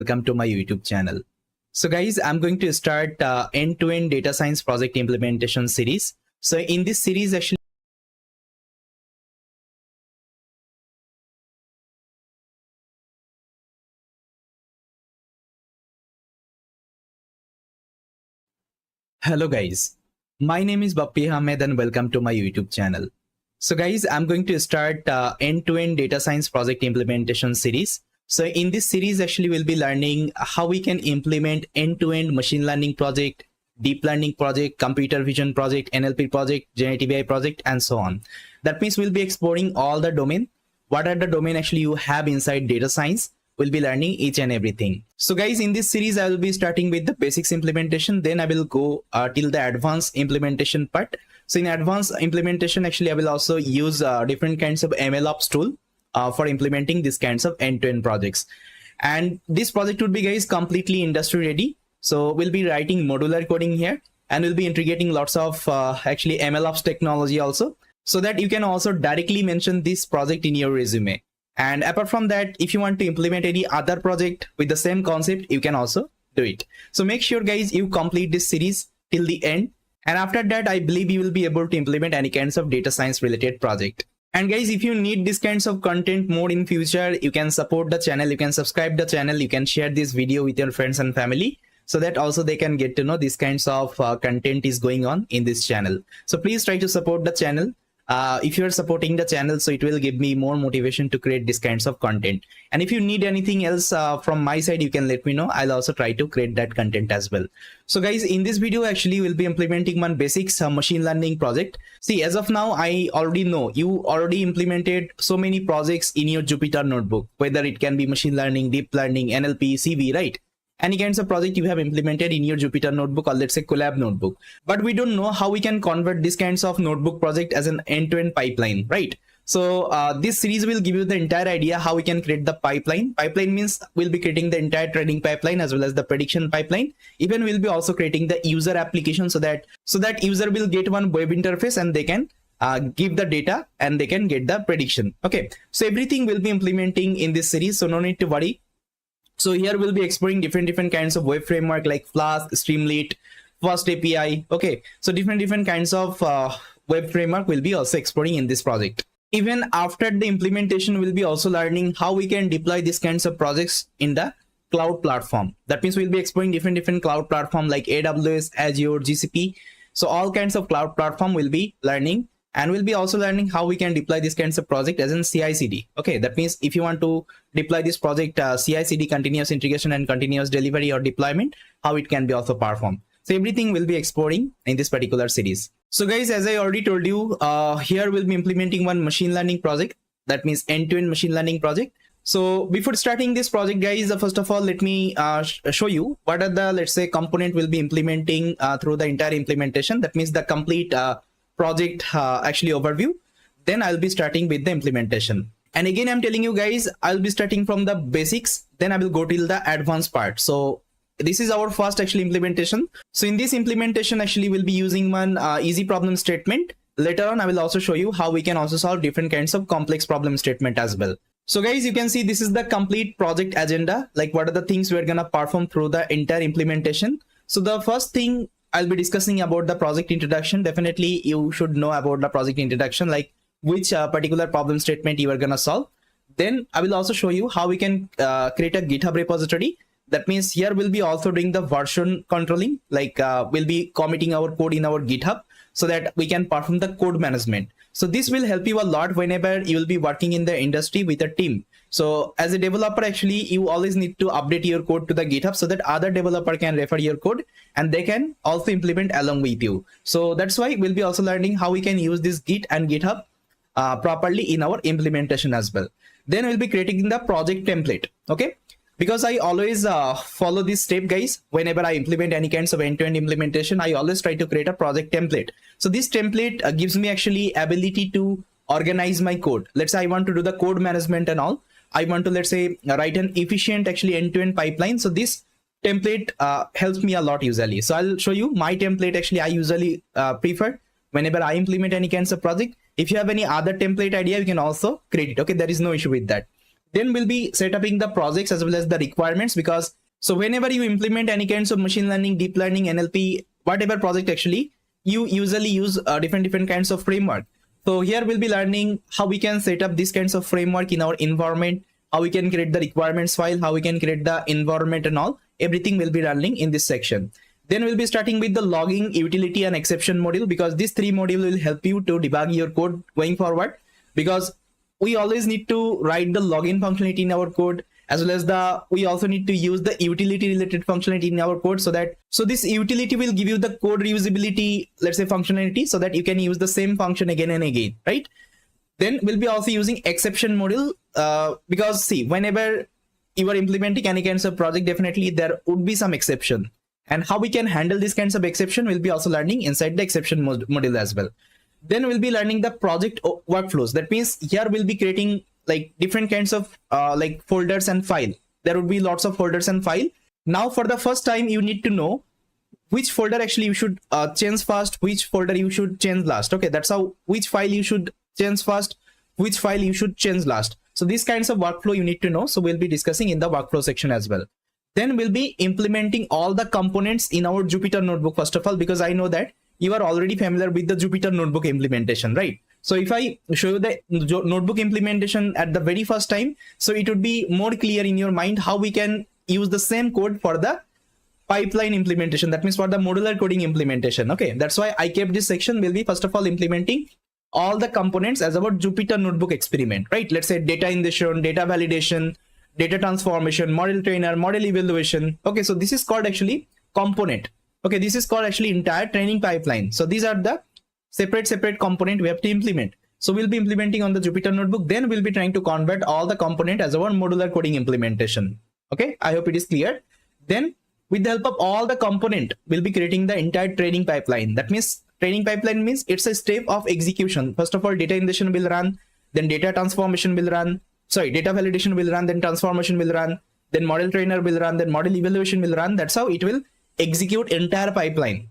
Welcome to my YouTube channel. So guys, I'm going to start end-to-end data science project implementation series. So in this series actually, hello guys, my name is Bappi Ahmed and welcome to my YouTube channel. So guys, I'm going to start end-to-end data science project implementation series. So in this series, actually, we'll be learning how we can implement end-to-end machine learning project, deep learning project, computer vision project, NLP project, generative AI project, and so on. That means we'll be exploring all the domain. What are the domain actually you have inside data science? We'll be learning each and everything. So guys, in this series, I will be starting with the basics implementation. Then I will go till the advanced implementation part. So in advanced implementation, actually, I will also use different kinds of MLOps tool for implementing these kinds of end-to-end projects. And this project would be, guys, completely industry ready. So we'll be writing modular coding here, and we'll be integrating lots of actually MLOps technology also, so that you can also directly mention this project in your resume. And apart from that, if you want to implement any other project with the same concept, you can also do it. So make sure, guys, you complete this series till the end. And after that, I believe you will be able to implement any kinds of data science related project. And guys, if you need this kinds of content more in future, you can support the channel, you can subscribe the channel, you can share this video with your friends and family, so that also they can get to know these kinds of content is going on in this channel. So please try to support the channel. If you're supporting the channel, so it will give me more motivation to create these kinds of content. And if you need anything else from my side, you can let me know. I'll also try to create that content as well. So guys, in this video, actually, we'll be implementing one basics machine learning project. See, as of now, I already know you already implemented so many projects in your Jupyter notebook, whether it can be machine learning, deep learning, NLP, CV, right? Any kinds of project you have implemented in your Jupyter notebook, or let's say Collab notebook. But we don't know how we can convert these kinds of notebook project as an end-to-end pipeline, right? So this series will give you the entire idea how we can create the pipeline. Pipeline means we'll be creating the entire trading pipeline as well as the prediction pipeline. Even we'll be also creating the user application so that user will get one web interface and they can give the data and they can get the prediction. Okay, so everything will be implementing in this series, so no need to worry. So here we'll be exploring different kinds of web framework like Flask, Streamlit, FastAPI. Okay, so different kinds of web framework will be also exploring in this project. Even after the implementation, we'll be also learning how we can deploy these kinds of projects in the cloud platform. That means we'll be exploring different cloud platform like AWS, Azure, GCP. So all kinds of cloud platform will be learning. And we'll be also learning how we can deploy this kinds of project as in CICD. Okay, that means if you want to deploy this project CICD, continuous integration and continuous delivery or deployment, how it can be also performed. So everything will be exploring in this particular series. So guys, as I already told you, here we'll be implementing one machine learning project. That means end-to-end machine learning project. So before starting this project, guys, first of all, let me show you what are the, let's say, component we'll be implementing through the entire implementation. That means the complete project actually overview. Then I'll be starting with the implementation. And again, I'm telling you guys, I'll be starting from the basics, then I will go till the advanced part. So this is our first actually implementation. So in this implementation, actually we'll be using one easy problem statement. Later on, I will also show you how we can also solve different kinds of complex problem statement as well. So guys, you can see this is the complete project agenda. Like what are the things we're gonna perform through the entire implementation. So the first thing I'll be discussing about the project introduction. Definitely you should know about the project introduction, like which particular problem statement you are gonna solve. Then I will also show you how we can create a GitHub repository. That means here we'll be also doing the version controlling, like we'll be committing our code in our GitHub so that we can perform the code management. So this will help you a lot whenever you will be working in the industry with a team. So as a developer, actually, you always need to update your code to the GitHub so that other developer can refer your code and they can also implement along with you. So that's why we'll be also learning how we can use this Git and GitHub properly in our implementation as well. Then we'll be creating the project template. Okay, because I always follow this step, guys. Whenever I implement any kinds of end-to-end implementation, I always try to create a project template. So this template gives me actually ability to organize my code. Let's say I want to do the code management and all. I want to, let's say, write an efficient actually end-to-end pipeline. So this template helps me a lot usually. So I'll show you my template. Actually, I usually prefer whenever I implement any kinds of project. If you have any other template idea, you can also create it. Okay, there is no issue with that. Then we'll be setting the projects as well as the requirements, because so whenever you implement any kinds of machine learning, deep learning, NLP, whatever project, actually you usually use different kinds of framework. So here we'll be learning how we can set up these kinds of framework in our environment, how we can create the requirements file, how we can create the environment and all. Everything will be learning in this section. Then we'll be starting with the logging, utility and exception module, because these three modules will help you to debug your code going forward, because we always need to write the login functionality in our code, as well as we also need to use the utility related functionality in our code, so this utility will give you the code reusability, let's say functionality, so that you can use the same function again and again, right? Then we'll be also using exception module, because see, whenever you are implementing any kinds of project, definitely there would be some exception, and how we can handle these kinds of exception will be also learning inside the exception module as well. Then we'll be learning the project workflows. That means here we'll be creating like different kinds of like folders and file. There would be lots of folders and file. Now for the first time, you need to know which folder actually you should change first, which folder you should change last. Okay, that's how, which file you should change first, which file you should change last. So these kinds of workflow you need to know. So we'll be discussing in the workflow section as well. Then we'll be implementing all the components in our Jupyter notebook first of all, because I know that you are already familiar with the Jupyter notebook implementation, right? So if I show you the notebook implementation at the very first time, so it would be more clear in your mind how we can use the same code for the pipeline implementation. That means for the modular coding implementation. Okay, that's why I kept this section. Will be first of all implementing all the components as about Jupyter notebook experiment, right? Let's say data ingestion, data validation, data transformation, model trainer, model evaluation. Okay, so this is called actually component. Okay, this is called actually entire training pipeline. So these are the separate component we have to implement. So we'll be implementing on the Jupyter notebook. Then we'll be trying to convert all the component as our modular coding implementation. Okay, I hope it is clear. Then with the help of all the component, we'll be creating the entire training pipeline. That means training pipeline means it's a step of execution. First of all, data ingestion will run, then data transformation will run, data validation will run, then transformation will run, then model trainer will run, then model evaluation will run. That's how it will execute entire pipeline.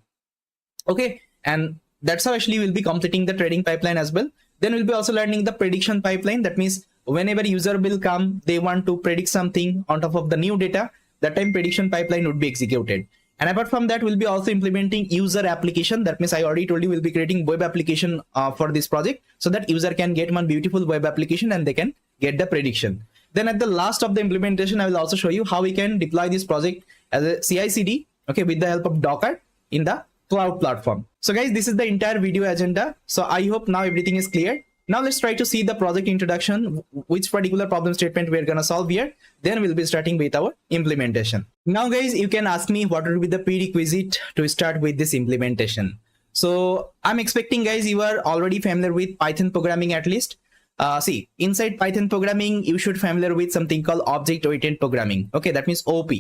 Okay, and that's how actually we'll be completing the training pipeline as well. Then we'll be also learning the prediction pipeline. That means whenever user will come, they want to predict something on top of the new data, that time prediction pipeline would be executed. And apart from that, we'll be also implementing user application. That means I already told you we'll be creating web application for this project, so that user can get one beautiful web application and they can get the prediction. Then at the last of the implementation, I will also show you how we can deploy this project as a CICD, okay, with the help of Docker in the cloud platform. So guys, this is the entire video agenda. So I hope now everything is clear. Now let's try to see the project introduction, which particular problem statement we're going to solve here. Then we'll be starting with our implementation. Now guys, you can ask me what would be the prerequisite to start with this implementation. So I'm expecting guys, you are already familiar with Python programming at least. See, inside Python programming, you should familiar with something called object-oriented programming. Okay, that means OP.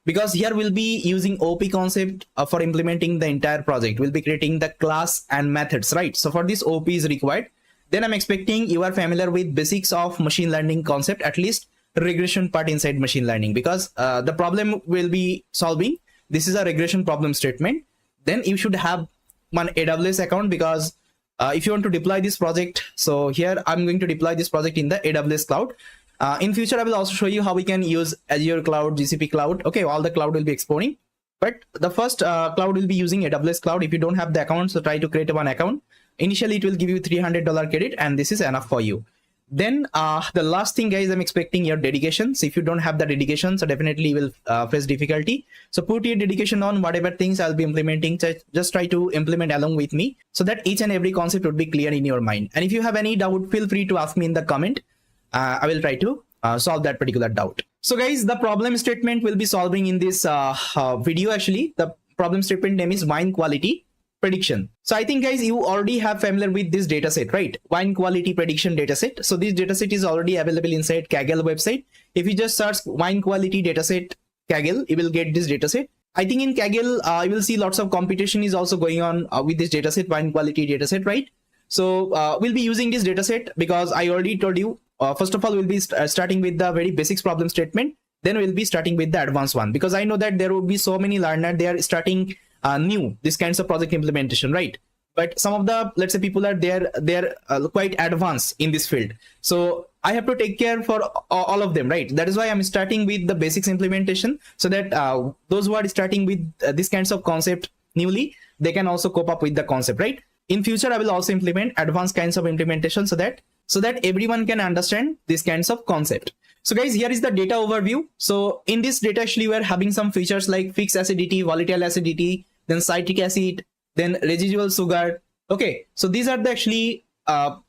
Because here we'll be using OP concept for implementing the entire project. We'll be creating the class and methods, right? So for this OP is required. Then I'm expecting you are familiar with basics of machine learning concept, at least regression part inside machine learning, because the problem will be solving. This is a regression problem statement. Then you should have one AWS account, because if you want to deploy this project, so here I'm going to deploy this project in the AWS cloud. In future, I will also show you how we can use Azure cloud, GCP cloud. Okay, all the cloud will be exporting, but the first cloud will be using AWS cloud. If you don't have the account, so try to create one account. Initially, it will give you $300 credit, and this is enough for you. Then the last thing, guys, I'm expecting your dedication. So if you don't have the dedication, so definitely you will face difficulty. So put your dedication on whatever things I'll be implementing. So just try to implement along with me, so that each and every concept would be clear in your mind. And if you have any doubt, feel free to ask me in the comment. I will try to solve that particular doubt. So guys, the problem statement we'll be solving in this video, actually, the problem statement name is wine quality prediction. So I think guys, you already have familiar with this data set, right? Wine quality prediction data set. So this data set is already available inside Kaggle website. If you just search wine quality data set Kaggle, you will get this data set. I think in Kaggle, you will see lots of competition is also going on with this data set, wine quality data set, right? So we'll be using this data set because I already told you, first of all, we'll be starting with the very basics problem statement. Then we'll be starting with the advanced one, because I know that there will be so many learners, they are starting new, this kinds of project implementation, right? but some of the, let's say, people are they're quite advanced in this field. So I have to take care for all of them, right? That is why I'm starting with the basics implementation, so that those who are starting with these kinds of concept newly, they can also cope up with the concept, right? In future, I will also implement advanced kinds of implementation so that everyone can understand these kinds of concept. So guys, here is the data overview. So in this data, actually, we are having some features like fixed acidity, volatile acidity, then citric acid, then residual sugar. Okay, so these are the actually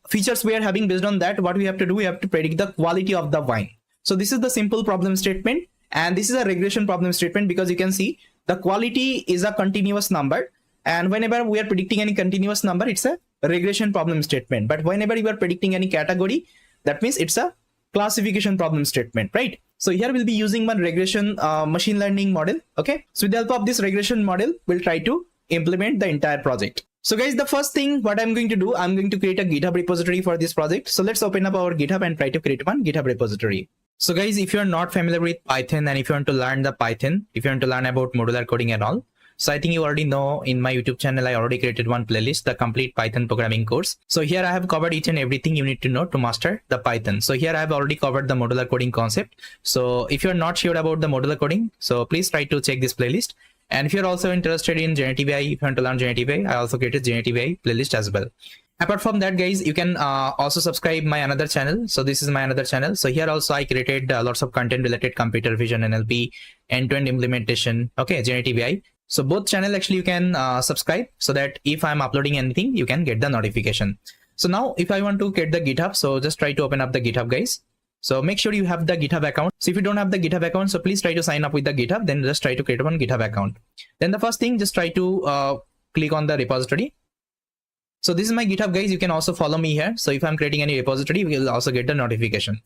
features we are having. Based on that, what we have to do, we have to predict the quality of the wine. So this is the simple problem statement, and this is a regression problem statement, because you can see the quality is a continuous number, and whenever we are predicting any continuous number, it's a regression problem statement. But whenever you are predicting any category, that means it's a classification problem statement, right? So here we'll be using one regression machine learning model. Okay, so with the help of this regression model, we'll try to implement the entire project. So guys, the first thing what I'm going to do, I'm going to create a GitHub repository for this project. So let's open up our GitHub and try to create one GitHub repository. So guys, if you're not familiar with Python, and if you want to learn the Python, if you want to learn about modular coding and all, so I think you already know, in my YouTube channel, I already created one playlist, the complete Python programming course. So here I have covered each and everything you need to know to master the Python. So here I have already covered the modular coding concept. So if you're not sure about the modular coding, so please try to check this playlist. And if you're also interested in generative AI, if you want to learn generative AI, I also created generative AI playlist as well. Apart from that, guys, you can also subscribe my another channel. So this is my another channel. So here also I created lots of content related computer vision, NLP, end-to-end implementation, okay, generative AI. So both channel actually you can subscribe, so that if I'm uploading anything, you can get the notification. So now if I want to get the GitHub, so just try to open up the GitHub, guys. So make sure you have the GitHub account. So if you don't have the GitHub account, so please try to sign up with the GitHub, then just try to create one GitHub account. Then the first thing, just try to click on the repository. So this is my GitHub, guys. You can also follow me here. So if I'm creating any repository, you will also get the notification.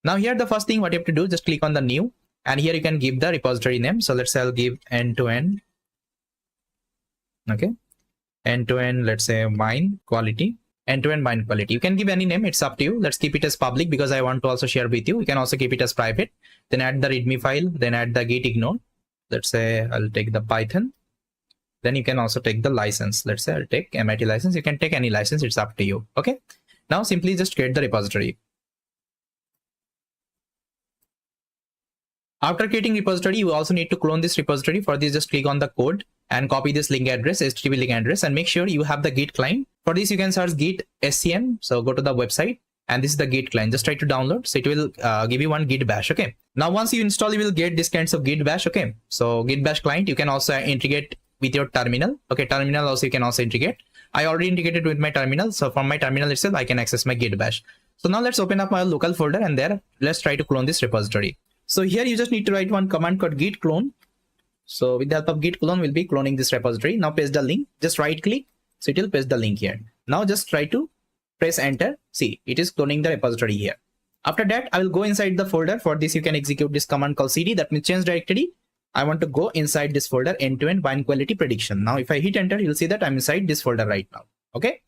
Now here, the first thing what you have to do, just click on the new, and here you can give the repository name. So let's say I'll give end-to-end. Okay. End-to-end, let's say wine quality. End-to-end wine quality. You can give any name. It's up to you. Let's keep it as public because I want to also share with you. You can also keep it as private. Then add the README file. Then add the git ignore. Let's say I'll take the Python. Then you can also take the license. Let's say I'll take MIT license. You can take any license. It's up to you. Okay. Now simply just create the repository. After creating repository, you also need to clone this repository. For this, just click on the code and copy this link address, HTTP link address, and make sure you have the Git client. For this, you can search Git SCM. So go to the website, and this is the Git client. Just try to download. So it will give you one Git bash. Okay. Now once you install, you will get this kinds of Git bash. Okay. So Git bash client, you can also integrate with your terminal. Okay. Terminal also you can also integrate. I already integrated with my terminal. So from my terminal itself, I can access my Git bash. So now let's open up my local folder, and there let's try to clone this repository. So here you just need to write one command called git clone. So with the help of git clone, we'll be cloning this repository. Now paste the link, just right click. So it will paste the link here. Now just try to press enter. See, it is cloning the repository here. After that, I will go inside the folder. For this, you can execute this command called cd. That means change directory. I want to go inside this folder, end-to-end wine quality prediction. Now if I hit enter, you'll see that I'm inside this folder right now. Okay.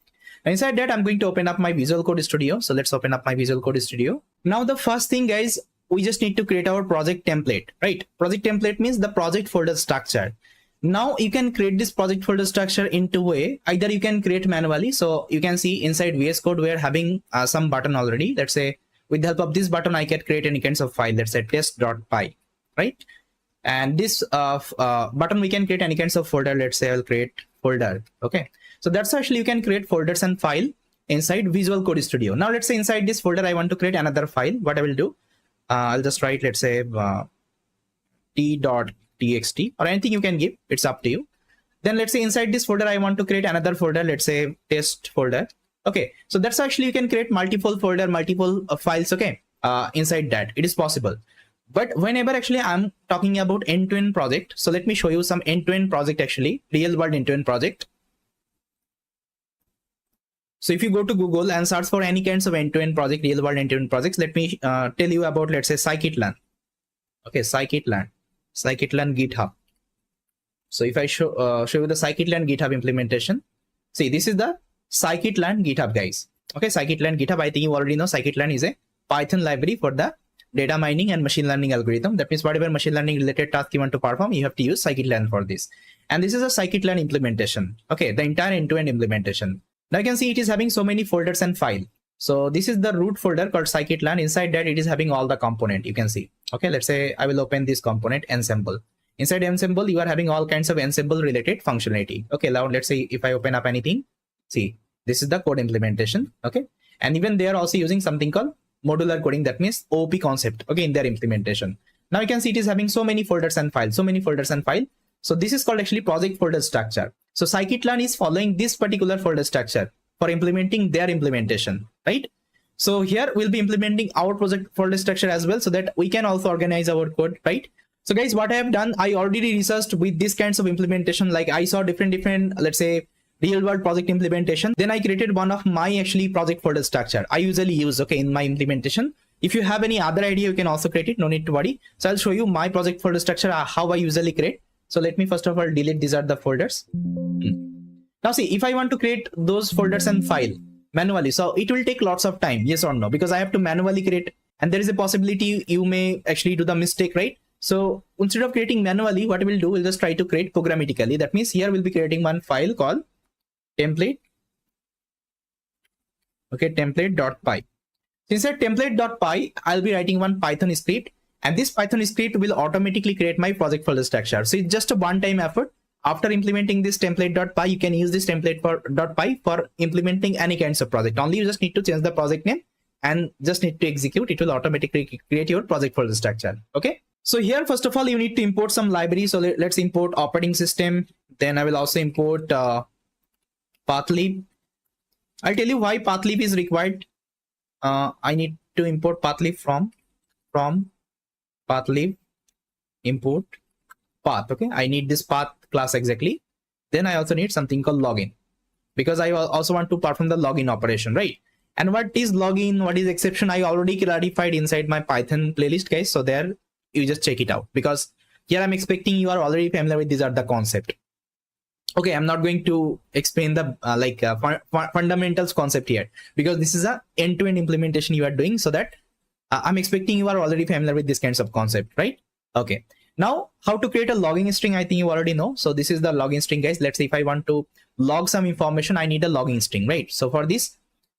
Now inside that, I'm going to open up my Visual Code Studio. So let's open up my Visual Code Studio. Now the first thing, guys, we just need to create our project template, right? Project template means the project folder structure. Now you can create this project folder structure in two ways. Either you can create manually. So you can see inside VS Code, we're having some button already. Let's say with the help of this button, I can create any kinds of file. Let's say test.py, right? And this button, we can create any kinds of folder. Let's say I'll create folder. Okay. So that's actually you can create folders and file inside Visual Code Studio. Now let's say inside this folder, I want to create another file. What I will do, I'll just write, let's say t.txt or anything you can give. It's up to you. Then let's say inside this folder, I want to create another folder. Let's say test folder. Okay. So that's actually you can create multiple folder, multiple files. Okay. Inside that it is possible. But whenever actually I'm talking about end-to-end project. So let me show you some end-to-end project, actually real world end-to-end project. So if you go to Google and search for any kinds of end-to-end project, real world end-to-end projects, let me tell you about, let's say scikit-learn. Okay, scikit-learn GitHub. So if I show you the scikit-learn GitHub implementation, see, this is the scikit-learn GitHub, guys. Okay, scikit-learn GitHub. I think you already know scikit-learn is a Python library for the data mining and machine learning algorithm. That means whatever machine learning related task you want to perform, you have to use scikit-learn for this. And this is a scikit-learn implementation. Okay, the entire end-to-end implementation. Now you can see it is having so many folders and file. So this is the root folder called scikit-learn. Inside that it is having all the component you can see. Okay, let's say I will open this component ensemble. Inside ensemble, you are having all kinds of ensemble related functionality. Okay, now let's say if I open up anything, see, this is the code implementation. Okay, and even they are also using something called modular coding. That means OOP concept. Okay, in their implementation. Now you can see it is having so many folders and files, So this is called actually project folder structure. So scikit-learn is following this particular folder structure for implementing their implementation, right? So here we'll be implementing our project folder structure as well, so that we can also organize our code, right? So guys, what I have done, I already researched with these kinds of implementation. Like I saw different, let's say, real world project implementation. Then I created one of my actually project folder structure I usually use, okay, in my implementation. If you have any other idea, you can also create it. No need to worry. So I'll show you my project folder structure, how I usually create. So let me first of all delete these are the folders. Now see, if I want to create those folders and file manually, so it will take lots of time, yes or no, because I have to manually create, and there is a possibility you may actually do the mistake, right? So instead of creating manually, what we'll do, we'll just try to create programmatically. That means here we'll be creating one file called template. Okay, template.py. Inside template.py, I'll be writing one Python script, and this Python script will automatically create my project folder structure. So it's just a one-time effort. After implementing this template.py, you can use this template.py for implementing any kinds of project. Only you just need to change the project name and just need to execute. It will automatically create your project folder structure. Okay. So here, first of all, you need to import some library. So let's import operating system. Then I will also import pathlib. I'll tell you why pathlib is required. I need to import pathlib from pathlib import path. Okay, I need this path class exactly. Then I also need something called login, because I also want to perform the login operation, right? And what is login, what is exception, I already clarified inside my Python playlist, guys. So there you just check it out, because here I'm expecting you are already familiar with these are the concept. Okay, I'm not going to explain the fundamentals concept here, because this is a end-to-end implementation you are doing, so that I'm expecting you are already familiar with this kinds of concept, right? Okay. Now, how to create a logging string, I think you already know. So this is the login string, guys. Let's say if I want to log some information, I need a logging string, right? So for this,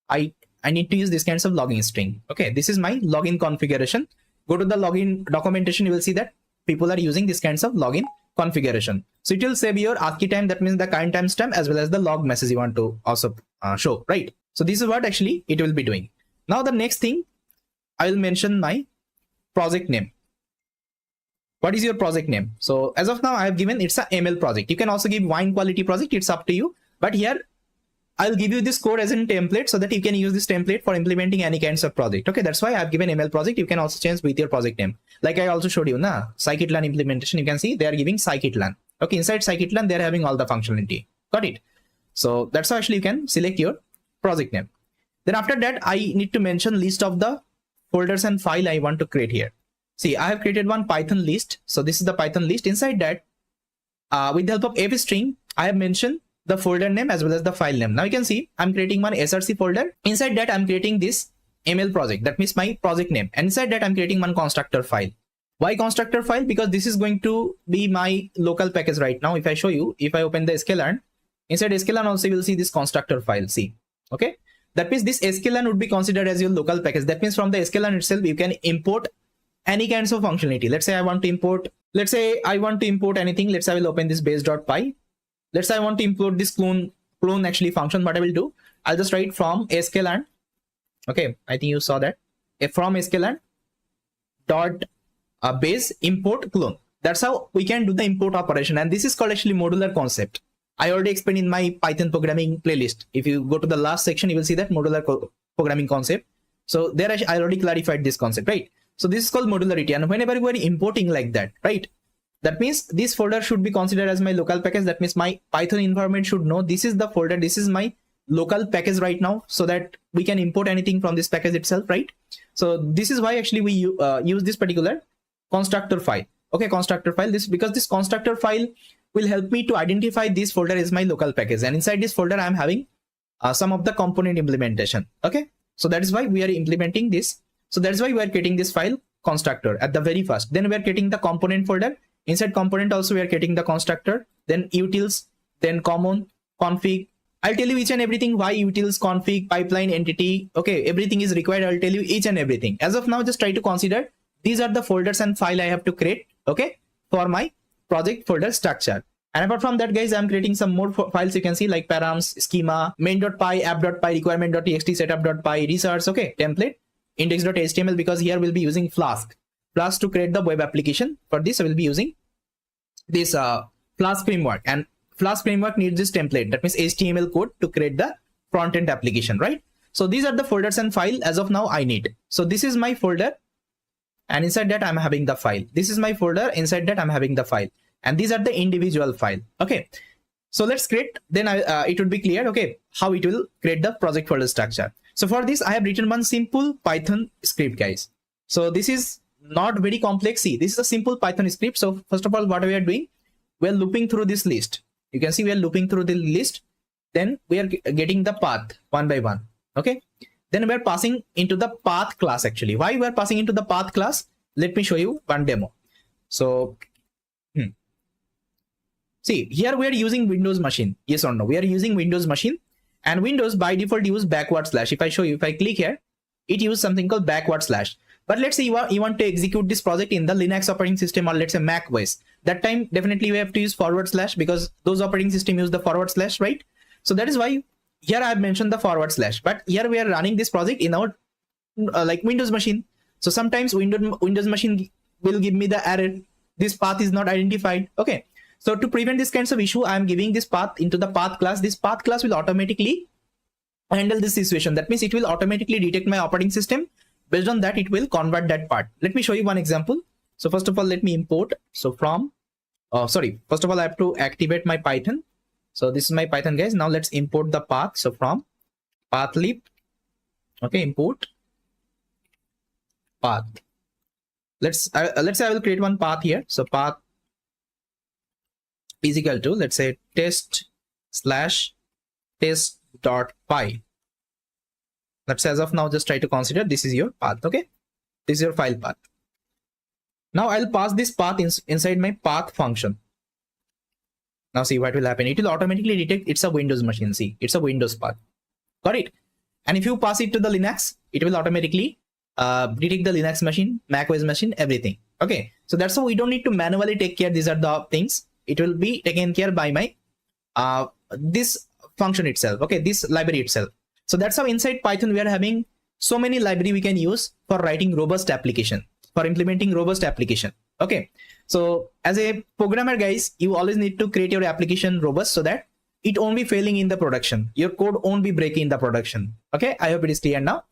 I need to use this kinds of logging string. Okay, this is my login configuration. Go to the login documentation, you will see that people are using this kinds of login configuration. So it will save your ASCII time, that means the current timestamp, as well as the log message you want to also show, right? So this is what actually it will be doing. Now the next thing, I will mention my project name. What is your project name? So as of now, I have given it's a ML project. You can also give wine quality project. It's up to you. But here, I'll give you this code as a template, so that you can use this template for implementing any kinds of project. Okay, that's why I have given ML project. You can also change with your project name. Like I also showed you, scikit-learn implementation. You can see they are giving scikit-learn. Okay, inside scikit-learn, they're having all the functionality. Got it? So that's how actually you can select your project name. Then after that, I need to mention list of the folders and file I want to create here. See, I have created one Python list. So this is the Python list. Inside that, with the help of f string, I have mentioned the folder name as well as the file name. Now you can see I'm creating one src folder. Inside that, I'm creating this ML project. That means my project name. And inside that, I'm creating one constructor file. Why constructor file? Because this is going to be my local package right now. If I show you, if I open the sklearn, inside sklearn also you will see this constructor file. See, okay. That means this sklearn would be considered as your local package. That means from the sklearn itself, you can import any kinds of functionality. Let's say I want to import, anything. Let's say I will open this base.py. Let's say I want to import this clone actually function. What I will do, I'll just write from sklearn. Okay, I think you saw that. From sklearn dot base import clone. That's how we can do the import operation. And this is called actually modular concept. I already explained in my Python programming playlist. If you go to the last section, you will see that modular programming concept. So there I already clarified this concept, right? So this is called modularity. And whenever we are importing like that, right? That means this folder should be considered as my local package. That means my Python environment should know this is the folder, this is my local package right now, so that we can import anything from this package itself, right? So this is why actually we use this particular constructor file. Okay, constructor file. Because this constructor file will help me to identify this folder as my local package. And inside this folder, I'm having some of the component implementation. Okay, so that is why we are implementing this. So that's why we are creating this file constructor at the very first. Then we are creating the component folder. Inside component also we are creating the constructor, then utils, then common, config. I'll tell you each and everything, why utils, config, pipeline, entity. Okay, everything is required. I'll tell you each and everything. As of now, just try to consider these are the folders and file I have to create, okay, for my project folder structure. And apart from that, guys, I'm creating some more files. You can see like params, schema, main.py, app.py, requirement.txt, setup.py, resource, okay, template, index.html, because here we'll be using Flask to create the web application. For this, I will be using this Flask framework, and Flask framework needs this template. That means HTML code to create the front-end application, right? So these are the folders and file as of now I need. So this is my folder, and inside that I'm having the file. This is my folder, inside that I'm having the file, and these are the individual file. Okay, so let's create, then it would be clear, okay, how it will create the project folder structure. So for this I have written one simple Python script, guys. So this is not very complex. See, this is a simple Python script. So first of all, what we are doing, we are looping through this list. You can see we are looping through the list, then we are getting the path one by one. Okay, then we are passing into the path class. Actually, why we are passing into the path class, let me show you one demo. So see, here we are using Windows machine. Yes or no? We are using Windows machine, and Windows by default use backward slash. If I show you, if I click here, it uses something called backward slash. But let's say you want to execute this project in the Linux operating system, or let's say Mac OS. That time definitely we have to use forward slash, because those operating system use the forward slash, right? So that is why here I have mentioned the forward slash. But here we are running this project in our like Windows machine. So sometimes Windows machine will give me the error, this path is not identified. Okay, so to prevent this kinds of issue, I am giving this path into the path class. This path class will automatically handle this situation. That means it will automatically detect my operating system. Based on that, it will convert that part. Let me show you one example. So first of all, let me import. So from first of all, I have to activate my Python. So this is my Python, guys. Now let's import the path. So from pathlib, okay, import path. Let's say I will create one path here. So path is equal to, let's say, test/test.py. Let's say as of now, just try to consider this is your path. Okay, this is your file path. Now I'll pass this path inside my path function. Now see what will happen. It will automatically detect it's a Windows machine. See, it's a Windows path. Got it? And if you pass it to the Linux, it will automatically detect the Linux machine, Mac OS machine, everything. Okay, so that's how we don't need to manually take care. These are the things. It will be taken care by my this function itself. Okay, this library itself. So that's how inside Python we are having so many library we can use for writing robust application, for implementing robust application. Okay, so as a programmer, guys, you always need to create your application robust so that it won't be failing in the production. Your code won't be breaking in the production. Okay, I hope it is clear now.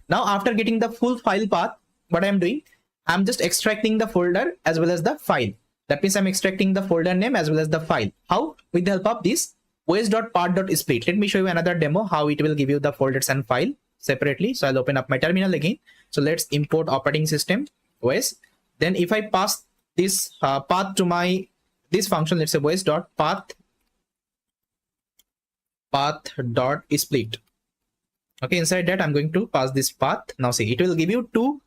Now after getting the full file path, what I'm doing, I'm just extracting the folder as well as the file. That means I'm extracting the folder name as well as the file. How? With the help of this os.path.split. Let me show you another demo how it will give you the folders and file separately. So I'll open up my terminal again. So let's import operating system OS. Then if I pass this path to my this function, let's say os.path.split. Okay, inside that I'm going to pass this path. Now see, it will give you two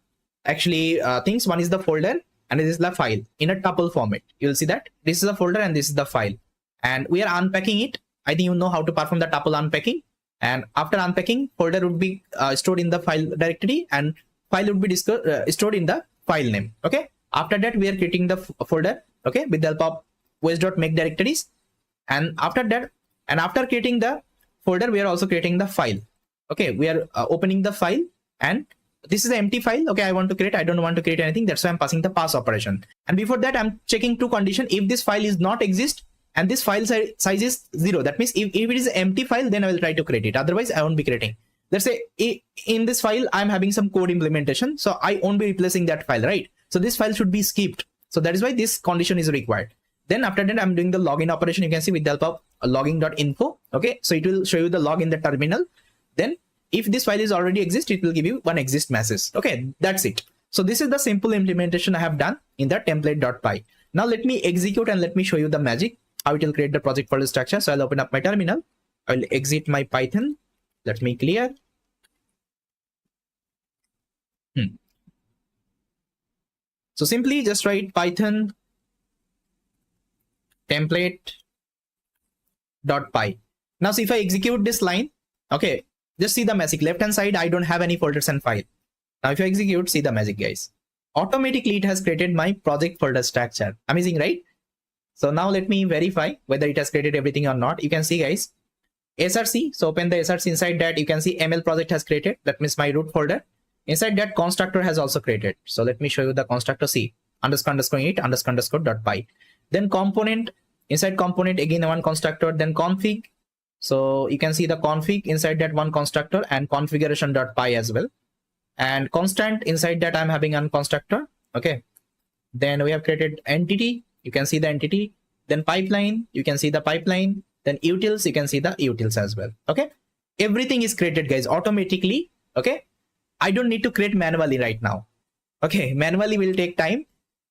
actually things. One is the folder and this is the file in a tuple format. You will see that this is the folder and this is the file, and we are unpacking it. I think you know how to perform the tuple unpacking. And after unpacking, folder would be stored in the file directory and file would be stored in the file name. Okay, after that we are creating the folder, okay, with the help of os.make directories. And after that, and after creating the folder, we are also creating the file. Okay, we are opening the file, and this is an empty file. Okay, I want to create, I don't want to create anything, that's why I'm passing the pass operation. And before that, I'm checking two conditions. If this file is not exist and this file size is 0, that means if it is an empty file, then I will try to create it, otherwise I won't be creating. Let's say in this file I'm having some code implementation, so I won't be replacing that file, right? So this file should be skipped. So that is why this condition is required. Then after that, I'm doing the login operation. You can see with the help of logging.info. Okay, so it will show you the log in the terminal. Then if this file is already exist, it will give you one exist message. Okay, that's it. So this is the simple implementation I have done in the template.py. Now let me execute and let me show you the magic, how it will create the project folder structure. So I'll open up my terminal. I'll exit my Python. Let me clear. So simply just write Python template.py. Now see if I execute this line, okay, just see the magic. Left hand side, I don't have any folders and file. Now if I execute, see the magic, guys. Automatically it has created my project folder structure. Amazing, right? So now let me verify whether it has created everything or not. You can see, guys, SRC. So open the SRC. Inside that you can see ML project has created. That means my root folder. Inside that constructor has also created. So let me show you the constructor. C __8___.py. Then component, inside component again one constructor, then config. So you can see the config inside that one constructor and configuration.py as well. And constant, inside that I'm having one constructor. Okay. Then we have created entity. You can see the entity. Then pipeline, you can see the pipeline. Then utils, you can see the utils as well. Okay. Everything is created, guys, automatically. Okay. I don't need to create manually right now. Okay. Manually will take time.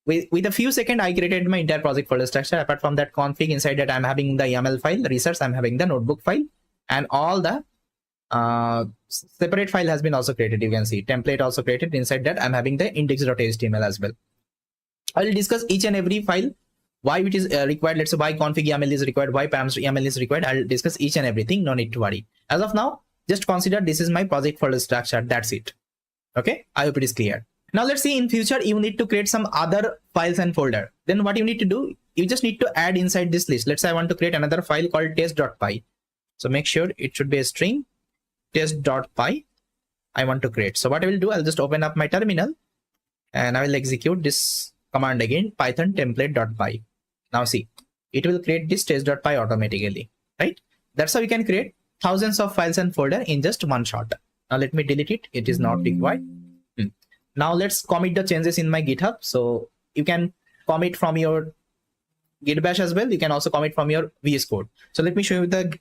With a few seconds, I created my entire project folder structure. Apart from that config, inside that I'm having the YAML file, the research, I'm having the notebook file, and all the separate file has been also created. You can see template also created. Inside that I'm having the index.html as well. I will discuss each and every file, why it is required. Let's say why config YAML is required, why params YAML is required. I'll discuss each and everything. No need to worry. As of now, just consider this is my project folder structure. That's it. Okay. I hope it is clear. Now let's see in future you need to create some other files and folder. Then what you need to do, you just need to add inside this list. Let's say I want to create another file called test.py. So make sure it should be a string test.py I want to create. So what I will do, I'll just open up my terminal and I will execute this command again, python template.py. Now see, it will create this test.py automatically, right? That's how you can create thousands of files and folder in just one shot. Now let me delete it. It is not required. Now let's commit the changes in my GitHub. So you can commit from your Git bash as well. You can also commit from your VS Code. So let me show you the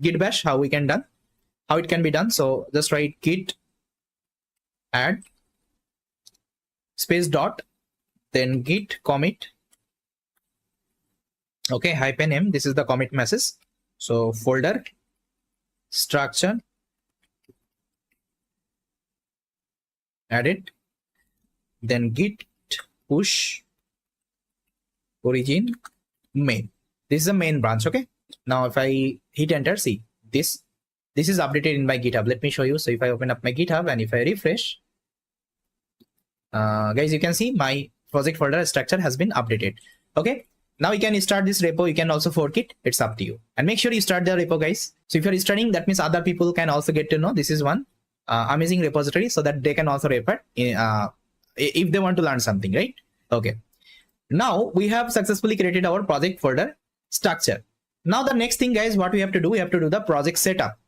Git bash, how it can be done. So just write git add space dot, then git commit. Okay, -m. This is the commit message. So folder structure, add it, then git push origin main. This is the main branch. Okay. Now if I hit enter, see this is updated in my GitHub. Let me show you. So if I open up my GitHub and if I refresh, guys, you can see my project folder structure has been updated. Okay. Now you can start this repo. You can also fork it. It's up to you. And make sure you start the repo, guys. So if you're studying, that means other people can also get to know this is one amazing repository, so that they can also refer if they want to learn something, right? Okay. Now we have successfully created our project folder structure. Now the next thing, guys, what we have to do, we have to do the project setup.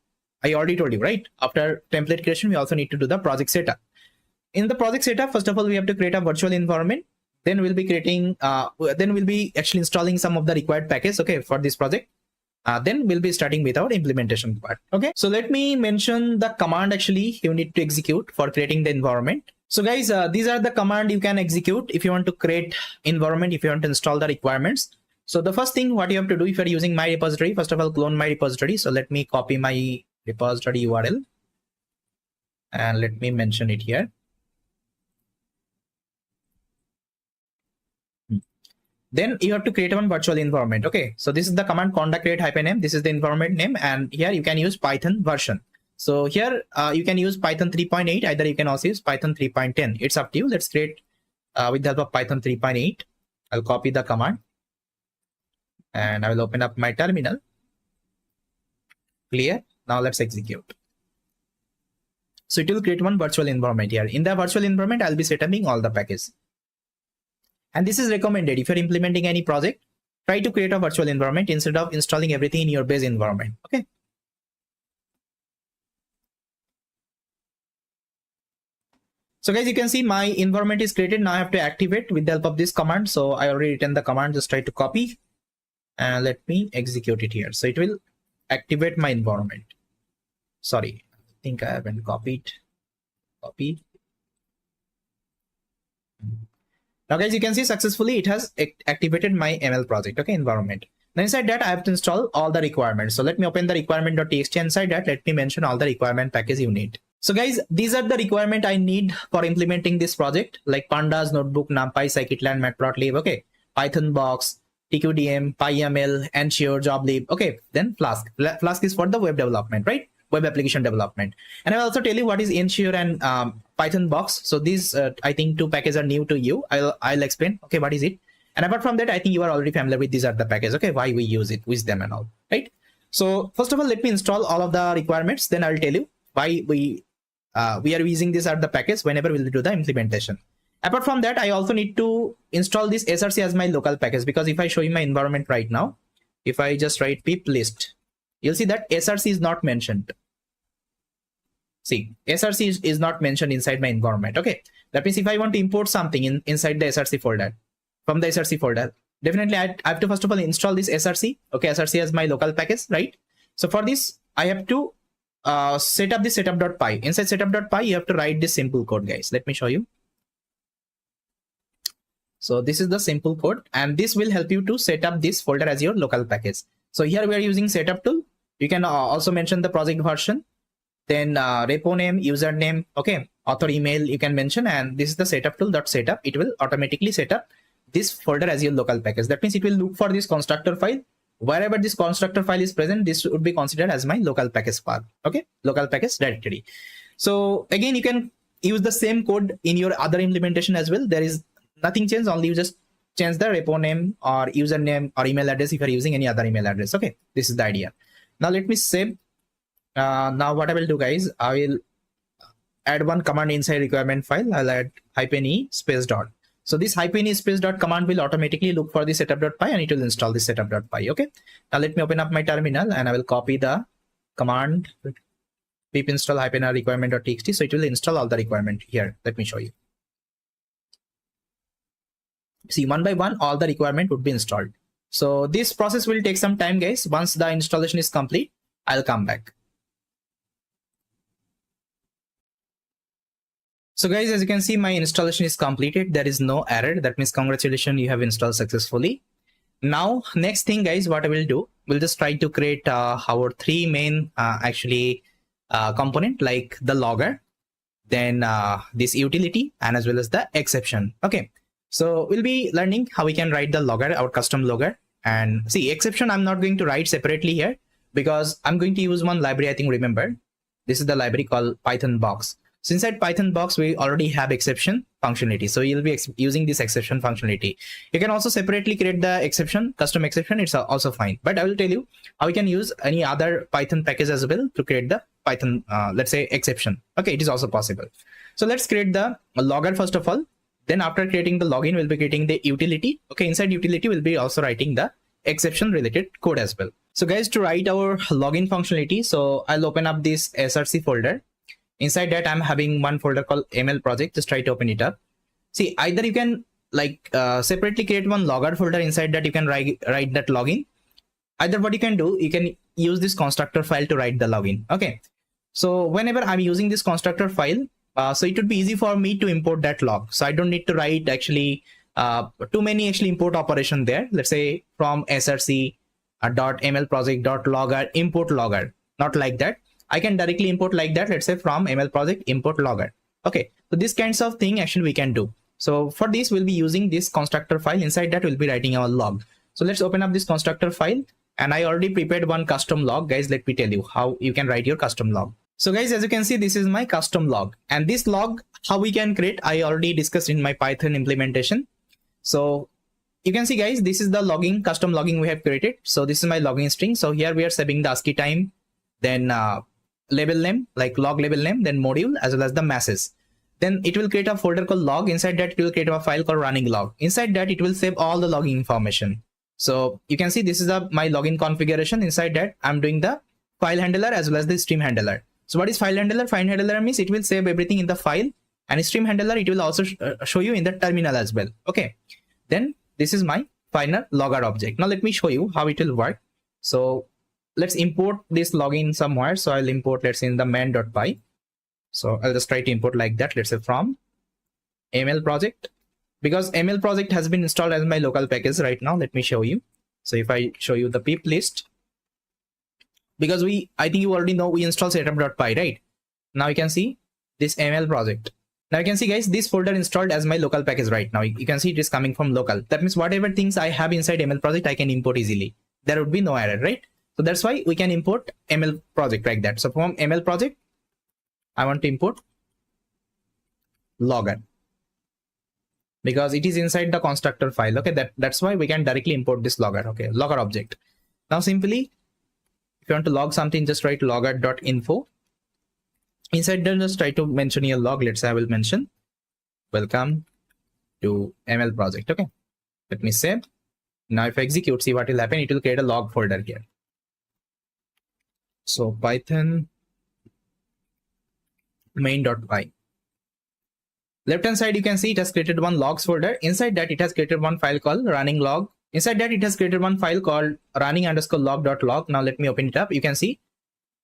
I already told you, right? After template creation, we also need to do the project setup. In the project setup, first of all, we have to create a virtual environment. Then we'll be creating, then we'll be actually installing some of the required package, okay, for this project. Then we'll be starting with our implementation part. Okay, so let me mention the command actually you need to execute for creating the environment. So guys, these are the command you can execute if you want to create environment, if you want to install the requirements. So the first thing what you have to do, if you're using my repository, first of all, clone my repository. So let me copy my repository URL and let me mention it here. Then you have to create one virtual environment. Okay, so this is the command conda create -m. This is the environment name, and here you can use Python version. So here you can use Python 3.8. Either you can also use Python 3.10. It's up to you. Let's create with the help of Python 3.8. I'll copy the command and I will open up my terminal. Clear. Now let's execute. So it will create one virtual environment here. In the virtual environment, I'll be setting all the packages. And this is recommended if you're implementing any project, try to create a virtual environment instead of installing everything in your base environment. Okay. So guys, you can see my environment is created. Now I have to activate with the help of this command. So I already written the command, just try to copy and let me execute it here. So it will activate my environment. Sorry, I think I haven't copied. Copy. Now guys, you can see successfully it has activated my ML project, okay, environment. Then inside that I have to install all the requirements. So let me open the requirement.txt. Inside that, let me mention all the requirement package you need. So guys, these are the requirement I need for implementing this project, like pandas, notebook, numpy, scikit-learn, matplotlib, okay, python box, tqdm, pyml, ensure, joblib, okay, then Flask. Flask is for the web development, right? Web application development. And I'll also tell you what is ensure and python box. So these I think 2 packages are new to you. I'll explain, okay, what is it. And apart from that, I think you are already familiar with these are the packages, okay, why we use it with them and all, right? So first of all, let me install all of the requirements, then I'll tell you why we are using this at the package whenever we'll do the implementation. Apart from that, I also need to install this src as my local package, because if I show you my environment right now, if I just write pip list, you'll see that src is not mentioned. See, src is not mentioned inside my environment. Okay, that means if I want to import something inside the src folder, from the src folder, definitely I have to first of all install this src. Okay, src as my local package, right? So for this, I have to set up the setup.py. Inside setup.py, you have to write this simple code, guys. Let me show you. So this is the simple code, and this will help you to set up this folder as your local package. So here we are using setup tool. You can also mention the project version, then repo name, username, okay, author email you can mention, and this is the setup tool.setup. It will automatically set up this folder as your local package. That means it will look for this constructor file. Wherever this constructor file is present, this would be considered as my local package path. Okay, local package directory. So again, you can use the same code in your other implementation as well. There is nothing changed, only you just change the repo name or username or email address if you are using any other email address. Okay, this is the idea. Now let me save. Now what I will do, guys, I will add one command inside requirement file. I'll add -e space dot. So this -e space dot command will automatically look for the setup.py and it will install the setup.py. Okay. Now let me open up my terminal and I will copy the command pip install -r requirement.txt. So it will install all the requirement here. Let me show you. See, one by one, all the requirement would be installed. So this process will take some time, guys. Once the installation is complete, I'll come back. So guys, as you can see, my installation is completed. There is no error. That means congratulations, you have installed successfully. Now, next thing, guys, what I will do, we'll just try to create our 3 main component, like the logger, then this utility, and as well as the exception. Okay. So we'll be learning how we can write the logger, our custom logger. And see, exception, I'm not going to write separately here because I'm going to use one library. I think, remember, this is the library called Python box. So inside Python box, we already have exception functionality. So you'll be using this exception functionality. You can also separately create the exception, custom exception. It's also fine. But I will tell you how we can use any other Python package as well to create the Python, let's say, exception. Okay, it is also possible. So let's create the logger first of all. Then after creating the login, we'll be creating the utility. Okay, inside utility, we'll be also writing the exception related code as well. So guys, to write our login functionality, so I'll open up this src folder. Inside that, I'm having one folder called ML project. Just try to open it up. See, either you can like separately create one logger folder. Inside that, you can write that login. Either what you can do, you can use this constructor file to write the login. Okay. So whenever I'm using this constructor file, so it would be easy for me to import that log. So I don't need to write actually too many import operation there. Let's say from src .ml project .logger import logger. Not like that. I can directly import like that. Let's say from ML project import logger. Okay. So these kinds of thing actually we can do. So for this, we'll be using this constructor file. Inside that, we'll be writing our log. So let's open up this constructor file. And I already prepared one custom log. Guys, let me tell you how you can write your custom log. So guys, as you can see, this is my custom log. And this log, how we can create, I already discussed in my Python implementation. So you can see, guys, this is the logging, custom logging we have created. So this is my login string. So here we are saving the ASCII time, then label name, like log label name, then module, as well as the masses. Then it will create a folder called log. Inside that, it will create a file called running log. Inside that, it will save all the logging information. So you can see this is my login configuration. Inside that, I'm doing the file handler as well as the stream handler. So what is file handler? File handler means it will save everything in the file, and stream handler, it will also show you in the terminal as well. Okay. Then this is my final logger object. Now let me show you how it will work. So let's import this login somewhere. So I'll import, let's say, in the main.py. So I'll just try to import like that. Let's say from ML project, because ML project has been installed as my local package right now. Let me show you. So if I show you the pip list, because I think you already know we install setup.py, right? Now you can see this ML project. Now you can see guys, this folder installed as my local package right now. You can see it is coming from local. That means whatever things I have inside ML project, I can import easily. There would be no error, right? So that's why we can import ML project like that. So from ML project, I want to import logger because it is inside the constructor file. Okay, that's why we can directly import this logger. Okay, logger object. Now simply, if you want to log something, just write logger.info. Inside there, just try to mention your log. Let's say I will mention welcome to ML project. Okay, let me save. Now if I execute, see what will happen. It will create a log folder here. So Python main.py. Left hand side, you can see it has created one logs folder. Inside that, it has created one file called running log. Inside that, it has created one file called running_log.log. Now let me open it up. You can see,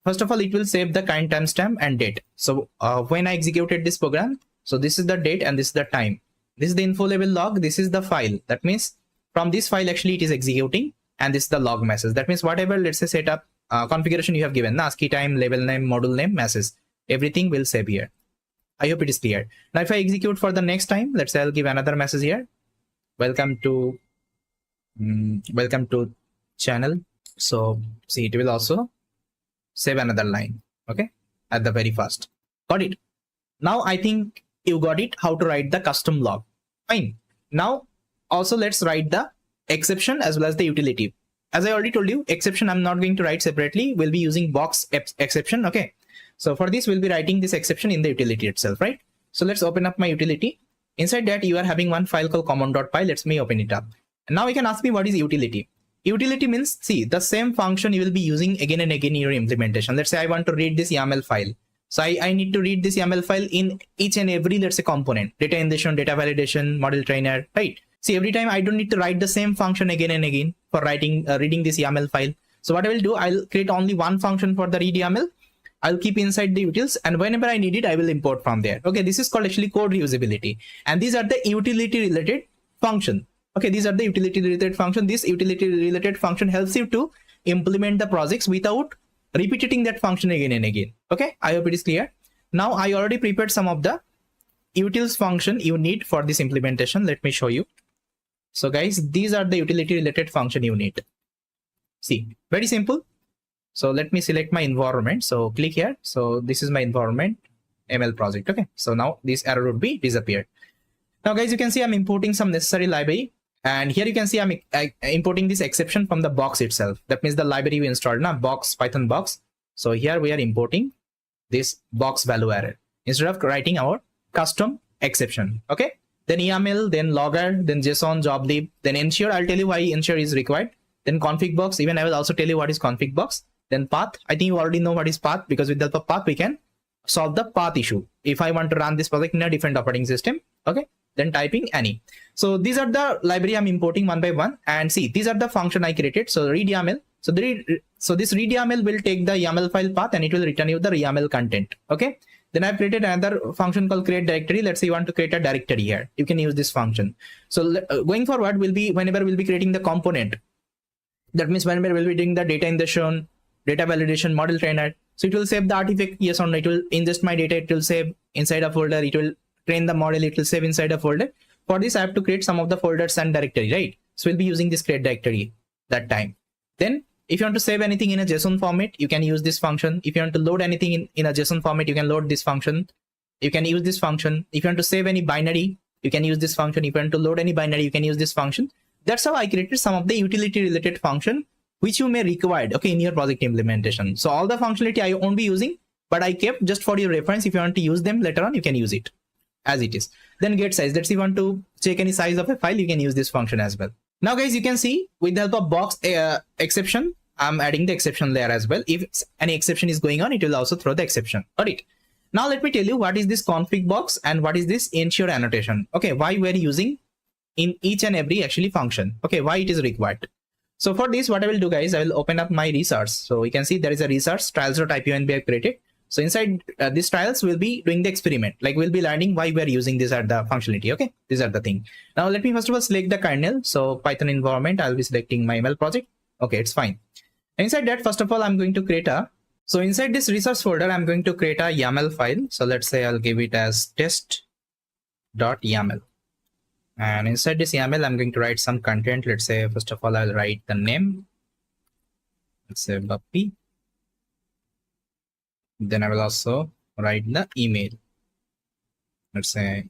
first of all, it will save the current timestamp and date. So when I executed this program, so this is the date and this is the time. This is the info level log. This is the file. That means from this file, actually, it is executing, and this is the log message. That means whatever, let's say, setup configuration you have given, ASCII time, label name, module name, message, everything will save here. I hope it is clear. Now, if I execute for the next time, let's say I'll give another message here. Welcome to channel. So see, it will also save another line. Okay, at the very first. Got it. Now I think you got it how to write the custom log. Fine. Now also let's write the exception as well as the utility. As I already told you, exception I'm not going to write separately. We'll be using box exception. Okay. So for this, we'll be writing this exception in the utility itself, right? So let's open up my utility. Inside that, you are having one file called common.py. Let's me open it up. And now you can ask me what is utility. Utility means, see, the same function you will be using again and again in your implementation. Let's say I want to read this YAML file. So I need to read this YAML file in each and every, let's say, component, data ingestion, data validation, model trainer, right? See, every time I don't need to write the same function again and again for reading this YAML file. So what I will do, I'll create only one function for the read YAML. I'll keep inside the utils, and whenever I need it, I will import from there. Okay, this is called actually code reusability. And these are the utility related function. Okay, these are the utility related function. This utility related function helps you to implement the projects without repeating that function again and again. Okay, I hope it is clear. Now I already prepared some of the utils function you need for this implementation. Let me show you. So guys, these are the utility related function you need. See, very simple. So let me select my environment. So click here. So this is my environment ML project. Okay. So now this error would be disappeared. Now guys, you can see I'm importing some necessary library. And here you can see I'm importing this exception from the box itself. That means the library we installed now, box, Python box. So here we are importing this box value error instead of writing our custom exception. Okay. Then YAML, then logger, then JSON, job lib, then ensure. I'll tell you why ensure is required. Then ConfigBox. Even I will also tell you what is ConfigBox. Then path. I think you already know what is path, because with the help of path, we can solve the path issue. If I want to run this project in a different operating system, okay, then typing any. So these are the library I'm importing one by one. And see, these are the function I created. So read YAML. So this read YAML will take the YAML file path and it will return you the YAML content. Okay. Then I've created another function called create directory. Let's say you want to create a directory here. You can use this function. So going forward will be whenever we'll be creating the component. That means whenever we'll be doing the data ingestion, data validation, model trainer. So it will save the artifact, yes or no. It will ingest my data. It will save inside a folder. It will train the model. It will save inside a folder. For this, I have to create some of the folders and directory, right? So we'll be using this create directory that time. Then if you want to save anything in a JSON format, you can use this function. If you want to load anything in a JSON format, you can load this function. You can use this function. If you want to save any binary, you can use this function. If you want to load any binary, you can use this function. That's how I created some of the utility related function which you may require, okay, in your project implementation. So all the functionality I won't be using, but I kept just for your reference. If you want to use them later on, you can use it as it is. Then get size. Let's say you want to check any size of a file, you can use this function as well. Now guys, you can see with the help of box exception, I'm adding the exception layer as well. If any exception is going on, it will also throw the exception. Got it? Now let me tell you what is this config box and what is this ensure annotation. Okay, why we're using in each and every actually function. Okay, why it is required. So for this, what I will do, guys, I will open up my resource. So you can see there is a resource trials.ipynb I created. So inside these trials, we'll be doing the experiment. Like we'll be learning why we're using this at the functionality. Okay, these are the thing. Now let me first of all select the kernel. So Python environment, I'll be selecting my ML project. Okay, it's fine. Inside that, first of all, I'm going to create a So inside this resource folder, I'm going to create a YAML file. So let's say I'll give it as test.yaml. And inside this YAML, I'm going to write some content. Let's say, first of all, I'll write the name. Let's say Bappy. Then I will also write the email. Let's say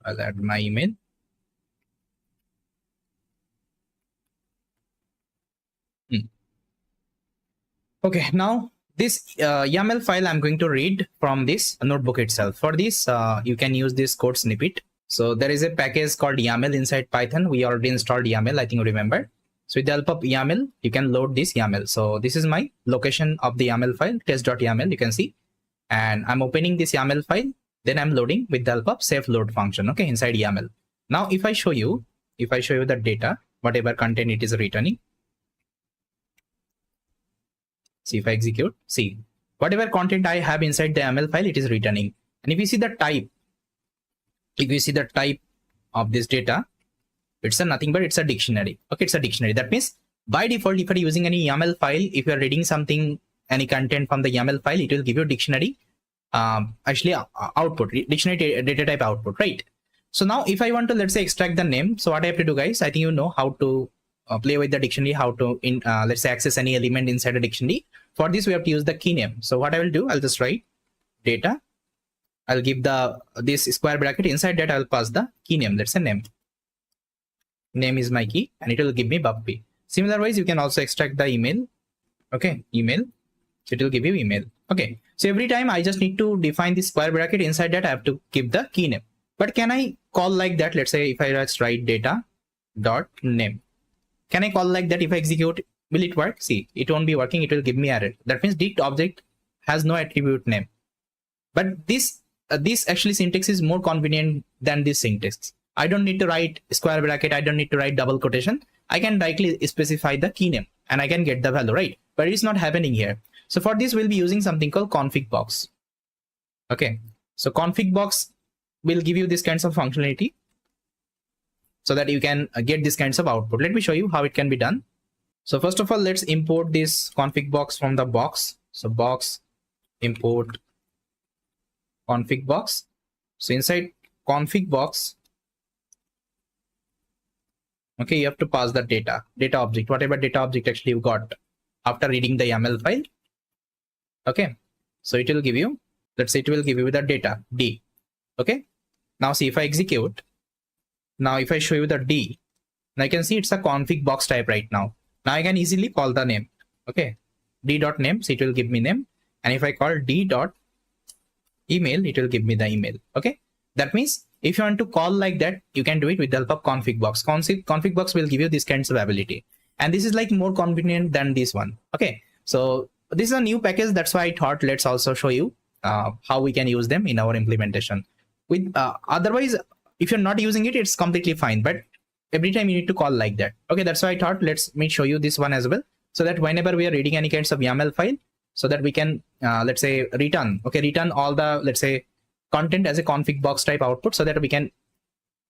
I'll add my email. Okay, now this YAML file I'm going to read from this notebook itself. For this, you can use this code snippet. So there is a package called YAML inside Python. We already installed YAML, I think you remember. So with the help of YAML, you can load this YAML. So this is my location of the YAML file, test.yaml, you can see. And I'm opening this YAML file. Then I'm loading with the help of safe load function, okay, inside YAML. Now, if I show you the data, whatever content it is returning. See, if I execute, see, whatever content I have inside the YAML file, it is returning. And if you see the type, of this data, it's nothing but it's a dictionary. Okay, it's a dictionary. That means by default, if you're using any YAML file, if you're reading something, any content from the YAML file, it will give you dictionary, output, dictionary data type output, right? So now if I want to, let's say, extract the name, so what I have to do, guys, I think you know how to play with the dictionary, how to let's say access any element inside a dictionary. For this, we have to use the key name. So what I will do, I'll just write data. I'll give this square bracket. Inside that, I'll pass the key name. Let's say name. Name is my key, and it will give me Bappy. Similarwise, you can also extract the email. Okay, email. It will give you email. Okay. So every time I just need to define this square bracket. Inside that, I have to give the key name. But can I call like that? Let's say if I just write data dot name. Can I call like that? If I execute, will it work? See, it won't be working. It will give me error. That means dict object has no attribute name. But this actually syntax is more convenient than this syntax. I don't need to write square bracket. I don't need to write double quotation. I can directly specify the key name and I can get the value, right? But it's not happening here. So for this, we'll be using something called ConfigBox. Okay. So ConfigBox will give you this kinds of functionality so that you can get these kinds of output. Let me show you how it can be done. So first of all, let's import this ConfigBox from the box. So box import ConfigBox. So inside ConfigBox, okay, you have to pass the data object, whatever data object actually you got after reading the YAML file. Okay, so it will give you, let's say it will give you the data D. Okay, now see if I execute, now if I show you the D, now you can see it's a ConfigBox type right now. Now I can easily call the name. Okay, d.name, so it will give me name. And if I call d.email, it will give me the email. Okay, that means if you want to call like that, you can do it with the help of ConfigBox. ConfigBox will give you this kinds of ability. And this is like more convenient than this one. Okay, so this is a new package. That's why I thought let's also show you how we can use them in our implementation. With otherwise, if you're not using it, it's completely fine. But every time you need to call like that. Okay, that's why I thought me show you this one as well, so that whenever we are reading any kinds of YAML file, so that we can let's say return all the, let's say, content as a ConfigBox type output, so that we can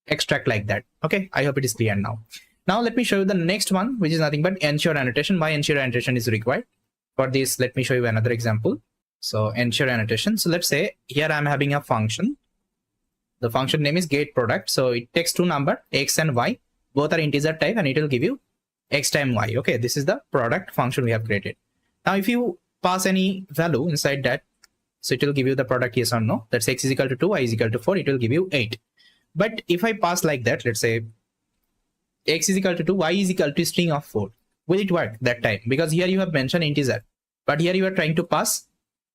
extract like that. Okay, I hope it is clear now. Now let me show you the next one, which is nothing but EnsureAnnotation. Why EnsureAnnotation is required? For this, let me show you another example. So EnsureAnnotation. So let's say here I'm having a function. The function name is getProduct. So it takes two numbers, x and y. Both are integer type, and it will give you x times y. Okay, this is the product function we have created. Now if you pass any value inside that, so it will give you the product yes or no. That's x is equal to 2, y is equal to 4. It will give you 8. But if I pass like that, let's say x is equal to 2, y is equal to string of 4. Will it work that time? Because here you have mentioned integer, but here you are trying to pass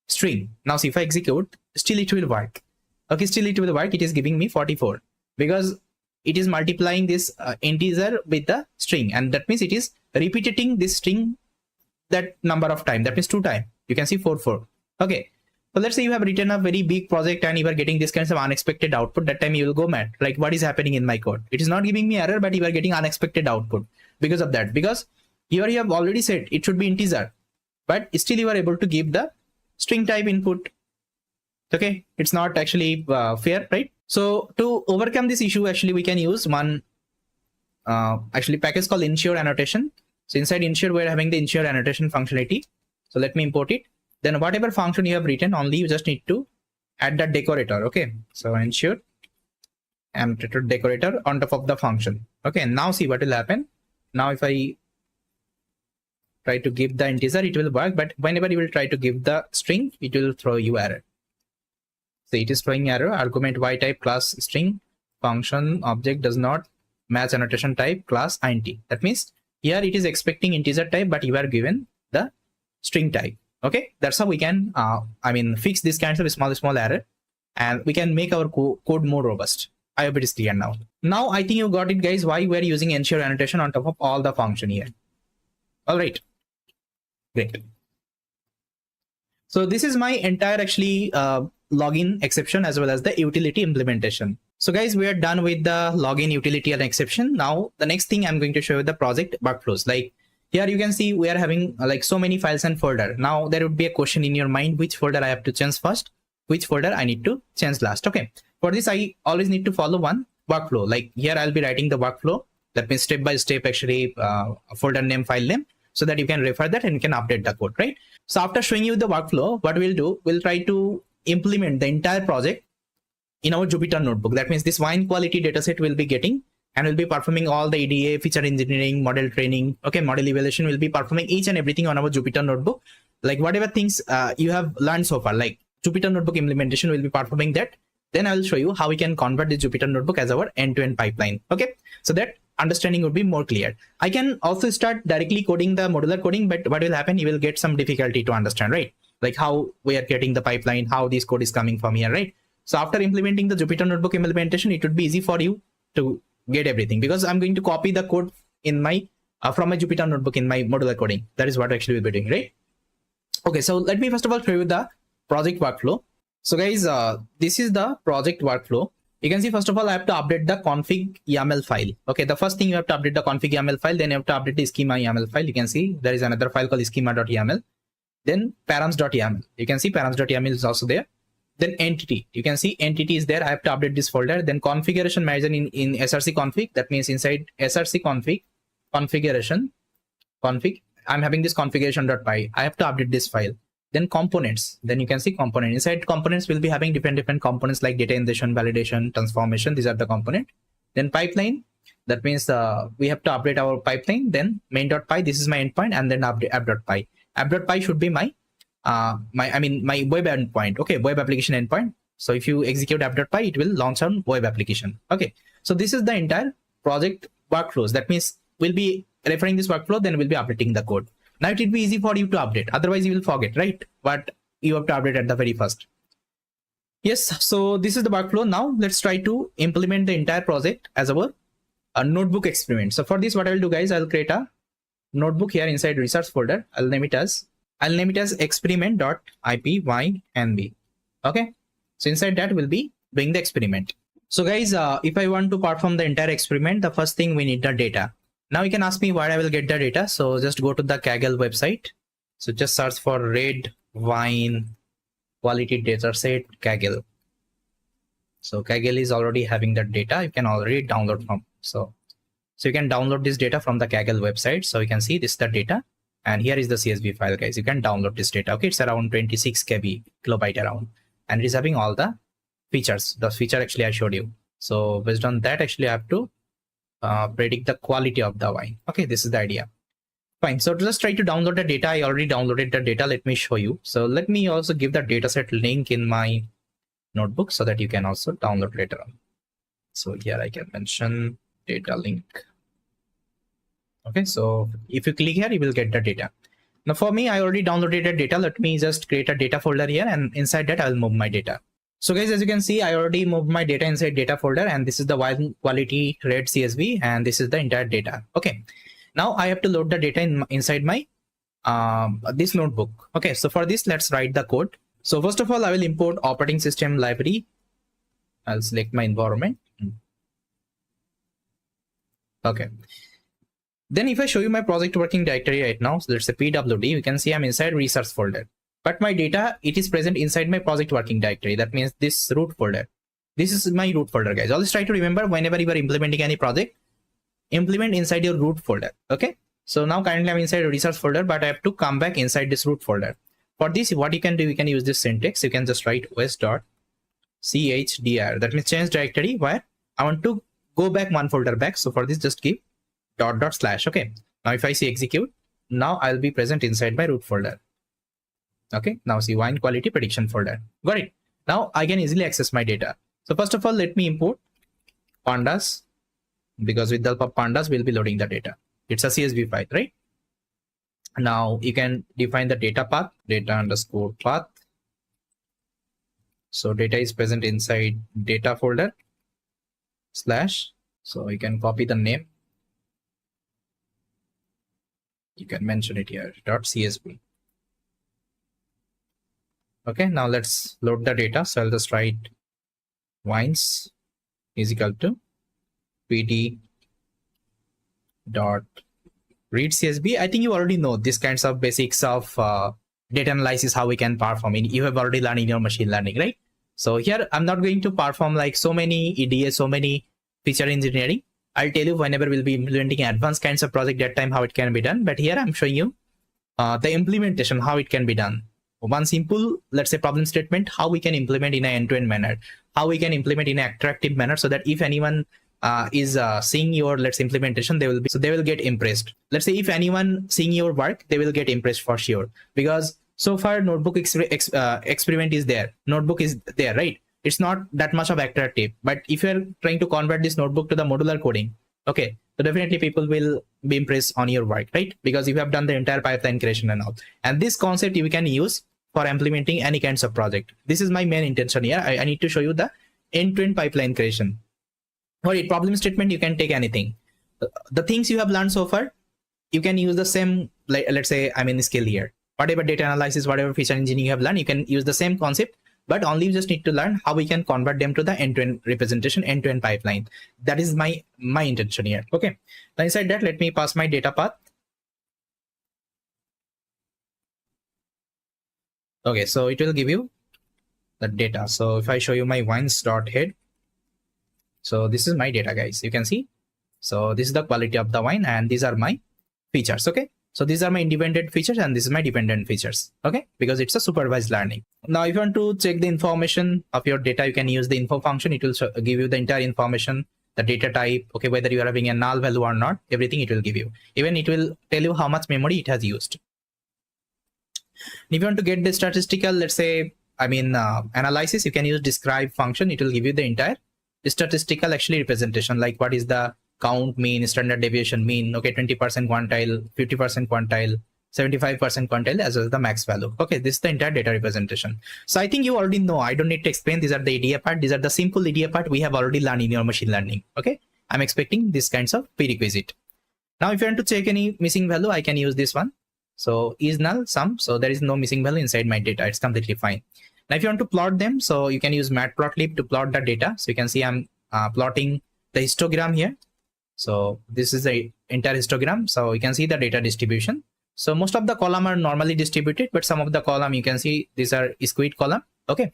string. Now see if I execute, still it will work. Okay, still it will work. It is giving me 44 because it is multiplying this integer with the string, and that means it is repeating this string that number of time. That means 2 times. You can see 4. Okay. So let's say you have written a very big project and you are getting this kinds of unexpected output. That time you will go mad. Like, what is happening in my code? It is not giving me error, but you are getting unexpected output because of that. Because here you have already said it should be integer, but still you are able to give the string type input. Okay, it's not actually fair, right? So to overcome this issue, actually we can use one package called EnsureAnnotation. So inside Ensure, we're having the EnsureAnnotation functionality. So let me import it. then whatever function you have written, only you just need to add the decorator. Okay, so ensure annotated decorator on top of the function. Okay, now see what will happen. Now if I try to give the integer, it will work, but whenever you will try to give the string, it will throw you error. So it is throwing error, argument y type class string, function object does not match annotation type class int. That means here it is expecting integer type, but you are given the string type. Okay, that's how we can fix this kinds of small error, and we can make our code more robust. I hope it is clear now. Now I think you got it, guys, why we are using EnsureAnnotation on top of all the function here. All right, great. So this is my entire actually login exception as well as the utility implementation. So guys, we are done with the login, utility and exception. Now the next thing I'm going to show you the project workflows. Like here you can see we are having like so many files and folder. Now there would be a question in your mind, which folder I have to change first, which folder I need to change last. Okay, for this I always need to follow one workflow. Like here I'll be writing the workflow, that means step by step actually folder name, file name, so that you can refer that and you can update the code, right? So after showing you the workflow, what we'll do, we'll try to implement the entire project in our Jupyter notebook. That means this wine quality dataset will be getting, and will be performing all the EDA, feature engineering, model training, okay, model evaluation, will be performing each and everything on our Jupyter notebook. Like whatever things you have learned so far, like Jupyter notebook implementation will be performing that. Then I will show you how we can convert the Jupyter notebook as our end-to-end pipeline. Okay, so that understanding would be more clear. I can also start directly coding the modular coding, but what will happen, you will get some difficulty to understand, right? Like how we are getting the pipeline, how this code is coming from here, right? So after implementing the Jupyter notebook implementation, it would be easy for you to get everything, because I'm going to copy the code in my from my Jupyter notebook in my modular coding. That is what actually we'll be doing, right? Okay, so let me first of all show you the project workflow. So guys, this is the project workflow. You can see, first of all, I have to update the config YAML file. Okay, the first thing you have to update the config YAML file, then you have to update the schema YAML file. You can see there is another file called schema.yaml. Then params.yaml. You can see params.yaml is also there. Then entity. You can see entity is there. I have to update this folder. Then configuration manager in src config. That means inside src config, configuration config, I'm having this configuration.py. I have to update this file. Then components. Then you can see component. Inside components will be having different components like data ingestion, validation, transformation. These are the component. Then pipeline. That means we have to update our pipeline. Then main.py. This is my endpoint, and then app.py. App.py should be my my web endpoint. Okay, web application endpoint. So if you execute app.py, it will launch on web application. Okay, so this is the entire project workflows. That means we'll be referring this workflow, then we'll be updating the code. Now it will be easy for you to update. Otherwise you will forget, right? But you have to update at the very first. Yes, so this is the workflow. Now let's try to implement the entire project as our notebook experiment. So for this, what I will do, guys, I'll create a notebook here inside research folder. I'll name it as experiment.ipynb. Okay, so inside that we'll be doing the experiment. So guys, if I want to perform the entire experiment, the first thing we need the data. Now you can ask me where I will get the data. So just go to the Kaggle website. So just search for red wine quality dataset Kaggle. So Kaggle is already having that data. You can already download from. So you can download this data from the Kaggle website. So you can see this is the data, and here is the CSV file, guys. You can download this data. Okay, it's around 26 kilobyte around, and it is having all the features. The feature actually I showed you. So based on that, actually I have to predict the quality of the wine. Okay, this is the idea. Fine. So to just try to download the data, I already downloaded the data. Let me show you. So let me also give the dataset link in my notebook so that you can also download later on. So here I can mention data link. Okay, so if you click here, you will get the data. Now for me, I already downloaded the data. Let me just create a data folder here, and inside that I will move my data. So guys, as you can see, I already moved my data inside data folder, and this is the wine quality red CSV, and this is the entire data. Okay, now I have to load the data inside my this notebook. Okay, so for this, let's write the code. So first of all, I will import operating system library. I'll select my environment. Okay. Then if I show you my project working directory right now, so let's say pwd, you can see I'm inside research folder. But my data, it is present inside my project working directory. That means this root folder. This is my root folder, guys. Always try to remember, whenever you are implementing any project, implement inside your root folder. Okay. So now currently I'm inside a research folder, but I have to come back inside this root folder. For this, what you can do, you can use this syntax. You can just write os.chdr. That means change directory where I want to go back one folder back. So for this, just give // okay. Now if I see execute, now I'll be present inside my root folder. Okay, now see wine quality prediction folder. Got it. Now I can easily access my data. So first of all, let me import pandas, because with the help of pandas, we'll be loading the data. It's a CSV file, right? Now you can define the data path, data_path. So data is present inside data folder /. So you can copy the name. You can mention it here, .csv. Okay, now let's load the data. So I'll just write wines is equal to pd dot read CSV. I think you already know these kinds of basics of data analysis, how we can perform it. You have already learned in your machine learning, right? So here I'm not going to perform like so many EDA, so many feature engineering. I'll tell you whenever we'll be implementing advanced kinds of project, that time how it can be done. But here I'm showing you the implementation, how it can be done. One simple, let's say, problem statement, how we can implement in an end-to-end manner, how we can implement in an attractive manner, so that if anyone is seeing your, let's say, implementation, they will get impressed. Let's say if anyone seeing your work, they will get impressed for sure, because so far notebook experiment is there, notebook is there, right? It's not that much of attractive. But if you're trying to convert this notebook to the modular coding, okay, so definitely people will be impressed on your work, right? Because you have done the entire pipeline creation and all. And this concept you can use for implementing any kinds of project. This is my main intention here. I need to show you the end-to-end pipeline creation. For a problem statement, you can take anything. The things you have learned so far, you can use the same, like, let's say, I'm in skill here. Whatever data analysis, whatever feature engineering you have learned, you can use the same concept, but only you just need to learn how we can convert them to the end-to-end representation, end-to-end pipeline. That is my intention here. Okay. Now inside that, let me pass my data path. Okay, so it will give you the data. So if I show you my wines.head, so this is my data, guys. You can see. So this is the quality of the wine, and these are my features. Okay. So these are my independent features, and this is my dependent features. Okay, because it's a supervised learning. Now, if you want to check the information of your data, you can use the info function. It will give you the entire information, the data type, okay, whether you are having a null value or not, everything it will give you. Even it will tell you how much memory it has used. If you want to get the statistical, let's say, analysis, you can use describe function. It will give you the entire statistical actually representation, like what is the count, mean, standard deviation, mean, okay, 20% quantile, 50% quantile, 75% quantile, as well as the max value. Okay, this is the entire data representation. So I think you already know. I don't need to explain. These are the EDA part. These are the simple EDA part we have already learned in your machine learning. Okay, I'm expecting this kinds of prerequisite. Now, if you want to check any missing value, I can use this one. So is null sum. So there is no missing value inside my data. It's completely fine. Now, if you want to plot them, so you can use matplotlib to plot the data. So you can see I'm plotting the histogram here. So this is the entire histogram. So you can see the data distribution. So most of the column are normally distributed, but some of the column you can see these are squid column. Okay.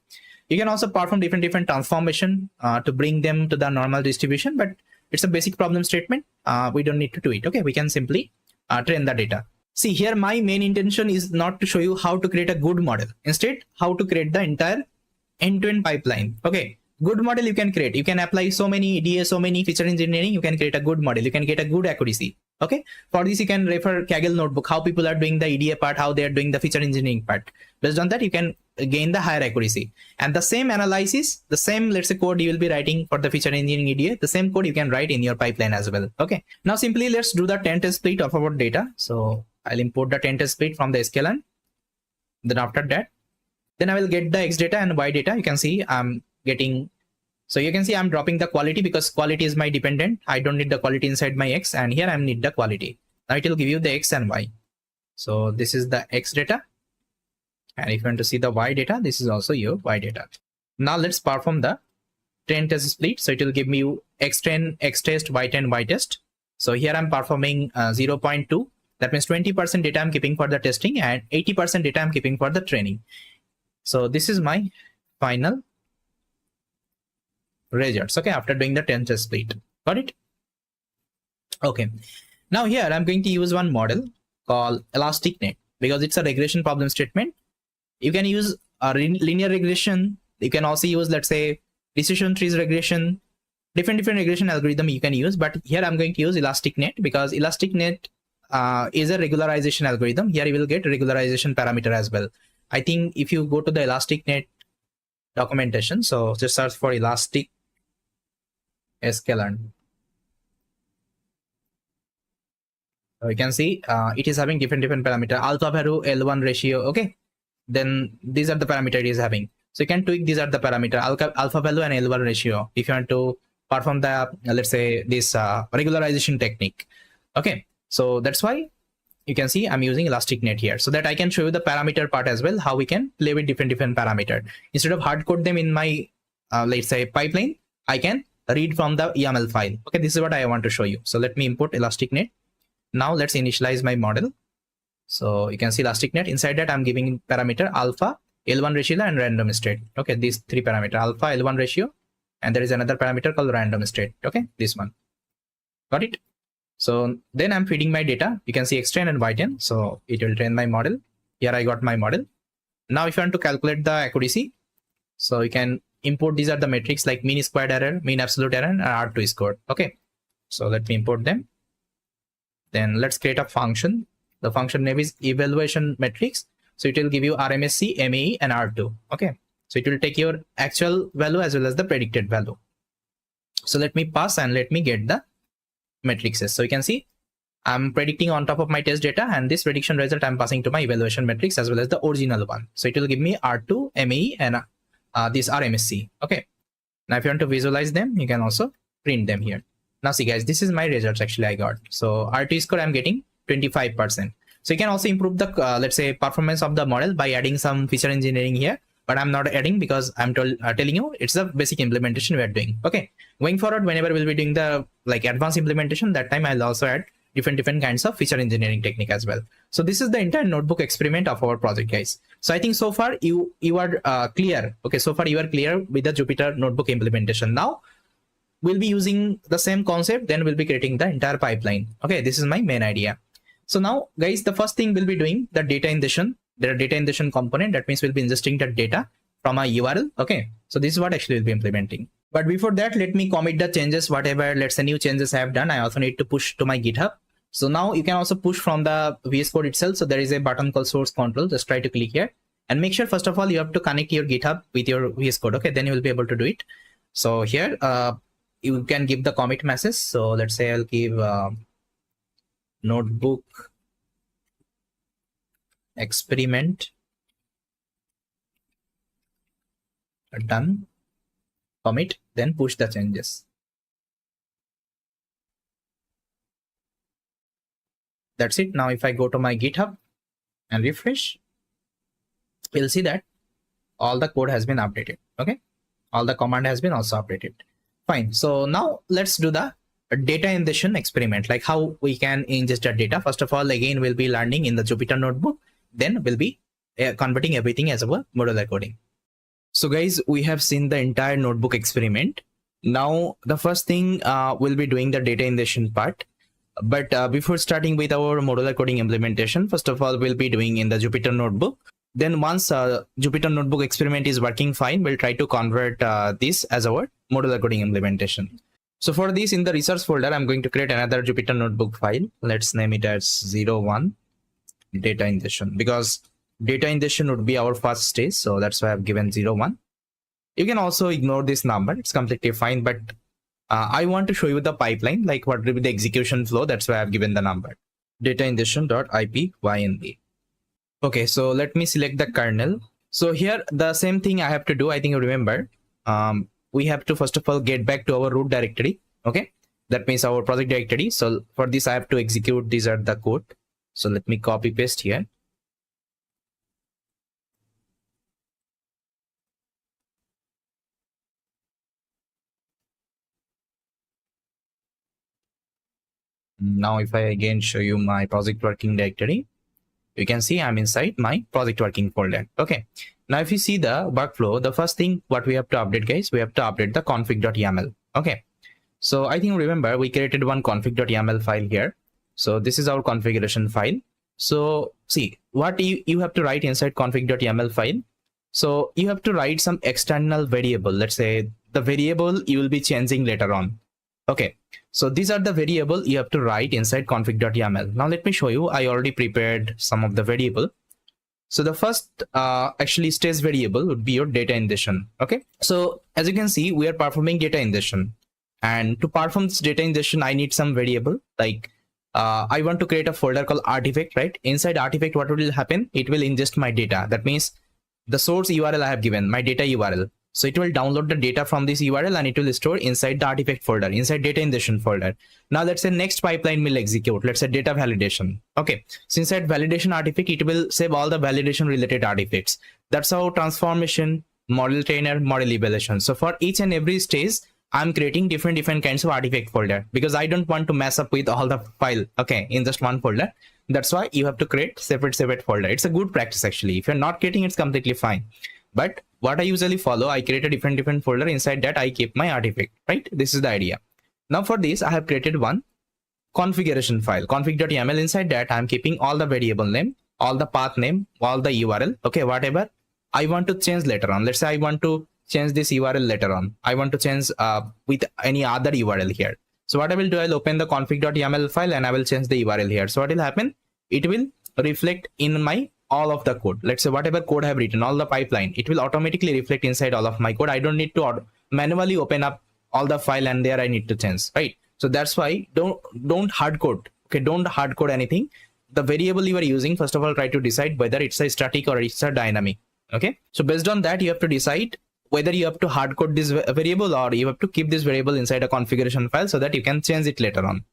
You can also perform different transformation to bring them to the normal distribution, but it's a basic problem statement. We don't need to do it. Okay. We can simply train the data. See here, my main intention is not to show you how to create a good model. Instead, how to create the entire end-to-end pipeline. Okay. Good model you can create. You can apply so many EDA, so many feature engineering. You can create a good model. You can get a good accuracy. Okay. For this, you can refer Kaggle notebook, how people are doing the EDA part, how they are doing the feature engineering part. Based on that, you can gain the higher accuracy. And the same analysis, the same, let's say, code you will be writing for the feature engineering EDA, the same code you can write in your pipeline as well. Okay. Now, simply let's do the 10 test split of our data. So I'll import the 10 test split from the sklearn. Then after that, then I will get the X data and Y data. You can see I'm getting, so you can see I'm dropping the quality because quality is my dependent. I don't need the quality inside my X, and here I need the quality. Now it will give you the X and Y. So this is the X data. And if you want to see the Y data, this is also your Y data. Now let's perform the 10 test split. So it will give me X10, X test, Y10, Y test. So here I'm performing 0.2. That means 20% data I'm keeping for the testing and 80% data I'm keeping for the training. So this is my final results. Okay, after doing the 10 test split. Got it? Okay. Now here I'm going to use one model called ElasticNet because it's a regression problem statement. You can use a linear regression. You can also use, let's say, decision trees regression, different regression algorithm you can use. But here I'm going to use ElasticNet because ElasticNet is a regularization algorithm. Here you will get regularization parameter as well. I think if you go to the ElasticNet documentation, so just search for Elastic sklearn. So you can see it is having different parameter, alpha value, L1 ratio. Okay, then these are the parameter it is having. So you can tweak, these are the parameter, alpha value and L1 ratio, if you want to perform the let's say this regularization technique. Okay, so that's why you can see I'm using ElasticNet here, so that I can show you the parameter part as well, how we can play with different parameter. Instead of hard code them in my let's say pipeline, I can read from the YAML file. Okay, this is what I want to show you. So let me import ElasticNet. Now let's initialize my model. So you can see ElasticNet. Inside that I'm giving parameter alpha, L1 ratio and random state. Okay, these three parameter, alpha, L1 ratio, and there is another parameter called random state. Okay, this one. Got it? So then I'm feeding my data. You can see X10 and Y10. So it will train my model. Here I got my model. Now if you want to calculate the accuracy, so you can import, these are the metrics like mean squared error, mean absolute error, and R2 score. Okay, so let me import them. Then let's create a function. The function name is evaluation metrics. So it will give you RMSC, MAE, and R2. Okay, so it will take your actual value as well as the predicted value. So let me pass and let me get the matrices. So you can see I'm predicting on top of my test data, and this prediction result I'm passing to my evaluation metrics as well as the original one. So it will give me R2, MAE, and this RMSC. Okay, now if you want to visualize them, you can also print them here. Now see guys, this is my results actually I got. So R2 score I'm getting 25%. So you can also improve the let's say performance of the model by adding some feature engineering here, but I'm not adding because I'm telling you it's the basic implementation we are doing. Okay, going forward, whenever we'll be doing the like advanced implementation, that time I'll also add different kinds of feature engineering technique as well. So this is the entire notebook experiment of our project, guys. So I think so far you are clear. Okay, so far you are clear with the Jupyter notebook implementation. Now we'll be using the same concept, then we'll be creating the entire pipeline. Okay, this is my main idea. So now guys, the first thing we'll be doing the data ingestion. There are data ingestion component. That means we'll be ingesting the data from a URL. Okay, so this is what actually we'll be implementing. But before that, let me commit the changes, whatever let's say new changes I have done. I also need to push to my GitHub. So now you can also push from the VS Code itself. So there is a button called source control. Just try to click here and make sure first of all you have to connect your GitHub with your VS Code. Okay, then you will be able to do it. So here you can give the commit message. So let's say I'll give notebook experiment done, commit, then push the changes. That's it. Now if I go to my GitHub and refresh, you'll see that all the code has been updated. Okay, all the command has been also updated. Fine. So now let's do the data ingestion experiment, like how we can ingest the data. First of all, again we'll be learning in the Jupyter notebook, then we'll be converting everything as a modular coding. So guys, we have seen the entire notebook experiment. Now the first thing we'll be doing the data ingestion part. But before starting with our modular coding implementation, first of all we'll be doing in the Jupyter notebook. Then once Jupyter notebook experiment is working fine, we'll try to convert this as our modular coding implementation. So for this, in the resource folder, I'm going to create another Jupyter notebook file. Let's name it as 01 data ingestion, because data ingestion would be our first stage. So that's why I've given 01. You can also ignore this number. It's completely fine. But I want to show you the pipeline, like what will be the execution flow. That's why I've given the number data ingestion.ipynb. Okay, so let me select the kernel. So here, the same thing I have to do. I think you remember. We have to first of all get back to our root directory. Okay, that means our project directory. So for this I have to execute, these are the code. So let me copy paste here. Now if I again show you my project working directory, you can see I'm inside my project working folder. Okay, now if you see the workflow, the first thing what we have to update, guys, we have to update the config.yaml. Okay, so I think remember we created one config.yaml file here. So this is our configuration file. So see, what you have to write inside config.yaml file. So you have to write some external variable. Let's say the variable you will be changing later on. Okay, so these are the variable you have to write inside config.yaml. Now let me show you. I already prepared some of the variable. So the first actually stage variable would be your data ingestion. Okay, so as you can see, we are performing data ingestion, and to perform this data ingestion, I need some variable. Like I want to create a folder called artifact, right? Inside artifact, what will happen? It will ingest my data. That means the source URL I have given, my data URL. So it will download the data from this URL and it will store inside the artifact folder, inside data ingestion folder. Now let's say next pipeline will execute. Let's say data validation. Okay, so inside validation artifact, it will save all the validation related artifacts. That's how transformation, model trainer, model evaluation. So for each and every stage, I'm creating different kinds of artifact folder because I don't want to mess up with all the file, okay, in just one folder. That's why you have to create separate folder. It's a good practice actually. If you're not creating, it's completely fine. But what I usually follow, I create a different folder. Inside that I keep my artifact, right? This is the idea. Now for this, I have created one configuration file, config.yaml. Inside that I'm keeping all the variable name, all the path name, all the URL, okay, whatever I want to change later on. Let's say I want to change this URL later on. I want to change with any other URL here. So what I will do, I'll open the config.yaml file and I will change the URL here. So what will happen? It will reflect in my all of the code. Let's say whatever code I have written, all the pipeline, it will automatically reflect inside all of my code. I don't need to manually open up all the file and there I need to change, right? So that's why don't hard code. Okay, don't hard code anything. The variable you are using, first of all, try to decide whether it's a static or it's a dynamic. Okay, so based on that, you have to decide whether you have to hard code this variable or you have to keep this variable inside a configuration file so that you can change it later on.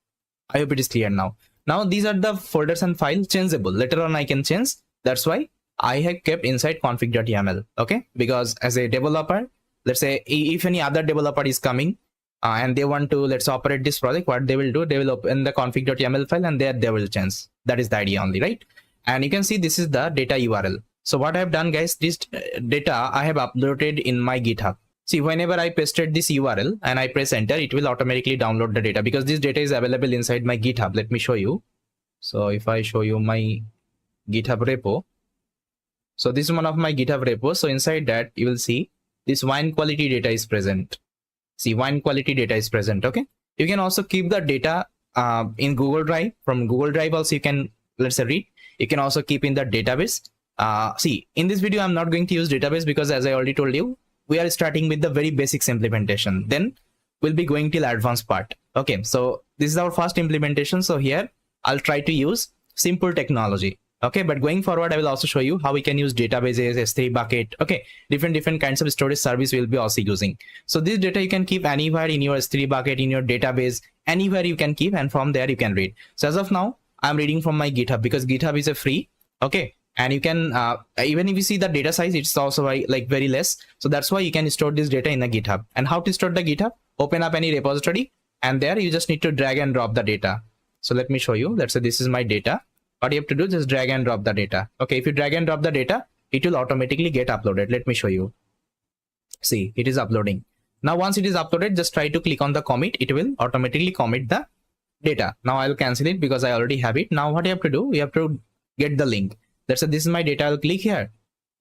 I hope it is clear now. Now these are the folders and files changeable. Later on I can change. That's why I have kept inside config.yaml. Okay, because as a developer, let's say if any other developer is coming and they want to, let's operate this project, what they will do, they will open the config.yaml file and there they will change. That is the idea only, right? And you can see this is the data URL. So what I have done, guys, this data I have uploaded in my GitHub. See, whenever I pasted this URL and I press enter, it will automatically download the data because this data is available inside my GitHub. Let me show you. So if I show you my GitHub repo, so this is one of my GitHub repos. So inside that you will see this wine quality data is present. See, wine quality data is present. Okay, you can also keep the data in Google Drive. From Google Drive also you can, let's say, read. You can also keep in the database. See, in this video I'm not going to use database because as I already told you, we are starting with the very basics implementation. Then we'll be going till advanced part. Okay, so this is our first implementation. So here I'll try to use simple technology. Okay, but going forward, I will also show you how we can use databases, S3 bucket. Okay, different kinds of storage service we'll be also using. So this data you can keep anywhere in your S3 bucket, in your database, anywhere you can keep, and from there you can read. So as of now, I'm reading from my GitHub because GitHub is a free. Okay, and you can even if you see the data size, it's also very less. So that's why you can store this data in the GitHub. And how to store the GitHub? Open up any repository, and there you just need to drag and drop the data. So let me show you. Let's say this is my data. What you have to do is just drag and drop the data. Okay, if you drag and drop the data, it will automatically get uploaded. Let me show you. See, it is uploading. Now once it is uploaded, just try to click on the commit. It will automatically commit the data. Now I'll cancel it because I already have it. Now what you have to do, you have to get the link. Let's say this is my data. I'll click here.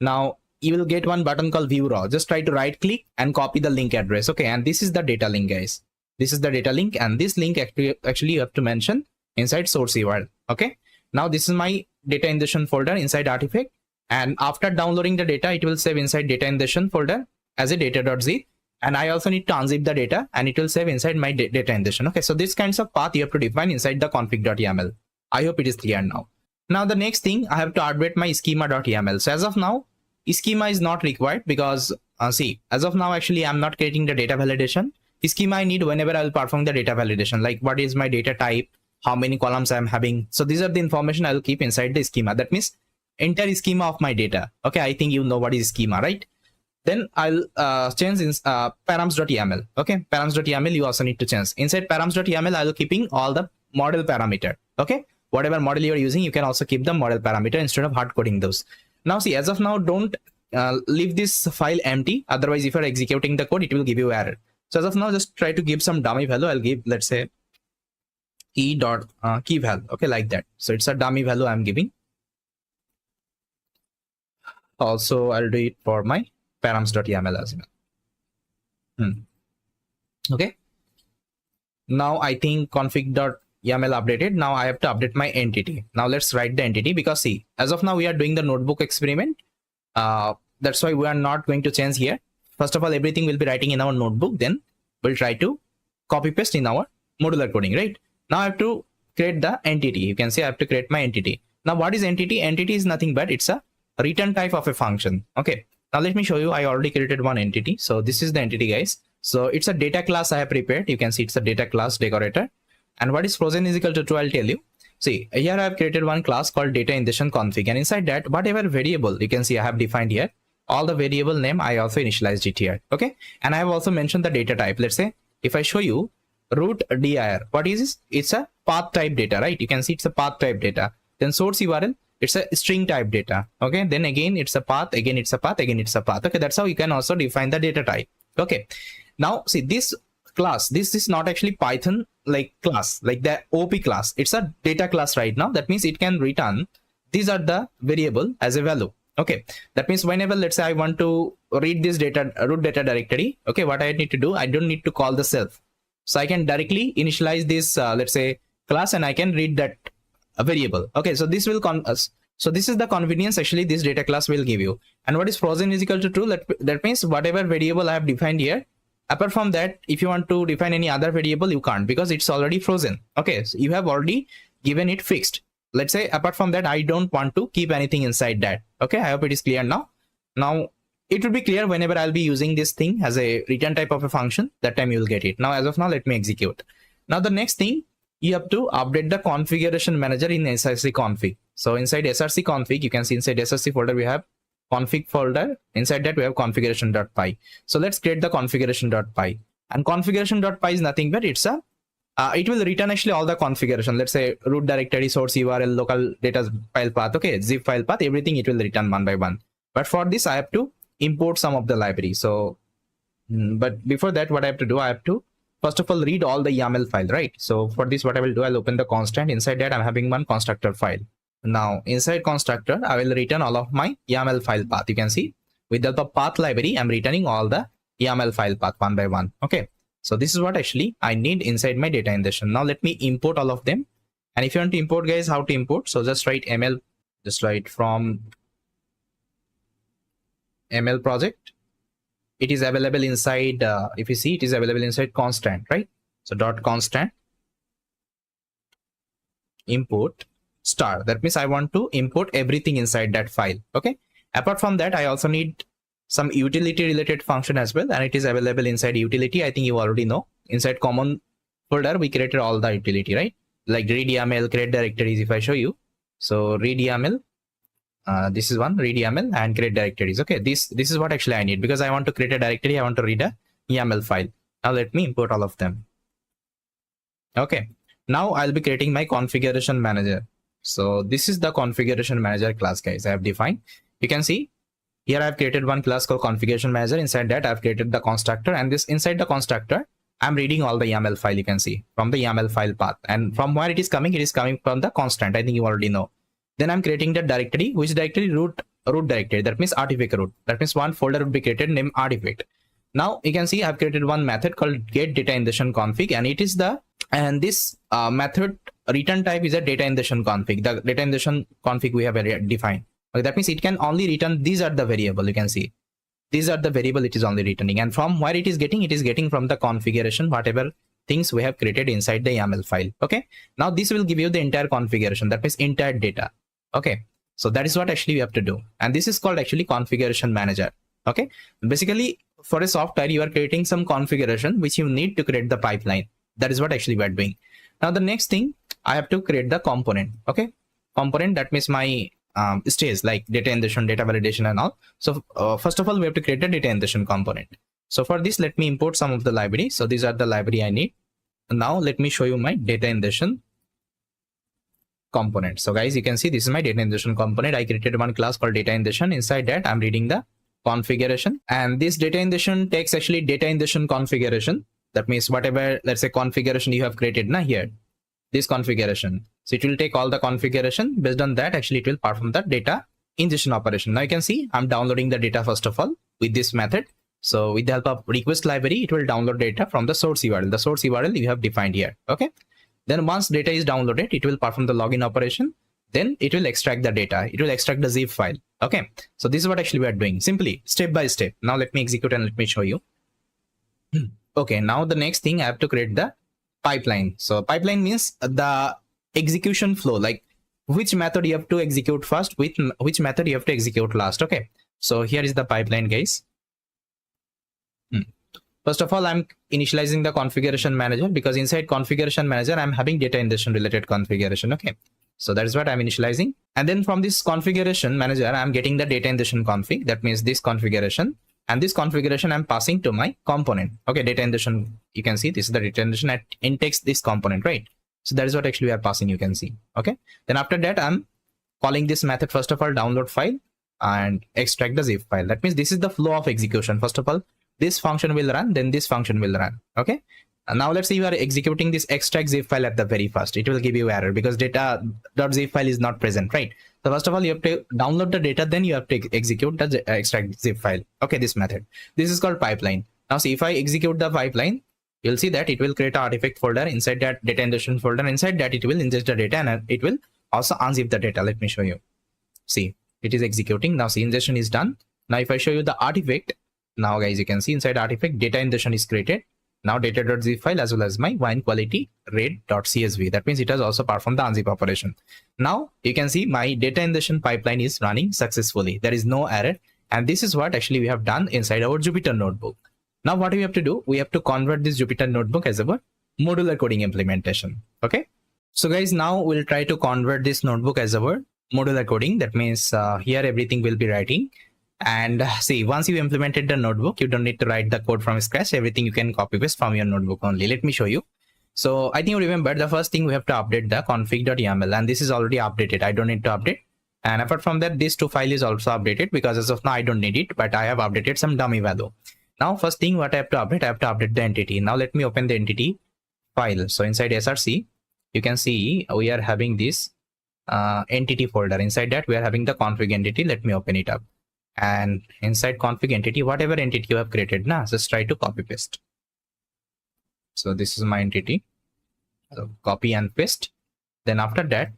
Now you will get one button called view raw. Just try to right click and copy the link address. Okay, and this is the data link, guys. This is the data link, and this link actually you have to mention inside source URL. Okay, now this is my data ingestion folder inside artifact, and after downloading the data, it will save inside data ingestion folder as a data.z. And I also need to unzip the data and it will save inside my data ingestion. Okay, so these kinds of path you have to define inside the config.yaml. I hope it is clear now. Now the next thing, I have to update my schema.yaml. So as of now, schema is not required because see, as of now, actually, I'm not creating the data validation. Schema I need whenever I will perform the data validation, like what is my data type, how many columns I'm having. So these are the information I will keep inside the schema. That means entire schema of my data. Okay, I think you know what is schema, right? Then I'll change in params.yaml. Okay, params.yaml you also need to change. Inside params.yaml, I'll keeping all the model parameter. Okay, whatever model you are using, you can also keep the model parameter instead of hard coding those. Now see, as of now, don't leave this file empty. Otherwise, if you're executing the code, it will give you error. So as of now, just try to give some dummy value. I'll give, let's say, key value. Okay, like that. So it's a dummy value I'm giving. Also, I'll do it for my params.yaml as well. Okay. Now I think config.yaml updated. Now I have to update my entity. Now let's write the entity, because see, as of now we are doing the notebook experiment. That's why we are not going to change here. First of all, everything will be writing in our notebook. Then we'll try to copy paste in our modular coding, right? Now I have to create the entity. You can see I have to create my entity. Now what is entity? Entity is nothing but it's a return type of a function. Okay. Now let me show you. I already created one entity. So this is the entity, guys. So it's a data class I have prepared. You can see it's a data class decorator. And what is frozen is equal to true, I'll tell you. See, here I have created one class called data ingestion config. And inside that, whatever variable you can see I have defined here, all the variable name I also initialized it here. Okay. And I have also mentioned the data type. Let's say if I show you root dir, what is this? It's a path type data, right? You can see it's a path type data. Then source URL, it's a string type data. Okay. Then again, it's a path, again, it's a path, again, it's a path. Okay. That's how you can also define the data type. Okay. Now see this class, this is not actually Python like class, like the OP class. It's a data class right now. That means it can return, these are the variable as a value. Okay. That means whenever, let's say I want to read this data, root data directory. Okay. What I need to do, I don't need to call the self. So I can directly initialize this, let's say class, and I can read that variable. Okay. So this will so this is the convenience actually this data class will give you. And what is frozen is equal to true? That means whatever variable I have defined here, apart from that, if you want to define any other variable, you can't, because it's already frozen. Okay. So you have already given it fixed. Let's say apart from that, I don't want to keep anything inside that. Okay. I hope it is clear now. Now it will be clear whenever I'll be using this thing as a return type of a function. That time you will get it. Now, as of now, let me execute. Now the next thing, you have to update the configuration manager in src config. So inside src config, you can see inside src folder we have config folder. Inside that we have configuration.py. So let's create the configuration.py. And configuration.py is nothing but it's a it will return actually all the configuration. Let's say root directory, source URL, local data file path, okay, zip file path, everything it will return one by one. But for this I have to import some of the library. So but before that, what I have to do, I have to first of all read all the YAML file, right? So for this, what I will do, I'll open the constant. Inside that I'm having one constructor file. Now inside constructor, I will return all of my YAML file path. You can see with the path library, I'm returning all the YAML file path one by one. Okay. So this is what actually I need inside my data ingestion. Now let me import all of them. And if you want to import, guys, how to import? So just write ML, just write from ML project. It is available inside, if you see, it is available inside constant, right? So dot constant import star. That means I want to import everything inside that file. Okay. Apart from that, I also need some utility related function as well. And it is available inside utility. I think you already know. Inside common folder, we created all the utility, right? Like read YAML, create directories. If I show you, so read YAML. This is one, read YAML and create directories. Okay, this is what actually I need, because I want to create a directory. I want to read a YAML file. Now let me import all of them. Okay, now I'll be creating my configuration manager. So this is the configuration manager class, guys, I have defined. You can see here I've created one class called configuration manager. Inside that I've created the constructor, and this inside the constructor I'm reading all the YAML file. You can see from the YAML file path, and from where it is coming from the constant. I think you already know. Then I'm creating the directory, which directory? Root directory. That means artifact root. That means one folder would be created named artifact. Now you can see I've created one method called get data ingestion config, and it is this method return type is a data ingestion config. The data ingestion config we have defined. Okay, that means it can only return, these are the variable. You can see these are the variable it is only returning, and from where it is getting from the configuration, whatever things we have created inside the YAML file. Okay, now this will give you the entire configuration, that means entire data. Okay, so that is what actually we have to do, and this is called actually configuration manager. Okay, basically for a software you are creating some configuration which you need to create the pipeline. That is what actually we are doing. Now the next thing, I have to create the component. Okay, component, that means my stage like data ingestion, data validation and all. So first of all we have to create a data ingestion component. So for this, let me import some of the library. So these are the library I need. Now let me show you my data ingestion component. So guys, you can see this is my data ingestion component. I created one class called data ingestion. Inside that I'm reading the configuration, and this data ingestion takes actually data ingestion configuration. That means whatever, let's say, configuration you have created now here, this configuration. So it will take all the configuration. Based on that, actually it will perform the data ingestion operation. Now you can see I'm downloading the data first of all with this method. So with the help of request library, it will download data from the source URL. The source URL you have defined here. Okay. Then once data is downloaded, it will perform the login operation. Then it will extract the data. It will extract the zip file. Okay. So this is what actually we are doing simply step by step. Now let me execute and let me show you. Okay. Now the next thing I have to create the pipeline. So pipeline means the execution flow, like which method you have to execute first, with which method you have to execute last. Okay. So here is the pipeline, guys. First of all, I'm initializing the configuration manager because inside configuration manager, I'm having data ingestion related configuration. Okay. So that is what I'm initializing. And then from this configuration manager, I'm getting the data ingestion config. That means this configuration, and this configuration I'm passing to my component. Okay. Data ingestion, you can see this is the data ingestion at index this component, right? So that is what actually we are passing, you can see. Okay. Then after that, I'm calling this method, first of all, download file and extract the zip file. That means this is the flow of execution. First of all, this function will run, then this function will run. Okay. And now let's say you are executing this extract zip file at the very first. It will give you error because data.zip file is not present, right? So first of all, you have to download the data, then you have to execute the extract zip file. Okay, this method. This is called pipeline. Now see, if I execute the pipeline, you'll see that it will create an artifact folder. Inside that data ingestion folder, inside that it will ingest the data and it will also unzip the data. Let me show you. See, it is executing. Now see, ingestion is done. Now if I show you the artifact, now guys, you can see inside artifact data ingestion is created. Now data.zip file as well as my wine quality rate.csv. That means it has also performed the unzip operation. Now you can see my data ingestion pipeline is running successfully. There is no error. And this is what actually we have done inside our Jupyter notebook. Now what we have to do, we have to convert this Jupyter notebook as our modular coding implementation. Okay. So guys, now we'll try to convert this notebook as our modular coding. That means here everything will be writing. And see, once you implemented the notebook, you don't need to write the code from scratch. Everything you can copy paste from your notebook only. Let me show you. So I think you remember the first thing we have to update the config.yaml, and this is already updated. I don't need to update. And apart from that, this 2 file is also updated because as of now, I don't need it, but I have updated some dummy value. Now, first thing what I have to update the entity. Now let me open the entity file. So inside src, you can see we are having this entity folder. Inside that, we are having the config entity. Let me open it up. And inside config entity, whatever entity you have created, just try to copy paste. So this is my entity. So copy and paste. Then after that,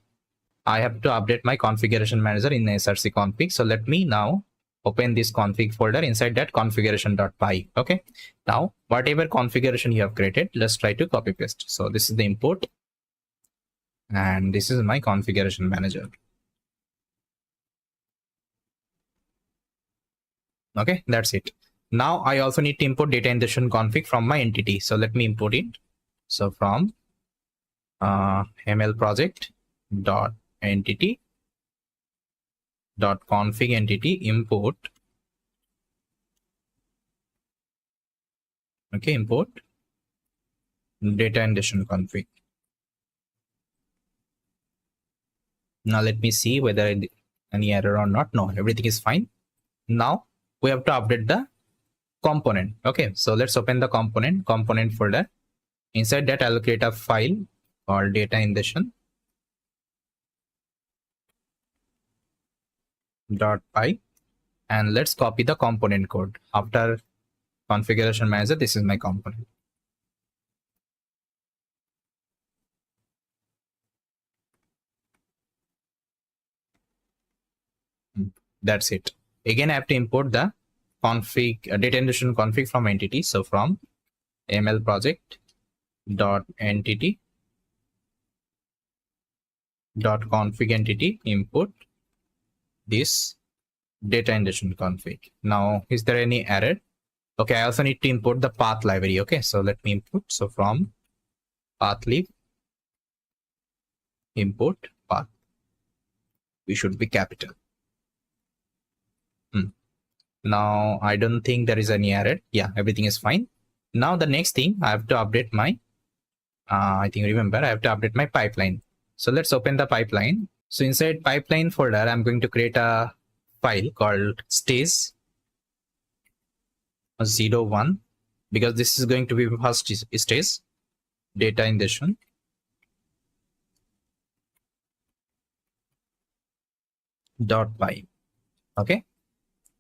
I have to update my configuration manager in src config. So let me now open this config folder. Inside that, configuration.py. Okay. Now whatever configuration you have created, let's try to copy paste. So this is the import, and this is my configuration manager. Okay, that's it. Now I also need to import data ingestion config from my entity. So let me import it. So from ml project dot entity dot config entity import. Okay, import data ingestion config. Now let me see whether any error or not. No, everything is fine. Now we have to update the component. Okay, so let's open the component folder. Inside that, I'll create a file called data ingestion .py, and let's copy the component code. After configuration manager, this is my component. That's it. Again, I have to import the config data ingestion config from entity. So from ml project dot entity dot config entity import this data ingestion config. Now, is there any error? Okay, I also need to import the path library. Okay, so let me import. So from pathlib import path. We should be capital. Now, I don't think there is any error. Yeah, everything is fine. Now, the next thing I have to update my, I think remember, I have to update my pipeline. So let's open the pipeline. So inside pipeline folder, I'm going to create a file called stage01 because this is going to be first stage data ingestion. .py. Okay.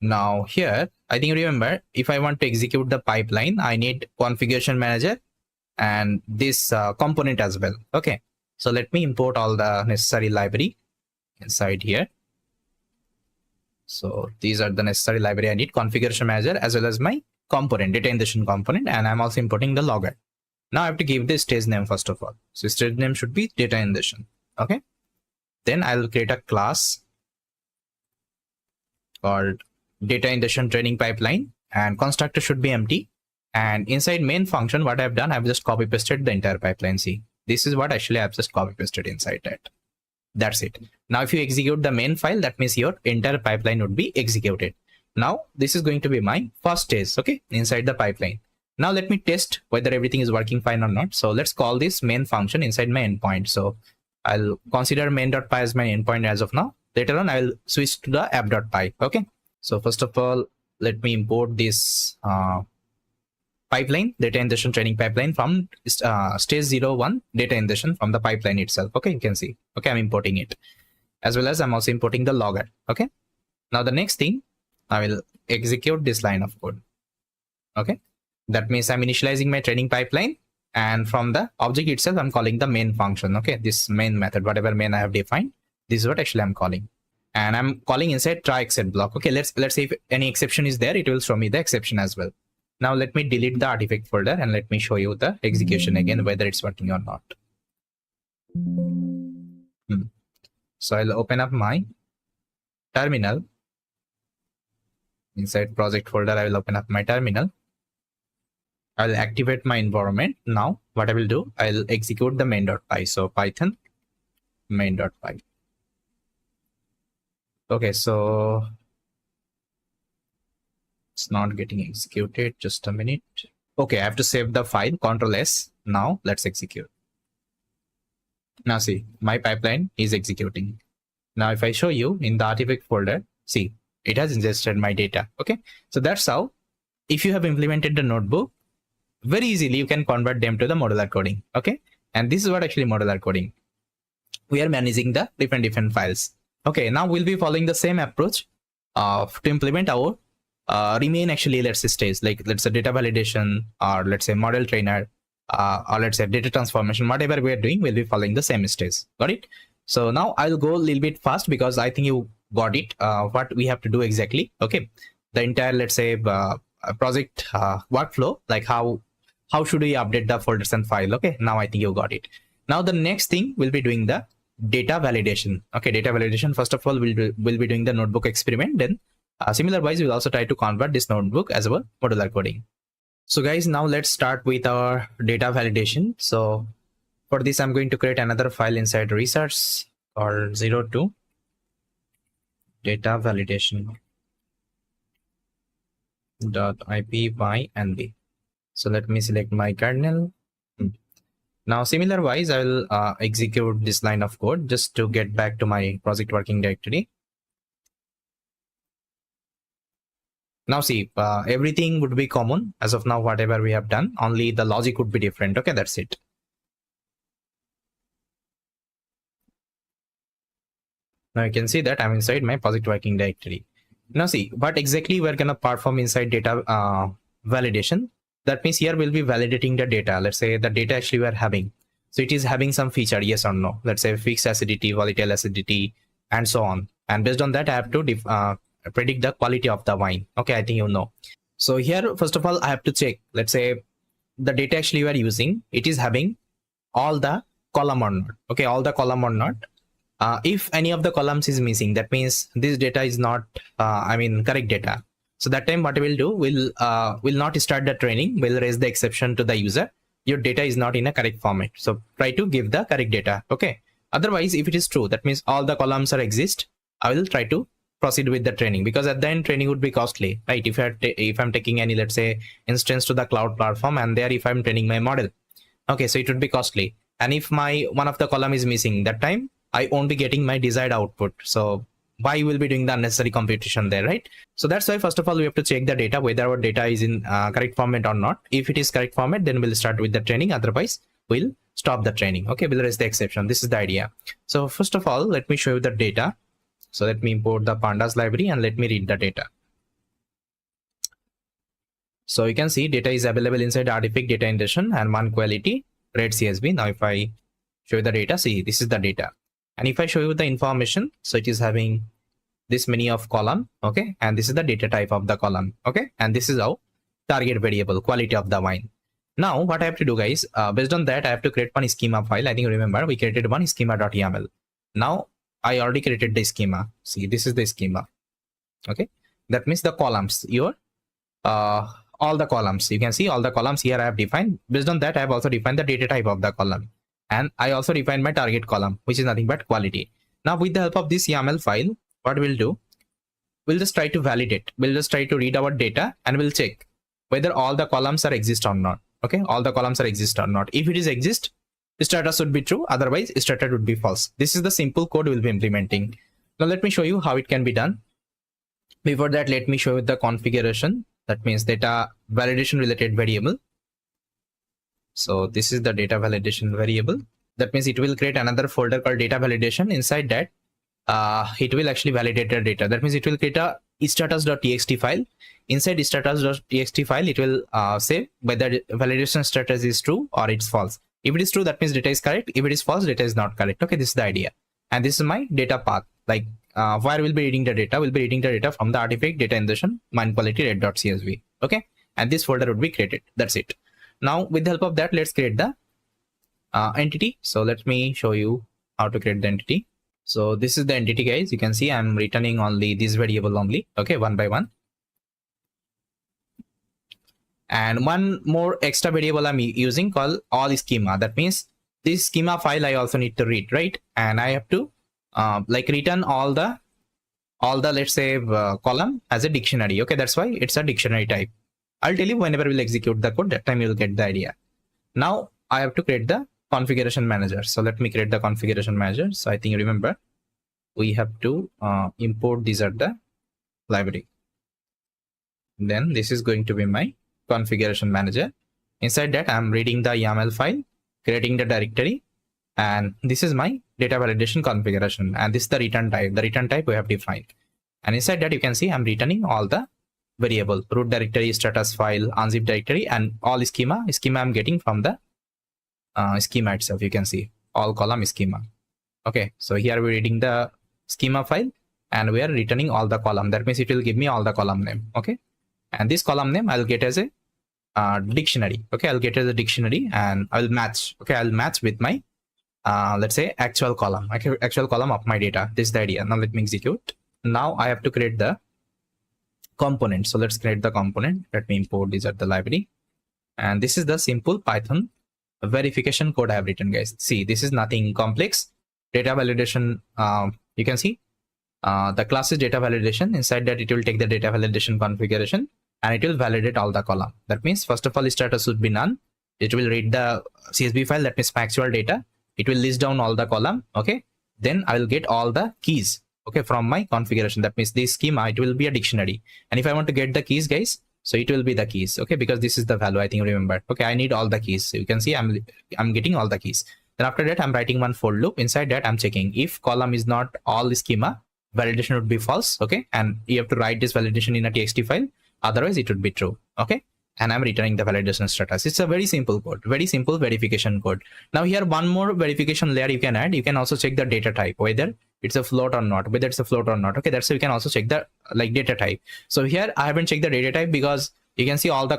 Now here, I think remember, if I want to execute the pipeline, I need configuration manager and this component as well. Okay. So let me import all the necessary library inside here. So these are the necessary library I need: configuration manager as well as my component, data ingestion component, and I'm also importing the logger. Now I have to give this stage name first of all. So stage name should be data ingestion. Okay. Then I'll create a class called data ingestion training pipeline, and constructor should be empty. And inside main function, what I've done, I've just copy pasted the entire pipeline. See, this is what actually I've just copy pasted inside that. That's it. Now if you execute the main file, that means your entire pipeline would be executed. Now this is going to be my first stage, okay, inside the pipeline. Now let me test whether everything is working fine or not. So let's call this main function inside my endpoint. So I'll consider main.py as my endpoint as of now. Later on I will switch to the app.py. Okay. So first of all, let me import this pipeline, data ingestion training pipeline from stage 01 data ingestion from the pipeline itself. Okay, you can see. Okay, I'm importing it, as well as I'm also importing the logger. Okay. Now the next thing, I will execute this line of code. Okay. That means I'm initializing my training pipeline, and from the object itself, I'm calling the main function. Okay, this main method, whatever main I have defined, this is what actually I'm calling. And I'm calling inside try except block. Okay, let's see if any exception is there. It will show me the exception as well. Now let me delete the artifact folder and let me show you the execution again, whether it's working or not. So I'll open up my terminal. Inside project folder, I will open up my terminal. I'll activate my environment. Now what I will do, I'll execute the main.py. So Python main.py. Okay, so it's not getting executed. Just a minute. Okay, I have to save the file, Ctrl S. Now let's execute. Now see, my pipeline is executing. Now if I show you in the artifact folder, see, it has ingested my data. Okay, so that's how, if you have implemented the notebook, very easily you can convert them to the modular coding. Okay, and this is what actually modular coding. We are managing the different files. Okay, now we'll be following the same approach to implement our remain actually, let's say stage, like let's say data validation, or let's say model trainer, or let's say data transformation. Whatever we are doing, we'll be following the same stage. Got it? So now I'll go a little bit fast because I think you got it, what we have to do exactly. Okay, the entire, let's say project workflow, like how should we update the folders and file. Okay, now I think you got it. Now the next thing we'll be doing the data validation. Okay, data validation, first of all we'll be doing the notebook experiment. Then similar wise, we'll also try to convert this notebook as our modular coding. So guys, now let's start with our data validation. So for this, I'm going to create another file inside research called 02 data validation .ipynb. So let me select my kernel. Now similar wise, I will execute this line of code just to get back to my project working directory. Now see, everything would be common as of now, whatever we have done, only the logic would be different. Okay, that's it. Now you can see that I'm inside my project working directory. Now see, what exactly we're gonna perform inside data validation. That means here we'll be validating the data. Let's say the data actually we are having. So it is having some feature, yes or no. Let's say fixed acidity, volatile acidity, and so on. And based on that, I have to predict the quality of the wine. Okay, I think you know. So here, first of all, I have to check. Let's say the data actually we are using, it is having all the column or not. Okay, all the column or not. If any of the columns is missing, that means this data is not, correct data. So that time what we'll do, we'll not start the training. We'll raise the exception to the user. Your data is not in a correct format. So try to give the correct data. Okay. Otherwise, if it is true, that means all the columns are exist. I will try to proceed with the training, because at the end training would be costly, right? If I'm taking any, let's say, instance to the cloud platform, and there if I'm training my model, okay, so it would be costly. And if my one of the column is missing, that time I won't be getting my desired output. So why you will be doing the unnecessary computation there, right? So that's why first of all we have to check the data, whether our data is in correct format or not. If it is correct format, then we'll start with the training. Otherwise we'll stop the training. Okay, we'll raise the exception. This is the idea. So first of all, let me show you the data. So let me import the pandas library and let me read the data. So you can see data is available inside artifact data ingestion and one quality red CSV. Now if I show you the data, see, this is the data. And if I show you the information, so it is having this many of column, okay, and this is the data type of the column, okay, and this is our target variable, quality of the wine. Now what I have to do, guys, based on that, I have to create one schema file. I think remember we created one schema.yaml. Now I already created the schema. See, this is the schema, okay, that means the columns, your all the columns, you can see all the columns here I have defined. Based on that, I have also defined the data type of the column, and I also defined my target column, which is nothing but quality. Now with the help of this YAML file, what we'll do, we'll just try to validate, we'll just try to read our data and we'll check whether all the columns are exist or not. Okay, all the columns are exist or not. If it is exist, status would be true, otherwise status would be false. This is the simple code we'll be implementing. Now let me show you how it can be done. Before that, let me show you the configuration, that means data validation related variable. So this is the data validation variable. That means it will create another folder called data validation. Inside that, it will actually validate the data. That means it will create a status.txt file. Inside status.txt file, it will say whether validation status is true or it's false. If it is true, that means data is correct. If it is false, data is not correct. Okay, this is the idea. And this is my data path. Like where we'll be reading the data, we'll be reading the data from the artifact data ingestion mine quality red.csv. Okay, and this folder would be created. That's it. Now with the help of that, let's create the entity. So let me show you how to create the entity. So this is the entity, guys. You can see I'm returning only this variable only. Okay, one by one. And one more extra variable I'm using called all schema. That means this schema file I also need to read, right? And I have to like return all the let's say column as a dictionary. Okay, that's why it's a dictionary type. I'll tell you whenever we'll execute the code, that time you'll get the idea. Now I have to create the configuration manager. So let me create the configuration manager. So I think you remember we have to import these at the library. Then this is going to be my configuration manager. Inside that, I'm reading the YAML file, creating the directory, and this is my data validation configuration, and this is the return type. The return type we have defined, and inside that you can see I'm returning all the variable, root directory, status file, unzip directory, and all schema I'm getting from the schema itself. You can see all column schema. Okay, so here we're reading the schema file and we are returning all the column. That means it will give me all the column name. Okay, and this column name I'll get as a dictionary. Okay, I'll get as a dictionary and I'll match. Okay, I'll match with my let's say actual column of my data. This is the idea. Now let me execute. Now I have to create the component. So let's create the component. Let me import these at the library, and this is the simple Python verification code I have written, guys. See, this is nothing complex. Data validation, you can see the class is data validation. Inside that, it will take the data validation configuration and it will validate all the column. That means first of all, status should be none. It will read the CSV file, that means actual data. It will list down all the column. Okay, then I will get all the keys, okay, from my configuration. That means this schema, it will be a dictionary, and if I want to get the keys, guys, so it will be the keys. Okay, because this is the value, I think you remember. Okay, I need all the keys. So you can see I'm getting all the keys. Then after that, I'm writing one for loop. Inside that, I'm checking if column is not all schema, validation would be false. Okay, and you have to write this validation in a txt file, otherwise it would be true. Okay, and I'm returning the validation status. It's a very simple code, very simple verification code. Now here one more verification layer you can add. You can also check the data type, whether it's a float or not, Okay, that's so you can also check the like data type. So here I haven't checked the data type because you can see all the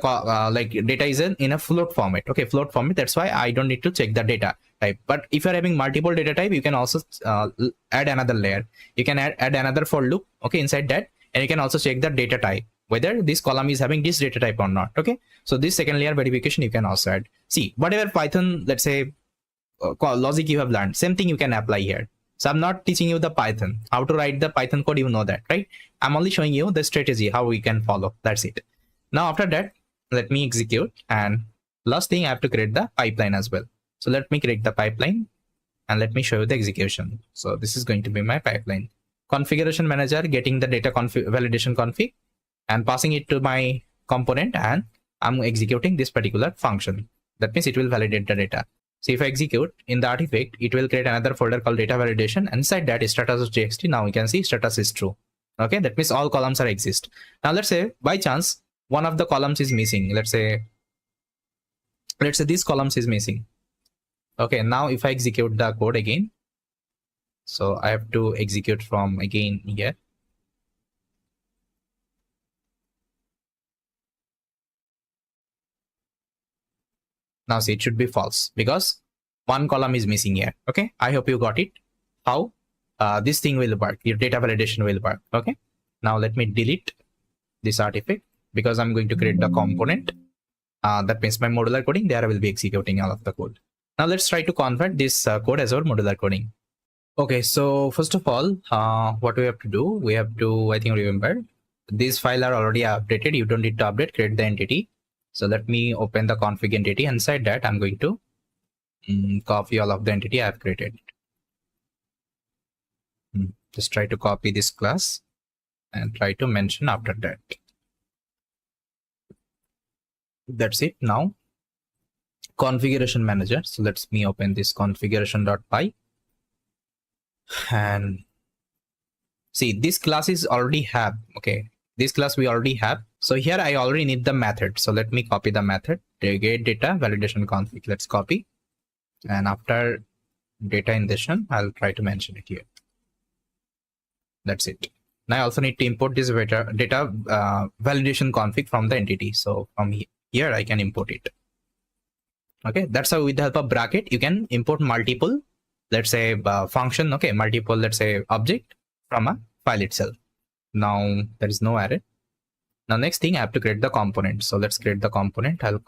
like data is in a float format. Okay, float format. That's why I don't need to check the data type. But if you're having multiple data type, you can also add another layer. You can add another for loop. Okay, inside that, and you can also check the data type, whether this column is having this data type or not. Okay, so this second layer verification you can also add. See, whatever Python, let's say logic you have learned, same thing you can apply here. So I'm not teaching you the Python, how to write the Python code, you know that, right? I'm only showing you the strategy, how we can follow. That's it. Now after that, let me execute, and last thing I have to create the pipeline as well. So let me create the pipeline and let me show you the execution. So this is going to be my pipeline. Configuration manager, getting the data validation config and passing it to my component, and I'm executing this particular function. That means it will validate the data. So if I execute in the artifact, it will create another folder called data validation. Inside that is status.txt. Now we can see status is true. Okay, that means all columns are exist. Now let's say by chance one of the columns is missing. Let's say this columns is missing. Okay, now if I execute the code again, so I have to execute from again here. Now see, it should be false because one column is missing here. Okay, I hope you got it. How this thing will work, your data validation will work. Okay, now let me delete this artifact because I'm going to create the component. That means my modular coding, there I will be executing all of the code. Now let's try to convert this code as our modular coding. Okay, so first of all, what we have to do, we have to, I think, remember these files are already updated. You don't need to update, create the entity. So let me open the config entity. Inside that, I'm going to copy all of the entity I have created. Just try to copy this class and try to mention after that. That's it. Now, configuration manager. So let's me open this configuration.py. And see, this class is already have. Okay, this class we already have. So here I already need the method. So let me copy the method, get data validation config. Let's copy. And after data ingestion, I'll try to mention it here. That's it. Now I also need to import this data validation config from the entity. So from here I can import it. Okay, that's how with the help of bracket you can import multiple, let's say function. Okay, multiple, let's say object from a file itself. Now there is no error. Now next thing I have to create the component. So let's create the component. I'll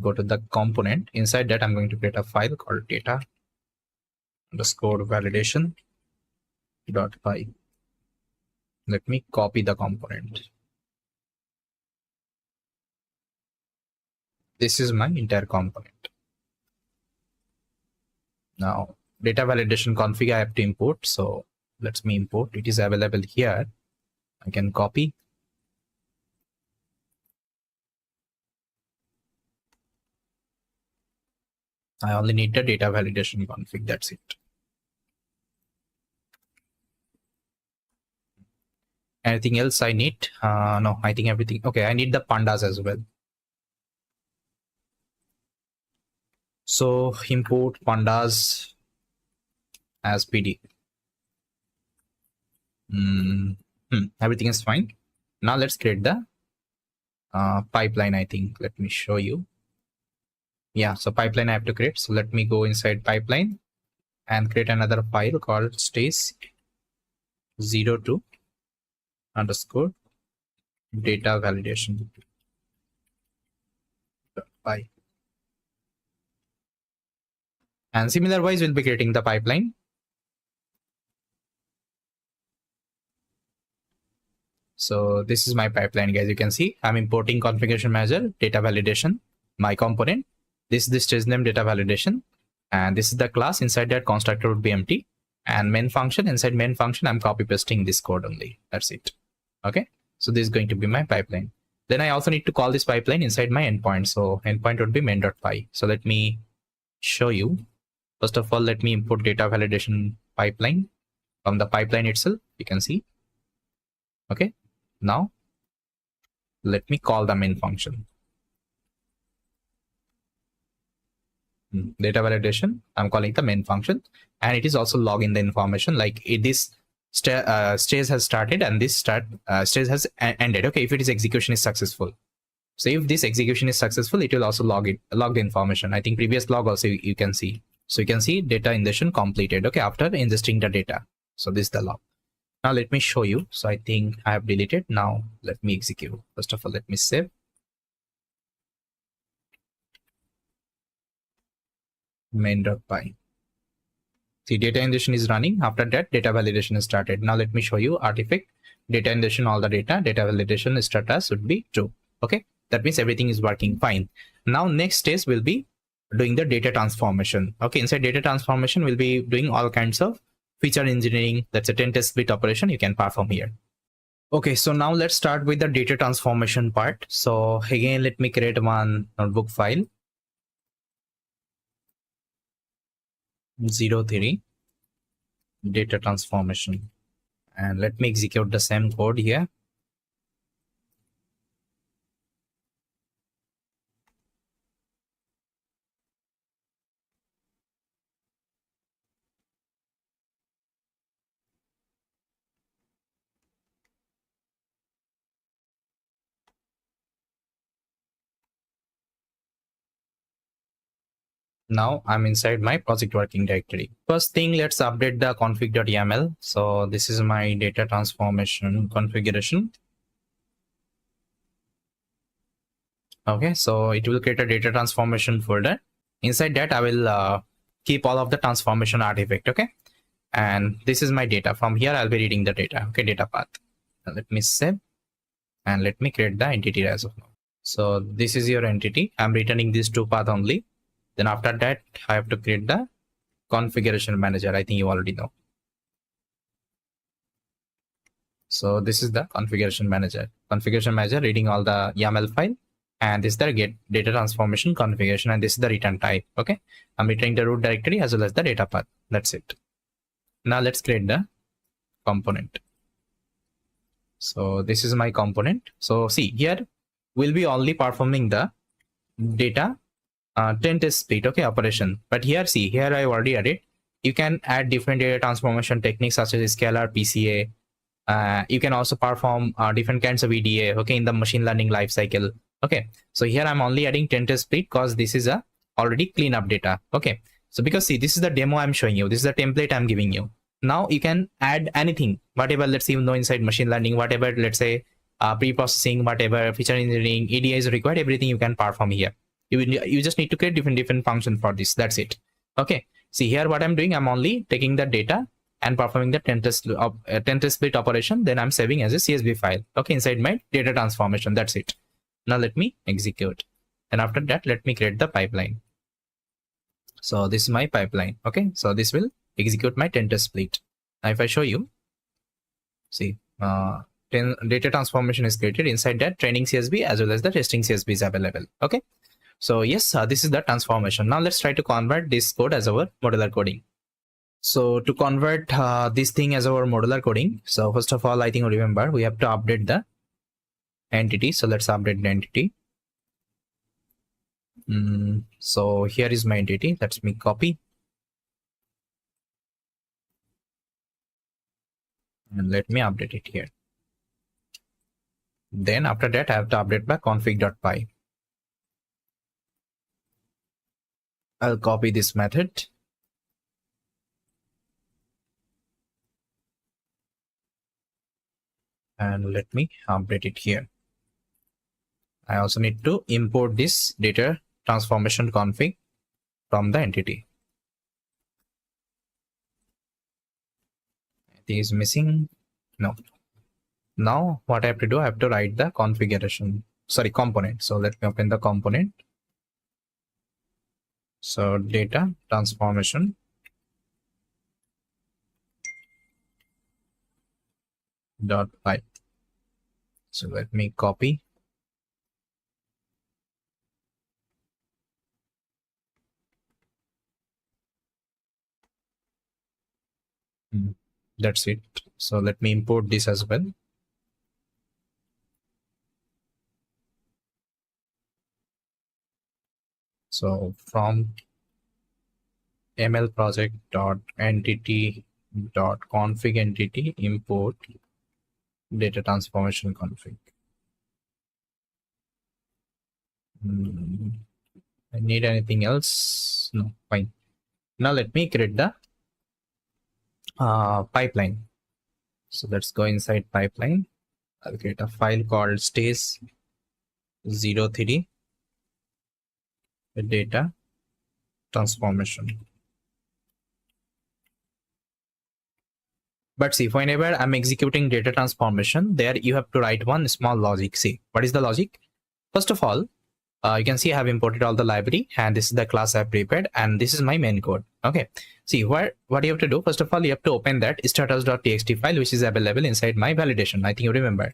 go to the component. Inside that I'm going to create a file called data underscore validation .py. Let me copy the component. This is my entire component. Now data validation config I have to import. So let's me import. It is available here. I can copy. I only need the data validation config. That's it. Anything else I need? No, I think everything. Okay, I need the pandas as well. So import pandas as PD. Everything is fine. Now let's create the pipeline. I think, let me show you. Yeah, so pipeline I have to create. So let me go inside pipeline and create another file called stage02 underscore data validation .py. And similar wise, we'll be creating the pipeline. So this is my pipeline, guys. You can see I'm importing configuration manager, data validation, my component. This is the stage name, data validation, and this is the class. Inside that constructor would be empty, and main function. Inside main function, I'm copy pasting this code only. That's it. Okay. So this is going to be my pipeline. Then I also need to call this pipeline inside my endpoint. So endpoint would be main.py. So let me show you. First of all, let me import data validation pipeline from the pipeline itself. You can see. Okay. Now let me call the main function. Data validation, I'm calling the main function, and it is also login the information like this stage has started and this stage has ended. Okay, if it is execution is successful. So if this execution is successful, it will also log the information. I think previous log also you can see. So you can see data ingestion completed. Okay, after ingesting the data. So this is the log. Now let me show you. So I think I have deleted. Now let me execute. First of all, let me save. Main.py. See, data ingestion is running. After that, data validation is started. Now let me show you artifact, data ingestion, all the data validation status would be true. Okay, that means everything is working fine. Now next stage will be doing the data transformation. Okay, inside data transformation, we'll be doing all kinds of feature engineering. That's a 10 test bit operation you can perform here. Okay, so now let's start with the data transformation part. So again, let me create one notebook file. 03 data transformation, and let me execute the same code here. Now I'm inside my project working directory. First thing, let's update the config.yaml. So this is my data transformation configuration. Okay, so it will create a data transformation folder. Inside that, I will keep all of the transformation artifact. Okay, and this is my data. From here, I'll be reading the data. Okay, data path. Now let me save and let me create the entity as of now. So this is your entity. I'm returning these two paths only. Then after that, I have to create the configuration manager. I think you already know. So this is the configuration manager. Configuration manager reading all the YAML file, and this is the get data transformation configuration, and this is the return type. Okay, I'm returning the root directory as well as the data path. That's it. Now let's create the component. So this is my component. So see here, we'll be only performing the data 10 test split, okay, operation. But here, see, here I already added. You can add different data transformation techniques such as scalar, PCA. You can also perform different kinds of EDA, okay, in the machine learning lifecycle. Okay, so here I'm only adding 10 test split because this is a already clean up data. Okay, so because see, this is the demo I'm showing you. This is the template I'm giving you. Now you can add anything, whatever, let's say, you know, inside machine learning, whatever, let's say, pre-processing, whatever feature engineering, EDA is required, everything you can perform here. You just need to create different functions for this. That's it. Okay, see here what I'm doing, I'm only taking the data and performing the 10 test split operation. Then I'm saving as a CSV file, okay, inside my data transformation. That's it. Now let me execute, and after that, let me create the pipeline. So this is my pipeline. Okay, so this will execute my 10 test split. Now if I show you, see, 10 data transformation is created. Inside that, training CSV as well as the testing CSV is available. Okay, so yes, this is the transformation. Now let's try to convert this code as our modular coding. So to convert this thing as our modular coding, so first of all, I think remember we have to update the entity. So let's update the entity. So here is my entity. Let me copy and let me update it here. Then after that, I have to update by config.py. I'll copy this method. And let me update it here. I also need to import this data transformation config from the entity. I think it's missing. No. Now what I have to do, I have to write the configuration, sorry, component. So let me open the component. So data transformation .py. So let me copy. That's it. So let me import this as well. So from ml_project.entity.config entity import data transformation config. I need anything else? No, fine. Now let me create the pipeline. So let's go inside pipeline. I'll create a file called stage03 data transformation. But see, whenever I'm executing data transformation, there you have to write one small logic. See, what is the logic? First of all, you can see I have imported all the library, and this is the class I've prepared, and this is my main code. Okay, see what you have to do. First of all, you have to open that status.txt file, which is available inside my validation. I think you remember.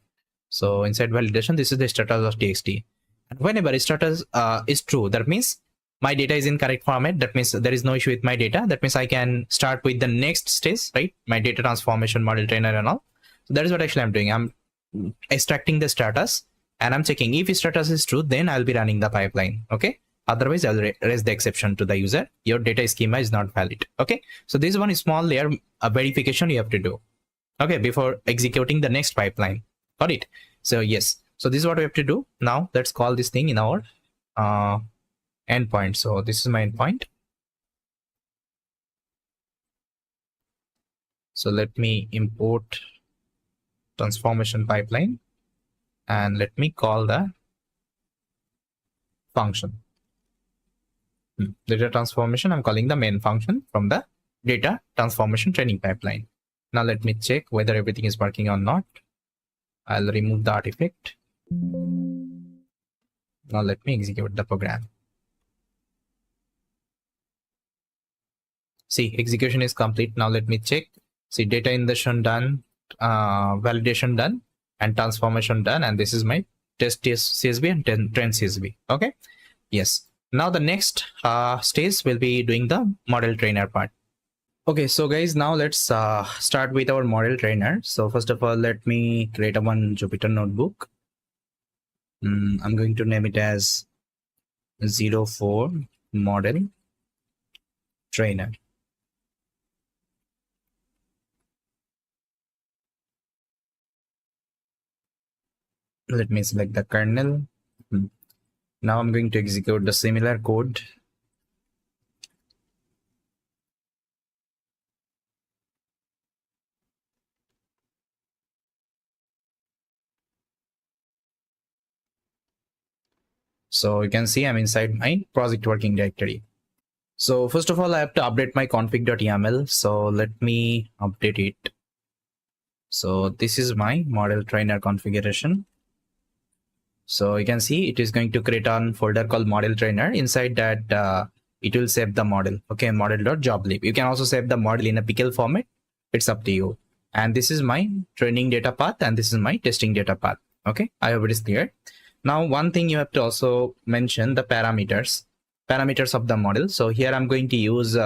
So inside validation, this is the status.txt, and whenever status is true, that means my data is in correct format, that means there is no issue with my data. That means I can start with the next stage, right? My data transformation, model trainer and all. So that is what actually I'm doing. I'm extracting the status and I'm checking if status is true, then I'll be running the pipeline. Okay. Otherwise, I'll raise the exception to the user. Your data schema is not valid. Okay. So this is one small layer verification you have to do. Okay. Before executing the next pipeline. Got it. So yes. So this is what we have to do. Now let's call this thing in our endpoint. So this is my endpoint. So let me import transformation pipeline and let me call the function. Data transformation, I'm calling the main function from the data transformation training pipeline. Now let me check whether everything is working or not. I'll remove the artifact. Now let me execute the program. See, execution is complete. Now let me check. See, data ingestion done, validation done, and transformation done. And this is my test CSV and trend CSV. Okay. Yes. Now the next stage will be doing the model trainer part. Okay, so guys, now let's start with our model trainer. So first of all, let me create one Jupyter notebook. I'm going to name it as 04 model trainer. Let me select the kernel. Now I'm going to execute the similar code. So you can see I'm inside my project working directory. So first of all, I have to update my config.yaml. So let me update it. So this is my model trainer configuration. So you can see it is going to create a folder called model trainer. Inside that, it will save the model. Okay, model.joblib. You can also save the model in a pickle format. It's up to you. And this is my training data path and this is my testing data path. Okay, I hope it is clear. Now, one thing you have to also mention the parameters of the model. So here I'm going to use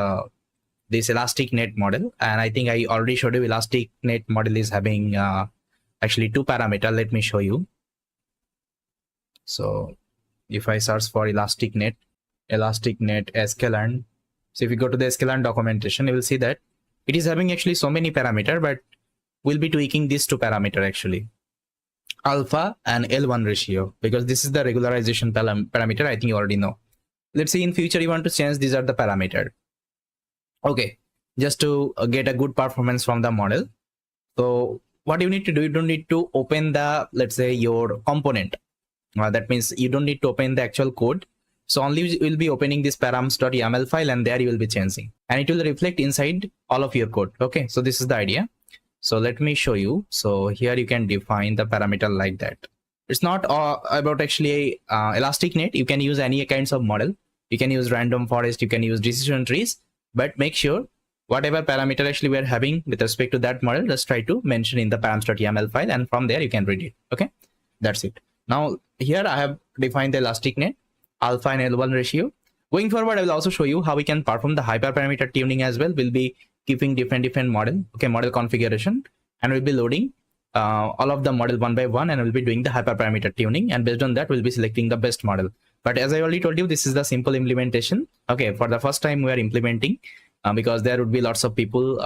this elastic net model, and I think I already showed you elastic net model is having actually 2 parameters. Let me show you. So if I search for elastic net sklearn. So if you go to the sklearn documentation, you will see that it is having actually so many parameters, but we'll be tweaking these 2 parameters actually, alpha and L1 ratio, because this is the regularization parameter. I think you already know. Let's say in future you want to change, these are the parameters. Okay, just to get a good performance from the model. So what you need to do, you don't need to open the, let's say, your component. That means you don't need to open the actual code. So only you will be opening this params.yaml file, and there you will be changing, and it will reflect inside all of your code. Okay, so this is the idea. So let me show you. So here you can define the parameter like that. It's not about actually elastic net. You can use any kinds of model. You can use random forest, you can use decision trees, but make sure whatever parameter actually we are having with respect to that model, just try to mention in the params.yaml file, and from there you can read it. Okay, that's it. Now here I have defined the elastic net, alpha and L1 ratio. Going forward, I will also show you how we can perform the hyperparameter tuning as well. We'll be keeping different model, okay, model configuration, and we'll be loading all of the model one by one, and we'll be doing the hyperparameter tuning, and based on that we'll be selecting the best model. But as I already told you, this is the simple implementation. Okay, for the first time we are implementing, because there would be lots of people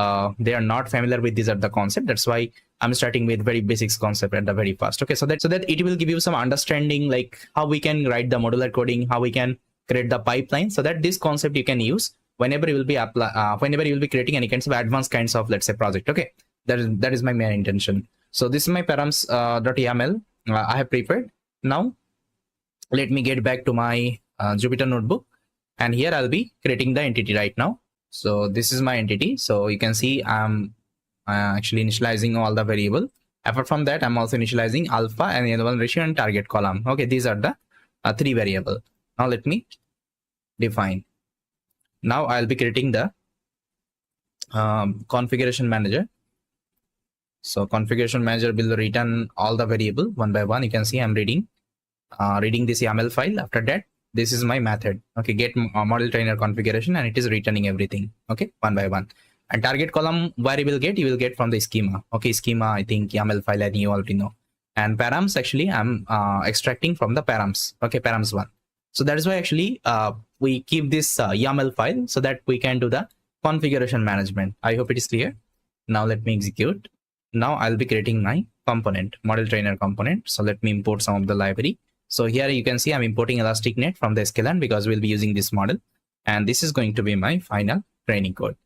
they are not familiar with these are the concept. That's why I'm starting with very basics concept at the very first. Okay, so that it will give you some understanding like how we can write the modular coding, how we can create the pipeline, so that this concept you can use whenever you will be creating any kinds of advanced kinds of, let's say, project. Okay, that is my main intention. So this is my params.yaml I have prepared. Now let me get back to my Jupyter notebook, and here I'll be creating the entity right now. So this is my entity. So you can see I'm actually initializing all the variable. Apart from that, I'm also initializing alpha and L1 ratio and target column. Okay, these are the 3 variable. Now let me define. Now I'll be creating the configuration manager. So configuration manager will return all the variable one by one. You can see I'm reading this YAML file. After that, this is my method. Okay, get model trainer configuration, and it is returning everything. Okay, one by one. And target column where you will get from the schema. Okay, schema, I think YAML file, and you already know. And params, actually I'm extracting from the params. Okay, params one. So that is why actually we keep this YAML file so that we can do the configuration management. I hope it is clear. Now let me execute. Now I'll be creating my component, model trainer component. So let me import some of the library. So here you can see I'm importing ElasticNet from the sklearn because we'll be using this model. And this is going to be my final training code.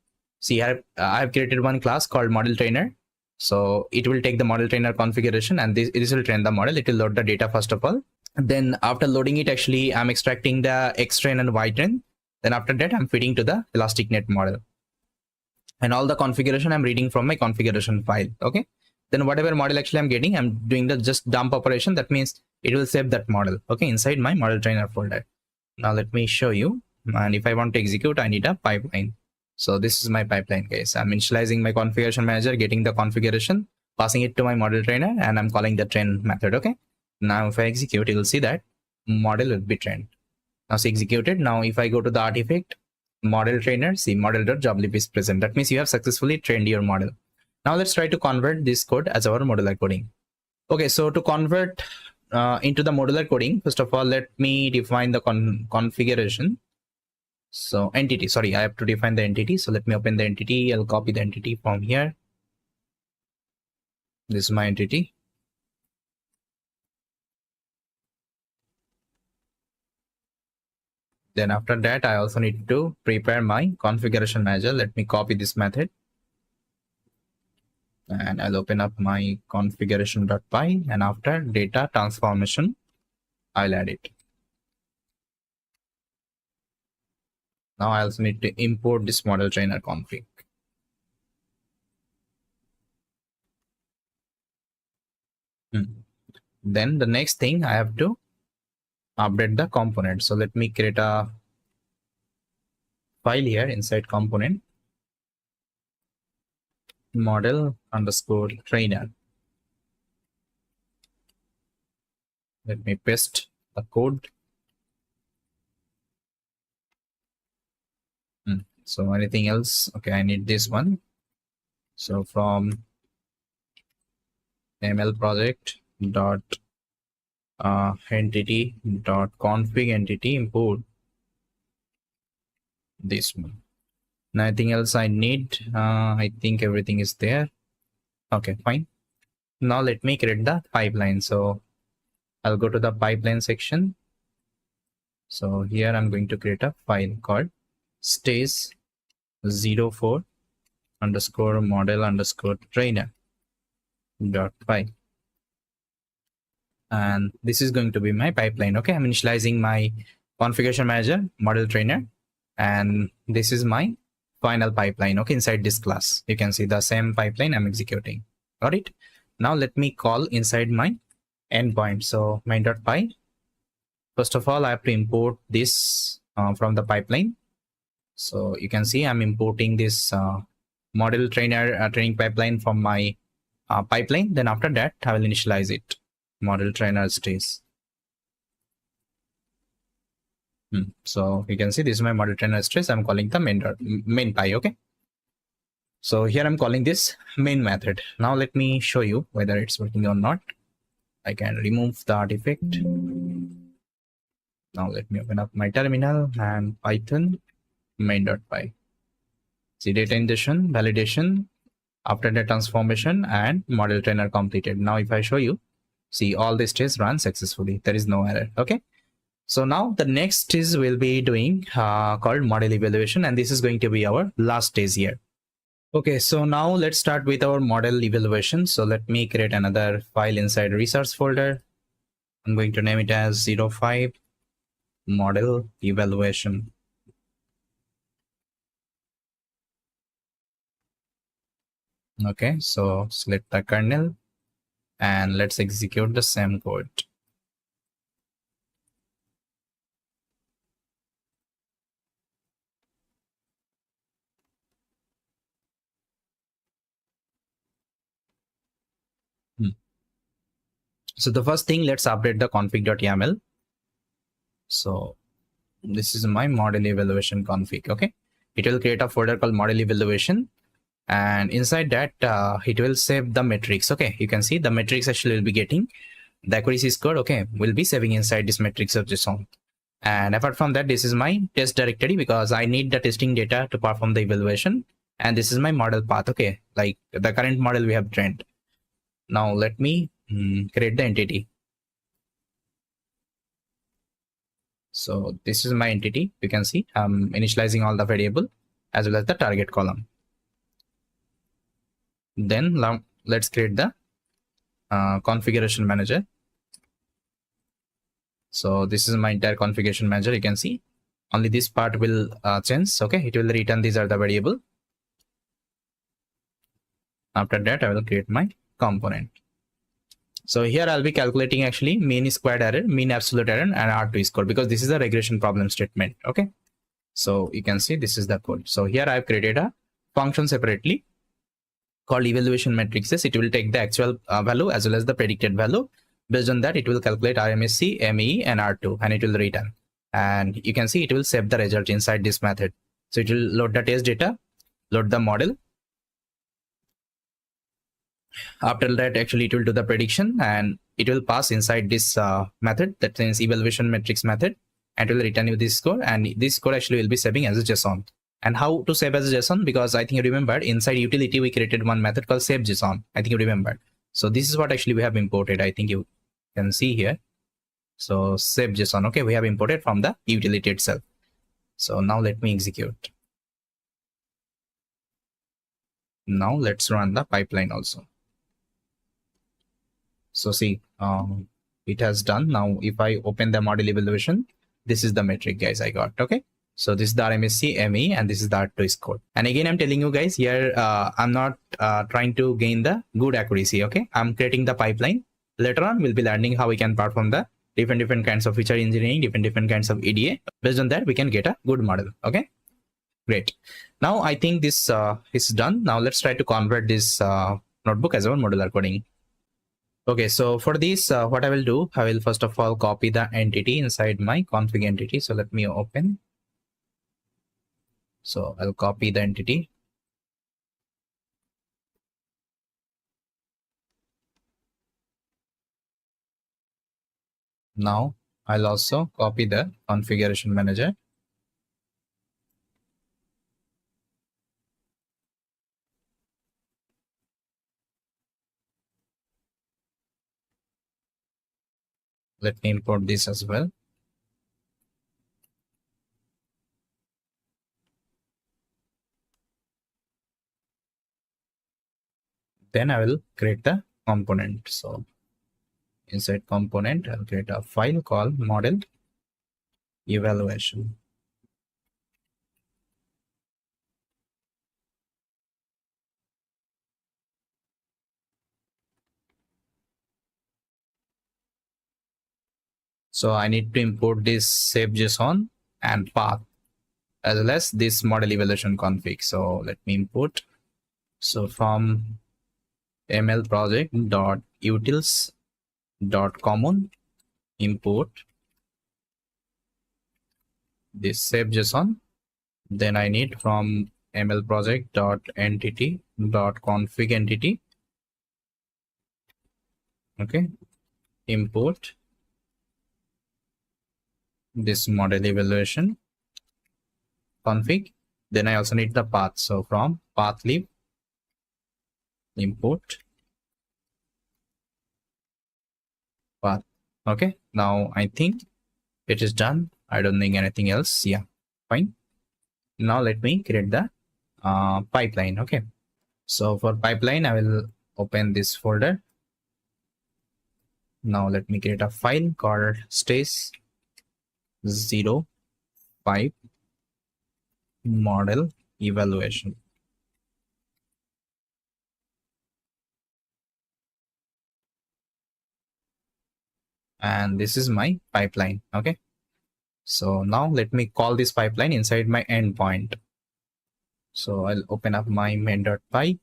See, I've created one class called model trainer. So it will take the model trainer configuration, and this will train the model. It will load the data first of all. And then after loading it, actually I'm extracting the X-train and Y-train. Then after that, I'm feeding to the ElasticNet model. And all the configuration I'm reading from my configuration file. Okay. Then whatever model actually I'm getting, I'm doing the just dump operation. That means it will save that model. Okay, inside my model trainer folder. Now let me show you. And if I want to execute, I need a pipeline. So this is my pipeline, guys. I'm initializing my configuration manager, getting the configuration, passing it to my model trainer, and I'm calling the train method. Okay. Now if I execute, you will see that model will be trained. Now it's executed. Now if I go to the artifact, model trainer, see model.joblib is present. That means you have successfully trained your model. Now let's try to convert this code as our modular coding. Okay, so to convert into the modular coding, first of all, let me define the configuration. So entity, sorry, I have to define the entity. So let me open the entity. I'll copy the entity from here. This is my entity. Then after that, I also need to prepare my configuration manager. Let me copy this method. And I'll open up my configuration.py, and after data transformation, I'll add it. Now I also need to import this model trainer config. Then the next thing, I have to update the component. So let me create a file here inside component, model underscore trainer. Let me paste the code. So anything else? Okay, I need this one. So from ML project dot entity dot config entity import this one. Nothing else I need. I think everything is there. Okay, fine. Now let me create the pipeline. So I'll go to the pipeline section. So here I'm going to create a file called stage04 underscore model underscore trainer dot py. And this is going to be my pipeline. Okay, I'm initializing my configuration manager, model trainer, and this is my final pipeline. Okay, inside this class, you can see the same pipeline I'm executing. Got it? Now let me call inside my endpoint. So main.py. First of all, I have to import this from the pipeline. So you can see I'm importing this model trainer training pipeline from my pipeline. Then after that, I will initialize it. Model trainer stage. So you can see this is my model trainer stage. I'm calling the main py. Okay. So here I'm calling this main method. Now let me show you whether it's working or not. I can remove the artifact. Now let me open up my terminal and Python main.py. See data ingestion, validation, after the transformation, and model trainer completed. Now if I show you, see all the stages run successfully. There is no error. Okay. So now the next stage we'll be doing called model evaluation, and this is going to be our last stage here. Okay, so now let's start with our model evaluation. So let me create another file inside resource folder. I'm going to name it as 05 model evaluation. Okay, so select the kernel and let's execute the same code. So the first thing, let's update the config.yaml. So this is my model evaluation config. Okay, it will create a folder called model evaluation, and inside that it will save the metrics. Okay, you can see the metrics actually will be getting the accuracy score. Okay, will be saving inside this metrics of JSON. And apart from that, this is my test directory because I need the testing data to perform the evaluation. And this is my model path. Okay, like the current model we have trained. Now let me create the entity. So this is my entity. You can see I'm initializing all the variable as well as the target column. Then now let's create the configuration manager. So this is my entire configuration manager. You can see only this part will change. Okay, it will return these are the variable. After that, I will create my component. So here I'll be calculating actually mean squared error, mean absolute error, and R2 score because this is a regression problem statement. Okay, so you can see this is the code. So here I've created a function separately called evaluation matrices. It will take the actual value as well as the predicted value. Based on that, it will calculate RMSE, ME, and R2, and it will return. And you can see it will save the result inside this method. So it will load the test data, load the model. After that, actually, it will do the prediction and it will pass inside this method, that means evaluation matrix method, and it will return you this score. And this score actually will be saving as a JSON. And how to save as a JSON? Because I think you remembered inside utility, we created one method called save JSON. I think you remembered. So this is what actually we have imported. I think you can see here. So save JSON. Okay, we have imported from the utility itself. So now let me execute. Now let's run the pipeline also. So see, it has done. Now if I open the model evaluation, this is the metric, guys, I got. Okay, so this is the RMSE, ME, and this is the R2 score. And again, I'm telling you guys here, I'm not trying to gain the good accuracy. Okay, I'm creating the pipeline. Later on, we'll be learning how we can perform the different kinds of feature engineering, different kinds of EDA. Based on that, we can get a good model. Okay, great. Now I think this is done. Now let's try to convert this notebook as our modular coding. Okay, so for this, what I will do, I will first of all copy the entity inside my config entity. So let me open. So I'll copy the entity. Now I'll also copy the configuration manager. Let me import this as well. Then I will create the component. So inside component, I'll create a file called model evaluation. So I need to import this save JSON and path as well as this model evaluation config. So let me import. So from mlproject.utils.common import this save JSON. Then I need from mlproject.entity.config entity. Okay, import this model evaluation config. Then I also need the path. So from pathlib import path. Okay, now I think it is done. I don't think anything else. Yeah, fine. Now let me create the pipeline. Okay, so for pipeline, I will open this folder. Now let me create a file called stage05 model evaluation. And this is my pipeline. Okay, so now let me call this pipeline inside my endpoint. So I'll open up my main.py.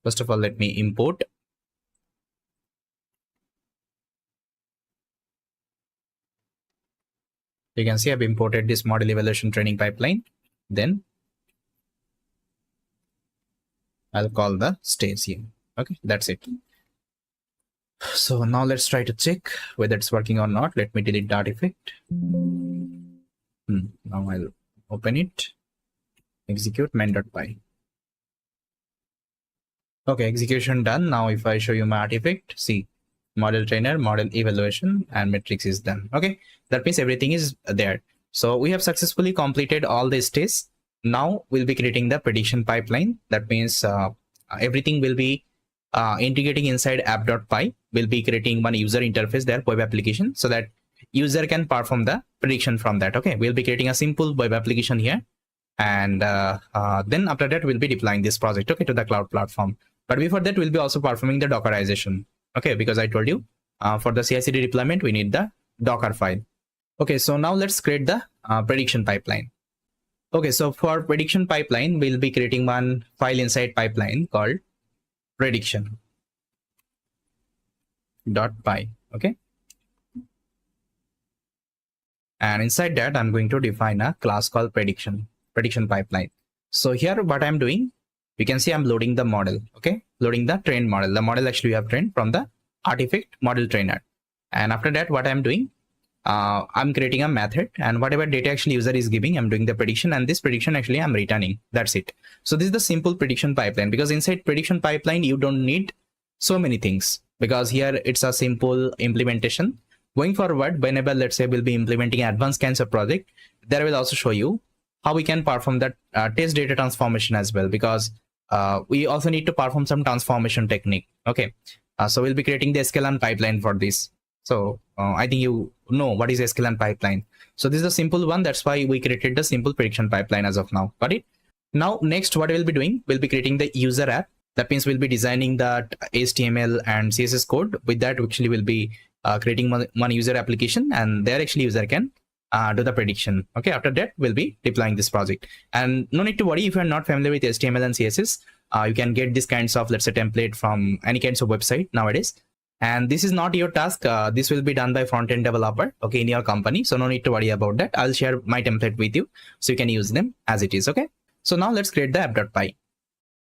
First of all, let me import. you can see I've imported this model evaluation training pipeline. Then I'll call the stage here. Okay, that's it. So now let's try to check whether it's working or not. Let me delete the artifact. Now I'll open it. Execute main.py. Okay, execution done. Now if I show you my artifact, see, model trainer, model evaluation, and metrics is done. Okay, that means everything is there. So we have successfully completed all the stages. Now we'll be creating the prediction pipeline. That means everything will be integrating inside app.py. We'll be creating one user interface there, web application, so that user can perform the prediction from that. Okay, we'll be creating a simple web application here, and then after that we'll be deploying this project, okay, to the cloud platform. But before that, we'll be also performing the Dockerization. Okay, because I told you for the CICD deployment we need the Docker file. Okay, so now let's create the prediction pipeline. Okay, so for prediction pipeline, we'll be creating one file inside pipeline called prediction.py. Okay, and inside that I'm going to define a class called prediction pipeline. So here what I'm doing, you can see I'm loading the model. Okay, loading the trained model. The model actually we have trained from the artifact model trainer. And after that, what I'm doing, I'm creating a method, and whatever data actually user is giving, I'm doing the prediction, and this prediction actually I'm returning. That's it. So this is the simple prediction pipeline, because inside prediction pipeline you don't need so many things, because here it's a simple implementation. Going forward, whenever let's say we'll be implementing advanced kinds of project, there will also show you how we can perform that test data transformation as well, because we also need to perform some transformation technique. Okay, so we'll be creating the sklearn pipeline for this. So I think you know what is sklearn pipeline. So this is a simple one. That's why we created the simple prediction pipeline as of now. Got it? Now next, what we'll be doing, we'll be creating the user app. That means we'll be designing that HTML and CSS code. With that, actually we'll be creating one user application, and there actually user can do the prediction. Okay, after that we'll be deploying this project. And no need to worry if you're not familiar with HTML and CSS. You can get these kinds of, let's say, template from any kinds of website nowadays. And this is not your task. This will be done by front-end developer, okay, in your company. So no need to worry about that. I'll share my template with you so you can use them as it is. Okay, so now let's create the app.py.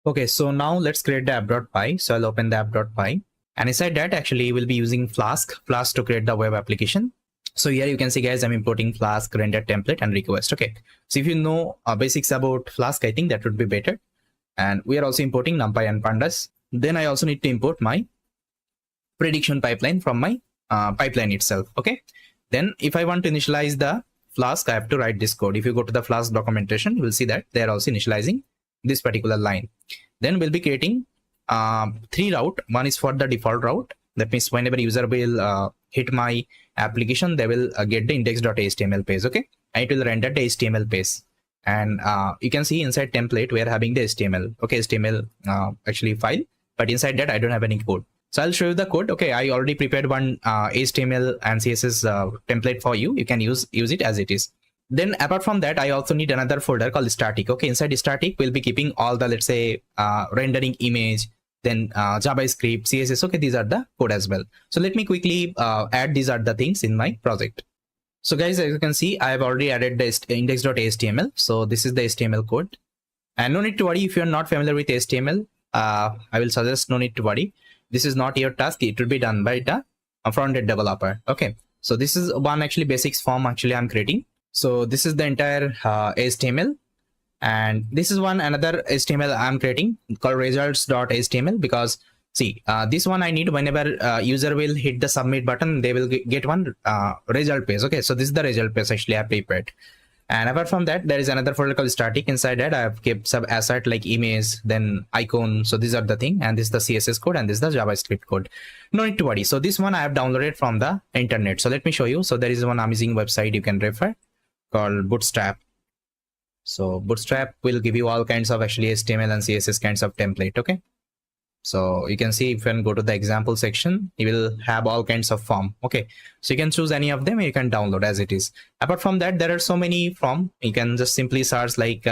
Okay, so now let's create the app.py. So I'll open the app.py, and inside that actually we'll be using Flask to create the web application. So here you can see, guys, I'm importing Flask render template and request. Okay, so if you know basics about Flask, I think that would be better. And we are also importing NumPy and pandas. Then I also need to import my prediction pipeline from my pipeline itself. Okay, then if I want to initialize the Flask, I have to write this code. If you go to the Flask documentation, you will see that they are also initializing this particular line. Then we'll be creating 3 routes. One is for the default route. That means whenever user will hit my application, they will get the index.html page. Okay, and it will render the HTML page. And you can see inside template we are having the HTML. Okay, HTML actually file, but inside that I don't have any code. So I'll show you the code. Okay, I already prepared one HTML and CSS template for you. You can use it as it is. Then apart from that, I also need another folder called static. Okay, inside static we'll be keeping all the, let's say, rendering image, then JavaScript, CSS. Okay, these are the code as well. So let me quickly add these are the things in my project. So guys, as you can see, I have already added the index.html. So this is the HTML code, and no need to worry if you're not familiar with HTML. I will suggest no need to worry. This is not your task. It will be done by the front-end developer. Okay, so this is one actually basics form actually I'm creating. So this is the entire HTML, and this is another HTML I'm creating called results.html, because see, this one I need whenever user will hit the submit button, they will get one result page. Okay, so this is the result page actually I prepared. And apart from that, there is another folder called static. Inside that I have kept some asset like image, then icon. So these are the thing, and this is the CSS code, and this is the JavaScript code. No need to worry. So this one I have downloaded from the internet. So let me show you. So there is one amazing website you can refer called Bootstrap. So Bootstrap will give you all kinds of actually HTML and CSS kinds of template. Okay, so you can see if you can go to the example section, you will have all kinds of form. Okay, so you can choose any of them, you can download as it is. Apart from that, there are so many form. You can just simply search like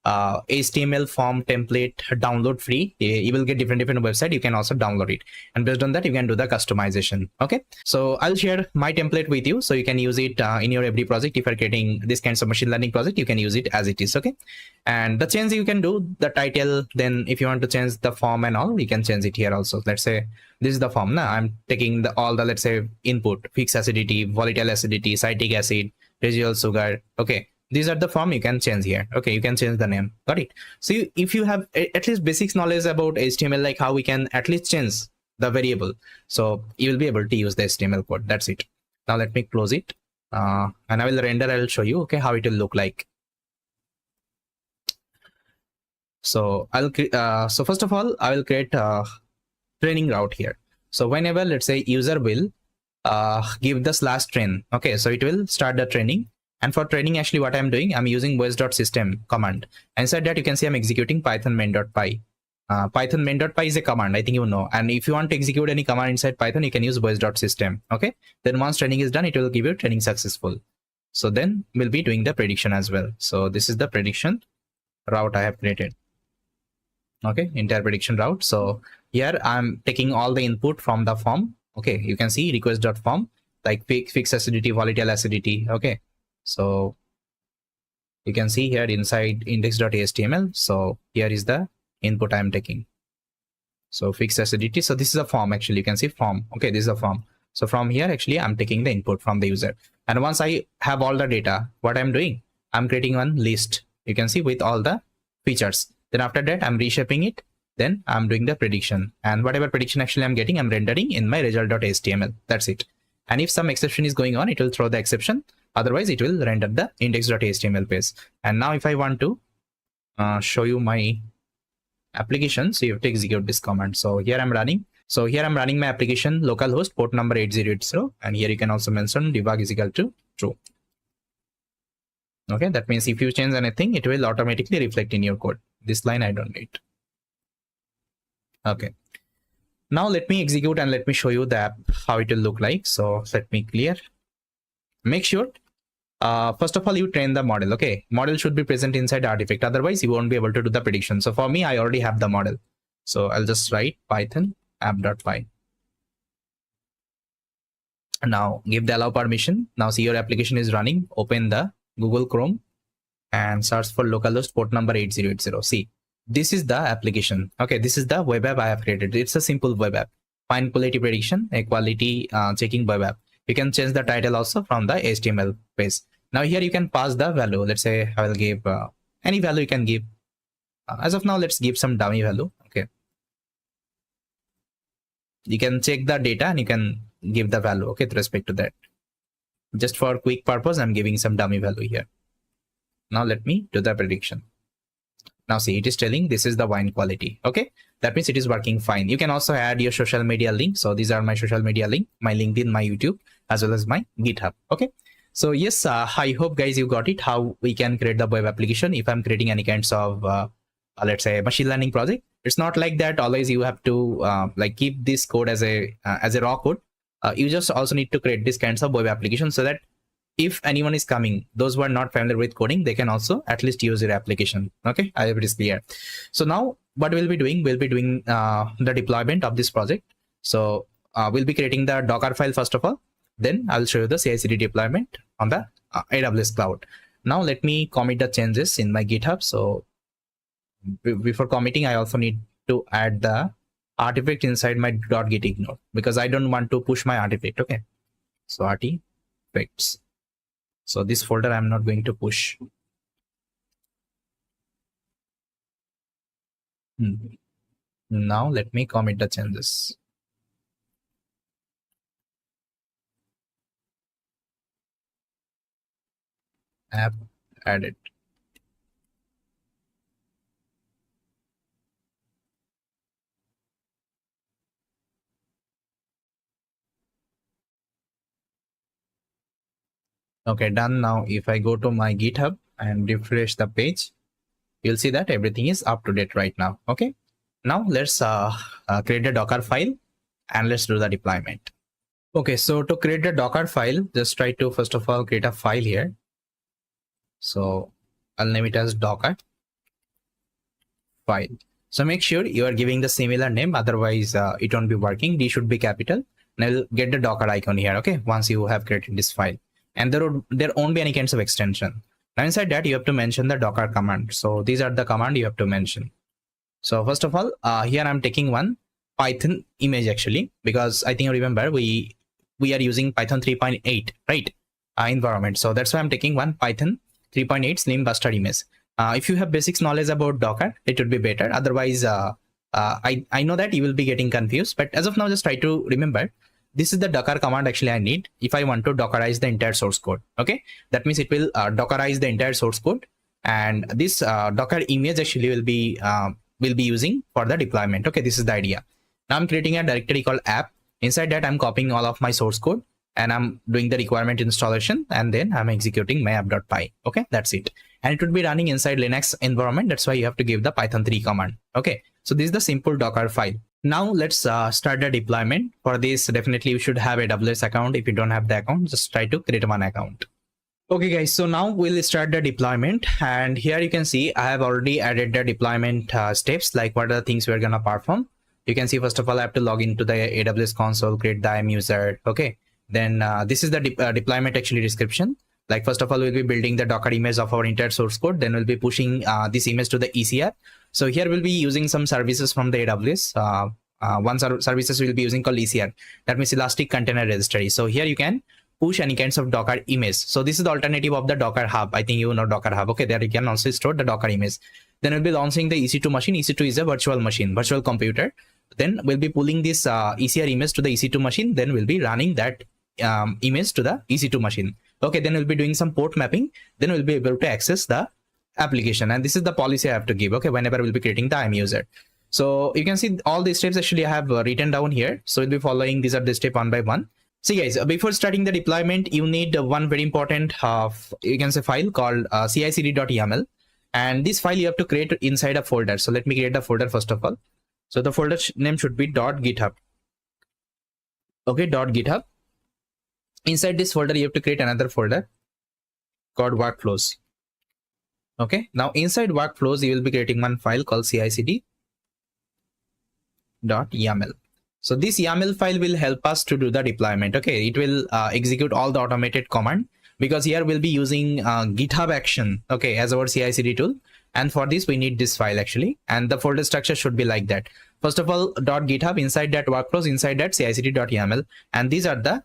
HTML form template download free. You will get different website. You can also download it, and based on that you can do the customization. Okay, so I'll share my template with you so you can use it in your every project. If you're creating this kinds of machine learning project, you can use it as it is. Okay, and the change you can do the title. Then if you want to change the form and all, you can change it here also. Let's say this is the form. Now I'm taking all the, let's say, input: fixed acidity, volatile acidity, citric acid, residual sugar. Okay, these are the form you can change here. Okay, you can change the name. Got it? So if you have at least basics knowledge about HTML, like how we can at least change the variable, so you will be able to use the HTML code. That's it. Now let me close it, and I will render. I will show you, okay, how it will look like. So so first of all, I will create a training route here. So whenever, let's say, user will give the /train, okay, so it will start the training. And for training, actually what I'm doing, I'm using was.system command. Inside that you can see I'm executing python main.py. Python main.py is a command, I think you know. And if you want to execute any command inside Python, you can use was.system. Okay, then once training is done, it will give you training successful. So then we'll be doing the prediction as well. So this is the prediction route I have created. Okay, entire prediction route. So here I'm taking all the input from the form. Okay, you can see request.form, like fixed acidity, volatile acidity. Okay, so you can see here inside index.html. So here is the input I'm taking. So fixed acidity. So this is a form, actually. You can see form. Okay, this is a form. So from here, actually, I'm taking the input from the user. And once I have all the data, what I'm doing, I'm creating one list. You can see with all the features. Then after that, I'm reshaping it. Then I'm doing the prediction. And whatever prediction actually I'm getting, I'm rendering in my result.html. That's it. And if some exception is going on, it will throw the exception. Otherwise, it will render the index.html page. And now if I want to show you my application, so you have to execute this command. So here I'm running. So here I'm running my application, localhost port number 8080. And here you can also mention debug is equal to true. Okay, that means if you change anything, it will automatically reflect in your code. This line I don't need. Okay. Now let me execute and let me show you the app, how it will look like. So let me clear. Make sure, first of all, you train the model. Okay, model should be present inside the artifact. Otherwise, you won't be able to do the prediction. So for me, I already have the model. So I'll just write python app.py. Now give the allow permission. Now see your application is running. Open the Google Chrome and search for localhost port number 8080. See, this is the application. Okay, this is the web app I have created. It's a simple web app. Fine quality prediction, a quality checking web app. You can change the title also from the HTML page. Now here you can pass the value. Let's say I will give any value you can give. As of now, let's give some dummy value. Okay. You can check the data and you can give the value. Okay, with respect to that. Just for quick purpose, I'm giving some dummy value here. Now let me do the prediction. Now see, it is telling this is the wine quality. Okay, that means it is working fine. You can also add your social media link. So these are my social media link, my LinkedIn, my YouTube, as well as my GitHub. Okay, so yes, I hope guys you got it, how we can create the web application. If I'm creating any kinds of let's say machine learning project, it's not like that always you have to like keep this code as a raw code. You just also need to create this kinds of web application so that if anyone is coming, those who are not familiar with coding, they can also at least use your application. Okay, I hope it is clear. So now what we'll be doing the deployment of this project. So we'll be creating the Docker file first of all. Then I'll show you the CICD deployment on the AWS cloud. Now let me commit the changes in my GitHub. So before committing, I also need to add the artifact inside my .git ignore because I don't want to push my artifact. Okay, so artifacts. So this folder I'm not going to push. Now let me commit the changes. App added. Okay, done. Now if I go to my GitHub and refresh the page, you'll see that everything is up to date right now. Okay, now let's create a Docker file and let's do the deployment. Okay, so to create a Docker file, just try to first of all create a file here. So I'll name it as Docker. file. So make sure you are giving the similar name, otherwise it won't be working. D should be capital, and I will get the Docker icon here. Okay, once you have created this file, and there won't be any kinds of extension. Now inside that you have to mention the Docker command. So these are the command you have to mention. So first of all, here I'm taking one Python image actually, because I think you remember we are using Python 3.8, right? Environment. So that's why I'm taking one Python 3.8 Slim Buster image. If you have basics knowledge about Docker, it would be better. Otherwise, I know that you will be getting confused, but as of now, just try to remember, this is the Docker command actually I need if I want to Dockerize the entire source code. Okay, that means it will Dockerize the entire source code, and this Docker image actually will be using for the deployment. Okay, this is the idea. Now I'm creating a directory called app. Inside that, I'm copying all of my source code, and I'm doing the requirement installation, and then I'm executing my app.py. Okay, that's it. And it would be running inside Linux environment. That's why you have to give the Python 3 command. Okay, so this is the simple Docker file. Now let's start the deployment. For this, definitely you should have AWS account. If you don't have the account, just try to create one account. Okay guys, so now we'll start the deployment, and here you can see I have already added the deployment steps, like what are the things we're gonna perform. You can see first of all I have to log into the AWS console, create the IAM user. Okay, then this is the deployment actually description. Like first of all, we'll be building the Docker image of our entire source code. Then we'll be pushing this image to the ECR. So here we'll be using some services from the AWS. One services we'll be using called ECR. That means Elastic Container Registry. So here you can push any kinds of Docker image. So this is the alternative of the Docker Hub. I think you know Docker Hub. Okay, there you can also store the Docker image. Then we'll be launching the EC2 machine. EC2 is a virtual machine, virtual computer. Then we'll be pulling this ECR image to the EC2 machine. Then we'll be running that image to the EC2 machine. Okay, then we'll be doing some port mapping. Then we'll be able to access the application. And this is the policy I have to give. Okay, whenever we'll be creating the IAM user. So you can see all these steps actually I have written down here. So we'll be following these are the step one by one. See guys, before starting the deployment, you need one very important you can say file called CICD.yaml, and this file you have to create inside a folder. So let me create the folder first of all. So the folder name should be .github. Okay, .github. Inside this folder you have to create another folder called workflows. Okay, now inside workflows you will be creating one file called CICD.yaml. So this YAML file will help us to do the deployment. Okay, it will execute all the automated command, because here we'll be using GitHub action, okay, as our CI/CD tool. And for this we need this file actually, and the folder structure should be like that. First of all, .github, inside that workflows, inside that CICD.yaml, and these are the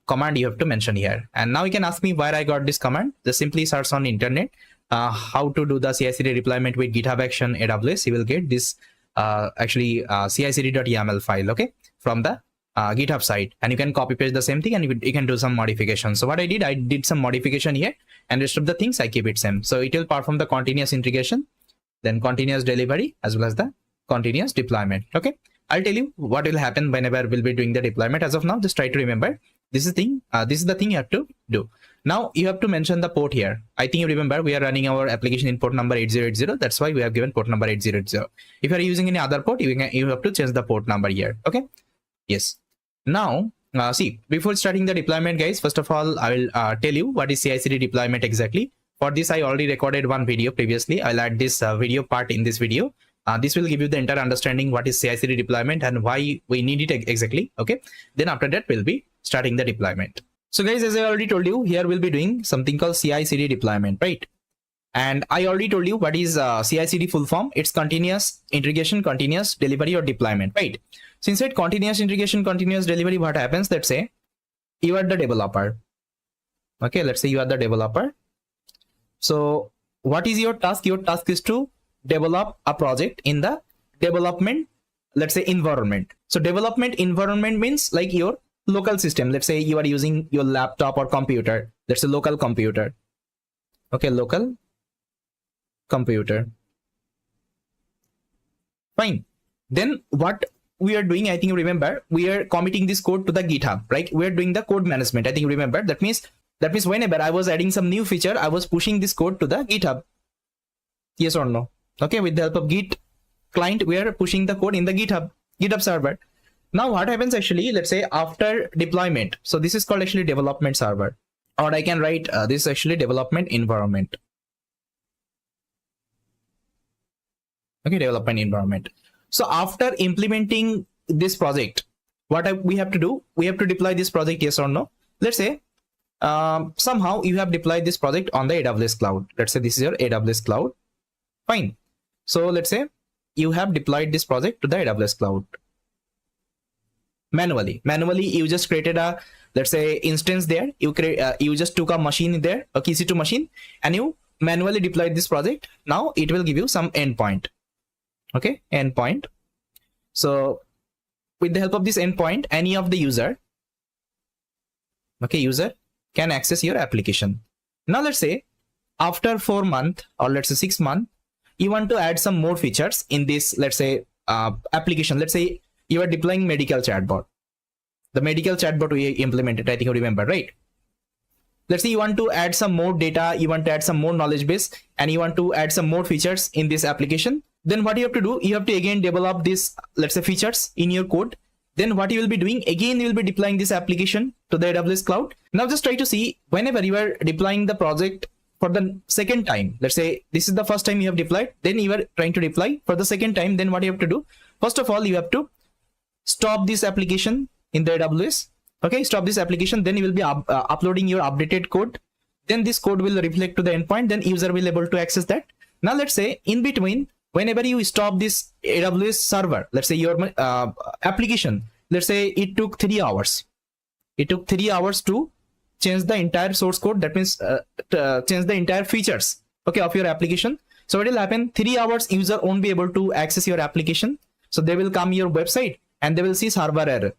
command you have to mention here. And now you can ask me where I got this command. Just simply search on internet how to do the CI/CD deployment with GitHub action AWS. You will get this CICD.yaml file, okay, from the GitHub site, and you can copy paste the same thing, and you can do some modification. So what I did some modification here, and rest of the things I keep it same. So it will perform the continuous integration, then continuous delivery, as well as the continuous deployment. Okay, I'll tell you what will happen whenever we'll be doing the deployment. As of now, just try to remember this is the thing you have to do. Now you have to mention the port here. I think you remember we are running our application in port number 8080. That's why we have given port number 8080. If you are using any other port, you have to change the port number here. Okay. Yes. Now, see, before starting the deployment, guys, first of all, I will tell you what is CI/CD deployment exactly. For this, I already recorded one video previously. I'll add this video part in this video. This will give you the entire understanding what is CI/CD deployment and why we need it exactly. Okay. Then after that, we'll be starting the deployment. So guys, as I already told you, here we'll be doing something called CI/CD deployment, right? And I already told you what is CI/CD full form. It's continuous integration, continuous delivery, or deployment, right? So inside continuous integration, continuous delivery, what happens? Let's say you are the developer. Okay, let's say you are the developer. So what is your task? Your task is to develop a project in the development, let's say, environment. So development environment means like your local system. Let's say you are using your laptop or computer. That's a local computer. Okay, local computer. Fine. Then what we are doing, I think you remember, we are committing this code to the GitHub, right? We are doing the code management. I think you remember. That means whenever I was adding some new feature, I was pushing this code to the GitHub. Yes or no? Okay, with the help of Git client, we are pushing the code in the GitHub server. Now what happens actually, let's say after deployment. So this is called actually development server, or I can write this is actually development environment. Okay, development environment. So after implementing this project, we have to do, we have to deploy this project, yes or no. Let's say somehow you have deployed this project on the AWS cloud. Let's say this is your AWS cloud. Fine. So let's say you have deployed this project to the AWS cloud manually. You just created a, let's say, instance there. You just took a machine there, a EC2 machine, and you manually deployed this project. Now it will give you some endpoint. Okay, endpoint. So with the help of this endpoint, any of the user, okay, user can access your application. Now let's say after 4 months or let's say 6 months, you want to add some more features in this, let's say, application. Let's say you are deploying medical chatbot. The medical chatbot we implemented, I think you remember, right? Let's say you want to add some more data, you want to add some more knowledge base, and you want to add some more features in this application. Then what you have to do, you have to again develop this, let's say, features in your code. Then what you will be doing, again, you will be deploying this application to the AWS cloud. Now just try to see, whenever you are deploying the project for the second time, let's say this is the first time you have deployed, then you are trying to deploy for the second time, then what you have to do, first of all, you have to stop this application in the AWS. Okay, stop this application, then you will be uploading your updated code. Then this code will reflect to the endpoint, then user will be able to access that. Now let's say in between, whenever you stop this AWS server, let's say your application, let's say it took 3 hours. It took 3 hours to change the entire source code. That means change the entire features, okay, of your application. So what will happen? 3 hours user won't be able to access your application. So they will come your website and they will see server error.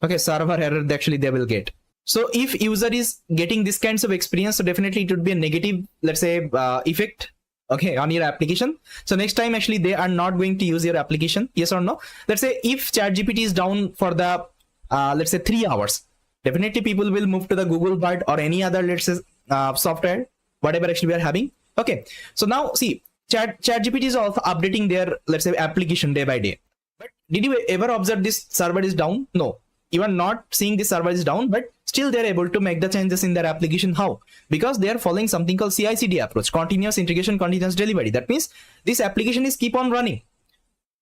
Okay, server error actually they will get. So if user is getting this kinds of experience, so definitely it would be a negative, let's say, effect, okay, on your application. So next time actually they are not going to use your application, yes or no. Let's say if ChatGPT is down for the let's say 3 hours, definitely people will move to the Google Bard or any other, let's say, software, whatever actually we are having. Okay, so now see, ChatGPT is also updating their, let's say, application day by day. But did you ever observe this server is down? No, you are not seeing this server is down, but still they're able to make the changes in their application. How? Because they are following something called CICD approach, continuous integration, continuous delivery. That means this application is keep on running,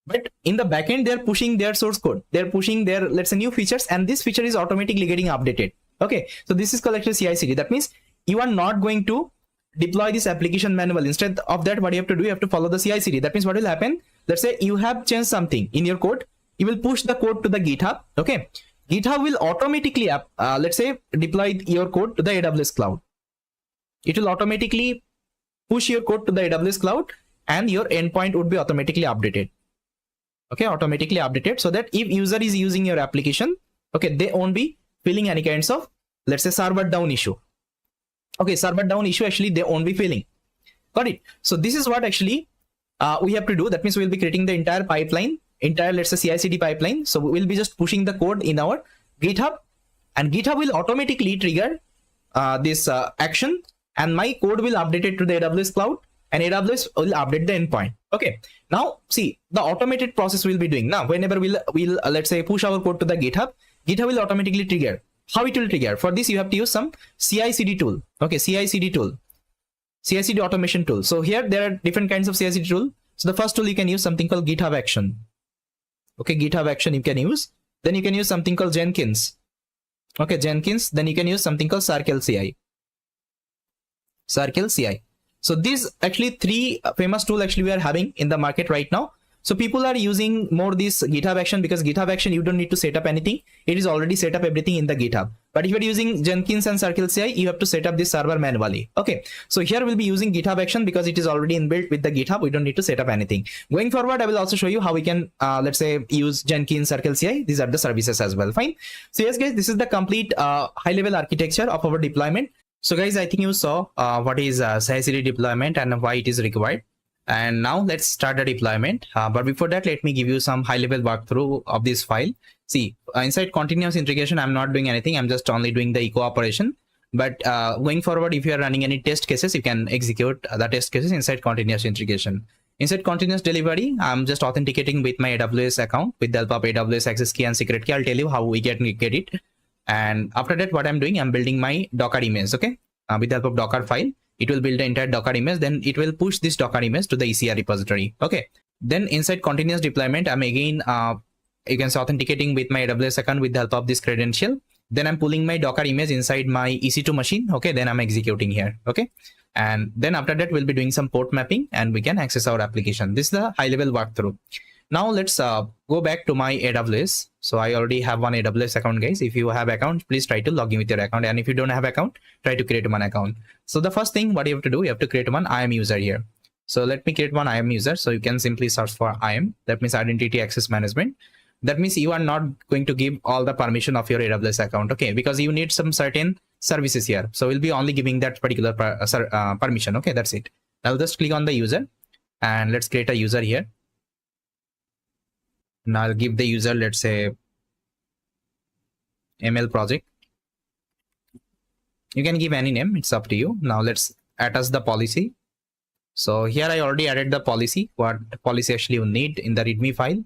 but in the backend they're pushing their source code, they're pushing their, let's say, new features, and this feature is automatically getting updated. Okay, so this is called CICD. That means you are not going to deploy this application manually. Instead of that, what you have to do, you have to follow the CICD. That means what will happen? Let's say you have changed something in your code, you will push the code to the GitHub. Okay, GitHub will automatically let's say deploy your code to the AWS cloud. It will automatically push your code to the AWS cloud, and your endpoint would be automatically updated. Okay, automatically updated, so that if user is using your application, okay, they won't be feeling any kinds of, let's say, server down issue. Okay, server down issue actually they won't be feeling. Got it? So this is what actually we have to do. That means we'll be creating the entire pipeline, entire, let's say, CI/CD pipeline. So we'll be just pushing the code in our GitHub, and GitHub will automatically trigger this action, and my code will update it to the AWS cloud, and AWS will update the endpoint. Okay, now see, the automated process we'll be doing. Now whenever we'll let's say push our code to the GitHub, GitHub will automatically trigger. How it will trigger? For this you have to use some CI/CD tool. Okay, CI/CD tool, CI/CD automation tool. So here there are different kinds of CI/CD tool. So the first tool you can use something called GitHub Action. Okay, GitHub Action you can use. Then you can use something called Jenkins. Okay, Jenkins. Then you can use something called Circle CI. Circle CI. So these actually 3 famous tools actually we are having in the market right now. So people are using more this GitHub Action, because GitHub Action you don't need to set up anything. It is already set up everything in the GitHub. But if you're using Jenkins and Circle CI, you have to set up this server manually. Okay, so here we'll be using GitHub Action because it is already inbuilt with the GitHub. We don't need to set up anything. Going forward, I will also show you how we can let's say use Jenkins, Circle CI. These are the services as well. Fine. So yes guys, this is the complete high level architecture of our deployment. So guys, I think you saw what is CI/CD deployment and why it is required. And now let's start the deployment. But before that, let me give you some high level walkthrough of this file. See, inside continuous integration, I'm not doing anything. I'm just only doing the echo operation. But going forward, if you are running any test cases, you can execute the test cases inside continuous integration. Inside continuous delivery, I'm just authenticating with my AWS account with the help of AWS access key and secret key. I'll tell you how we get it. And after that, what I'm doing, I'm building my Docker image. Okay, with the help of Docker file. it will build the entire Docker image. Then it will push this Docker image to the ECR repository. Okay. Then inside continuous deployment, I'm again, you can say authenticating with my AWS account with the help of this credential. Then I'm pulling my Docker image inside my EC2 machine. Okay. Then I'm executing here. Okay. And then after that, we'll be doing some port mapping and we can access our application. This is the high level walkthrough. Now let's go back to my AWS. So I already have one AWS account, guys. If you have account, please try to log in with your account. And if you don't have account, try to create one account. So the first thing what you have to do, you have to create one IAM user here. So let me create one IAM user. So you can simply search for IAM. That means identity access management. That means you are not going to give all the permission of your AWS account. Okay, because you need some certain services here. So we'll be only giving that particular permission. Okay, that's it. I'll just click on the user and let's create a user here. Now I'll give the user, let's say, ML project. You can give any name, it's up to you. Now let's attach the policy. So here I already added the policy, what policy actually you need in the README file.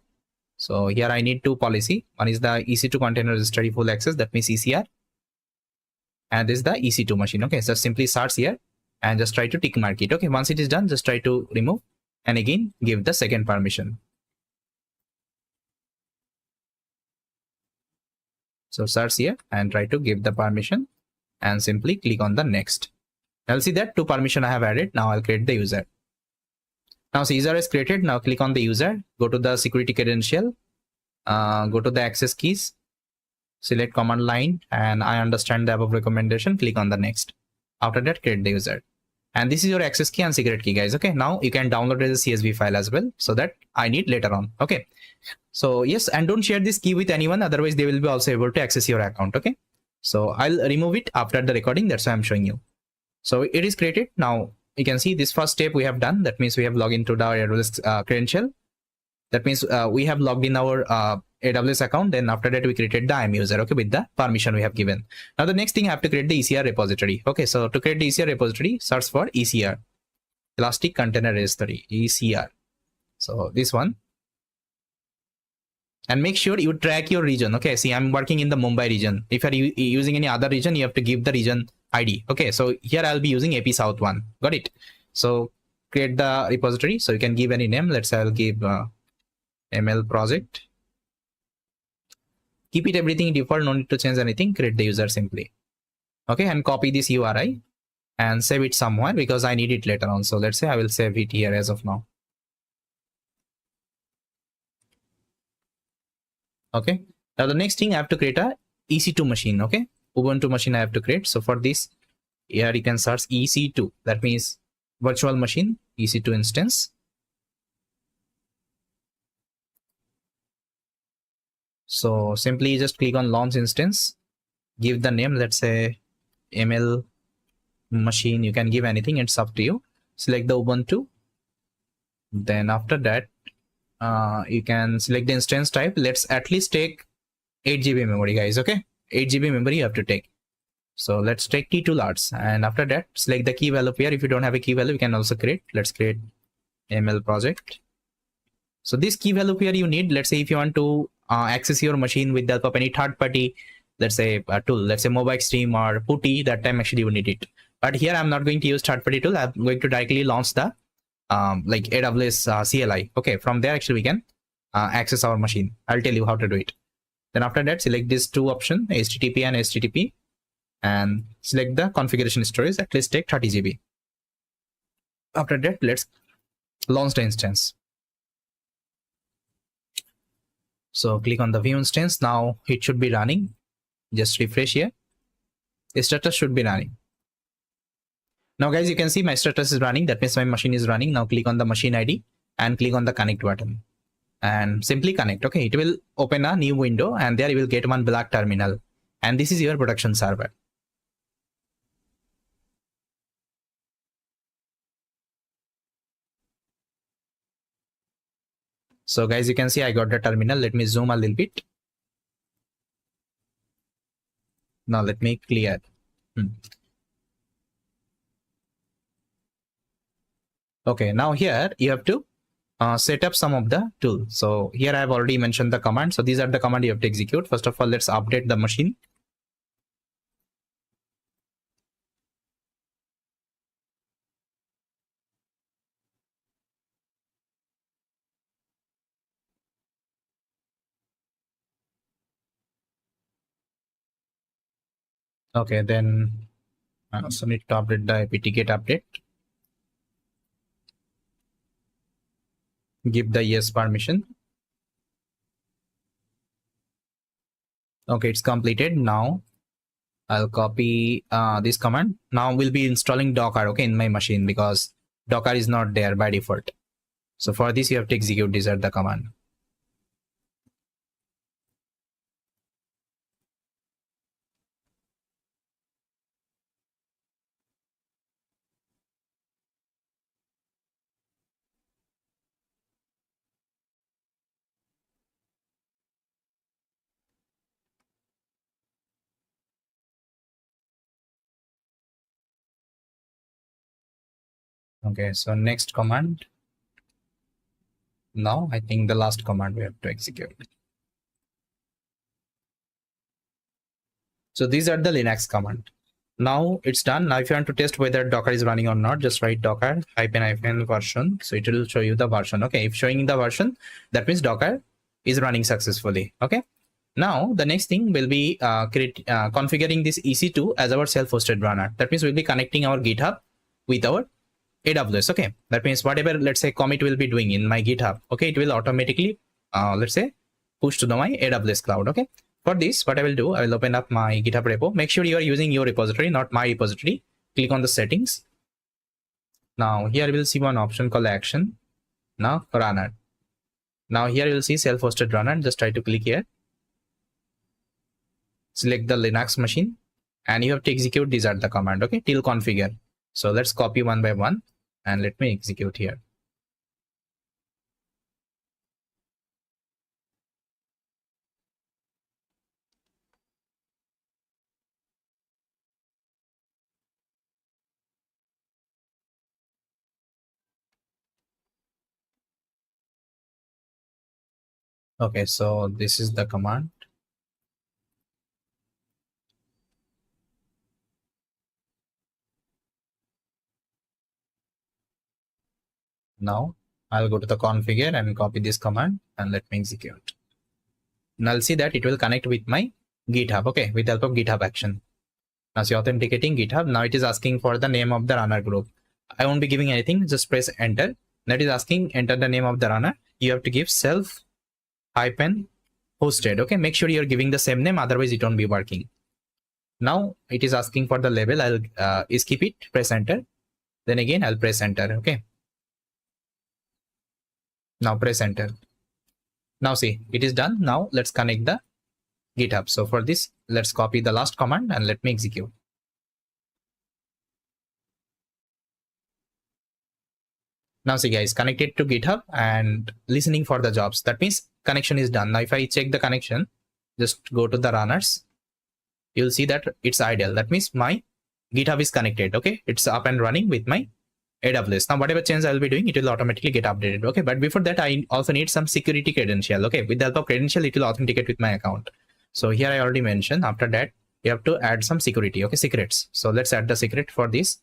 So here I need two policy. One is the EC2 container registry full access, that means ECR. And this is the EC2 machine. Okay, so simply search here and just try to tick mark it. Okay, once it is done, just try to remove and again give the second permission. So search here and try to give the permission and simply click on the next. I'll see that two permission I have added. Now I'll create the user. Now the user is created. Now click on the user, go to the security credential, go to the access keys, select command line, and I understand the above recommendation. Click on the next. After that, create the user. And this is your access key and secret key, guys. Okay, now you can download it as a CSV file as well, so that I need later on. Okay, so yes, and don't share this key with anyone, otherwise they will be also able to access your account. Okay, so I'll remove it after the recording. That's why I'm showing you. So it is created. Now you can see this first step we have done. That means we have logged into the AWS credential. That means we have logged in our AWS account. Then after that, we created the IAM user, okay, with the permission we have given. Now the next thing, I have to create the ECR repository. Okay, so to create the ECR repository, search for ECR, Elastic Container Registry, ECR. So this one. And make sure you track your region. Okay, see, I'm working in the Mumbai region. If you're using any other region, you have to give the region ID. Okay, so here I'll be using AP South 1. Got it? So create the repository. So you can give any name. Let's say I'll give ML project. Keep it everything default, no need to change anything. Create the user simply. Okay, and copy this URI and save it somewhere because I need it later on. So let's say I will save it here as of now. Okay, now the next thing, I have to create a EC2 machine. Okay, Ubuntu machine I have to create. So for this, here you can search EC2. That means virtual machine, EC2 instance. So simply just click on launch instance, give the name, let's say ML machine. You can give anything, it's up to you. Select the Ubuntu. Then after that, you can select the instance type. Let's at least take 8 GB memory, guys. Okay, 8 GB memory you have to take. So let's take T2 large, and after that, select the key value here. If you don't have a key value, you can also create. Let's create ML project. So this key value here you need. Let's say if you want to access your machine with the help of any third party, let's say a tool, let's say Mobile Stream or Putty, that time actually you need it. But here I'm not going to use third party tool. I'm going to directly launch the like AWS CLI. Okay, from there actually we can access our machine. I'll tell you how to do it. Then after that, select these two options, HTTP and HTTP, and select the configuration storage. At least take 30 GB. After that, let's launch the instance. So click on the view instance. Now it should be running. Just refresh here. The status should be running. Now guys, you can see my status is running. That means my machine is running. Now click on the machine ID and click on the connect button and simply connect. Okay, it will open a new window and there you will get one black terminal. And this is your production server. So guys, you can see I got the terminal. Let me zoom a little bit. Now let me clear. Okay, now here you have to set up some of the tools. So here I have already mentioned the command. So these are the command you have to execute. First of all, let's update the machine. Okay, then I also need to update the apt-get update. Give the yes permission. Okay, it's completed. Now I'll copy this command. Now we'll be installing Docker, okay, in my machine because Docker is not there by default. So for this, you have to execute this at the command. Okay, so next command. Now I think the last command we have to execute. So these are the Linux command. Now it's done. Now if you want to test whether Docker is running or not, just write Docker --- version. So it will show you the version. Okay, if showing the version, that means Docker is running successfully. Okay. Now the next thing will be configuring this EC2 as our self-hosted runner. That means we'll be connecting our GitHub with our AWS. Okay, that means whatever, let's say, commit will be doing in my GitHub, okay, it will automatically let's say push to my AWS cloud. Okay, for this, what I will do, I will open up my GitHub repo. Make sure you are using your repository, not my repository. Click on the settings. Now here you will see one option called action. Now runner. Now here you will see self-hosted runner. Just try to click here. Select the Linux machine and you have to execute these are the command, okay, till configure. So let's copy one by one and let me execute here. Okay, so this is the command. Now I'll go to the configure and copy this command and let me execute. Now I'll see that it will connect with my GitHub, okay, with the help of GitHub action. Now see authenticating GitHub. Now it is asking for the name of the runner group. I won't be giving anything, just press enter. Now it is asking enter the name of the runner. You have to give self-hosted, okay, make sure you're giving the same name, otherwise it won't be working. Now it is asking for the label. I'll skip it, press enter. Then again I'll press enter, okay. Now press enter. Now see, it is done. Now let's connect the GitHub. So for this, let's copy the last command and let me execute. Now see guys, connected to GitHub and listening for the jobs. That means connection is done. Now if I check the connection, just go to the runners, you'll see that it's idle. That means my GitHub is connected, okay, it's up and running with my AWS. Now whatever change I will be doing, it will automatically get updated, okay. But before that, I also need some security credential, okay. With the help of credential, it will authenticate with my account. So here I already mentioned, after that you have to add some security, okay, secrets. So let's add the secret. For this,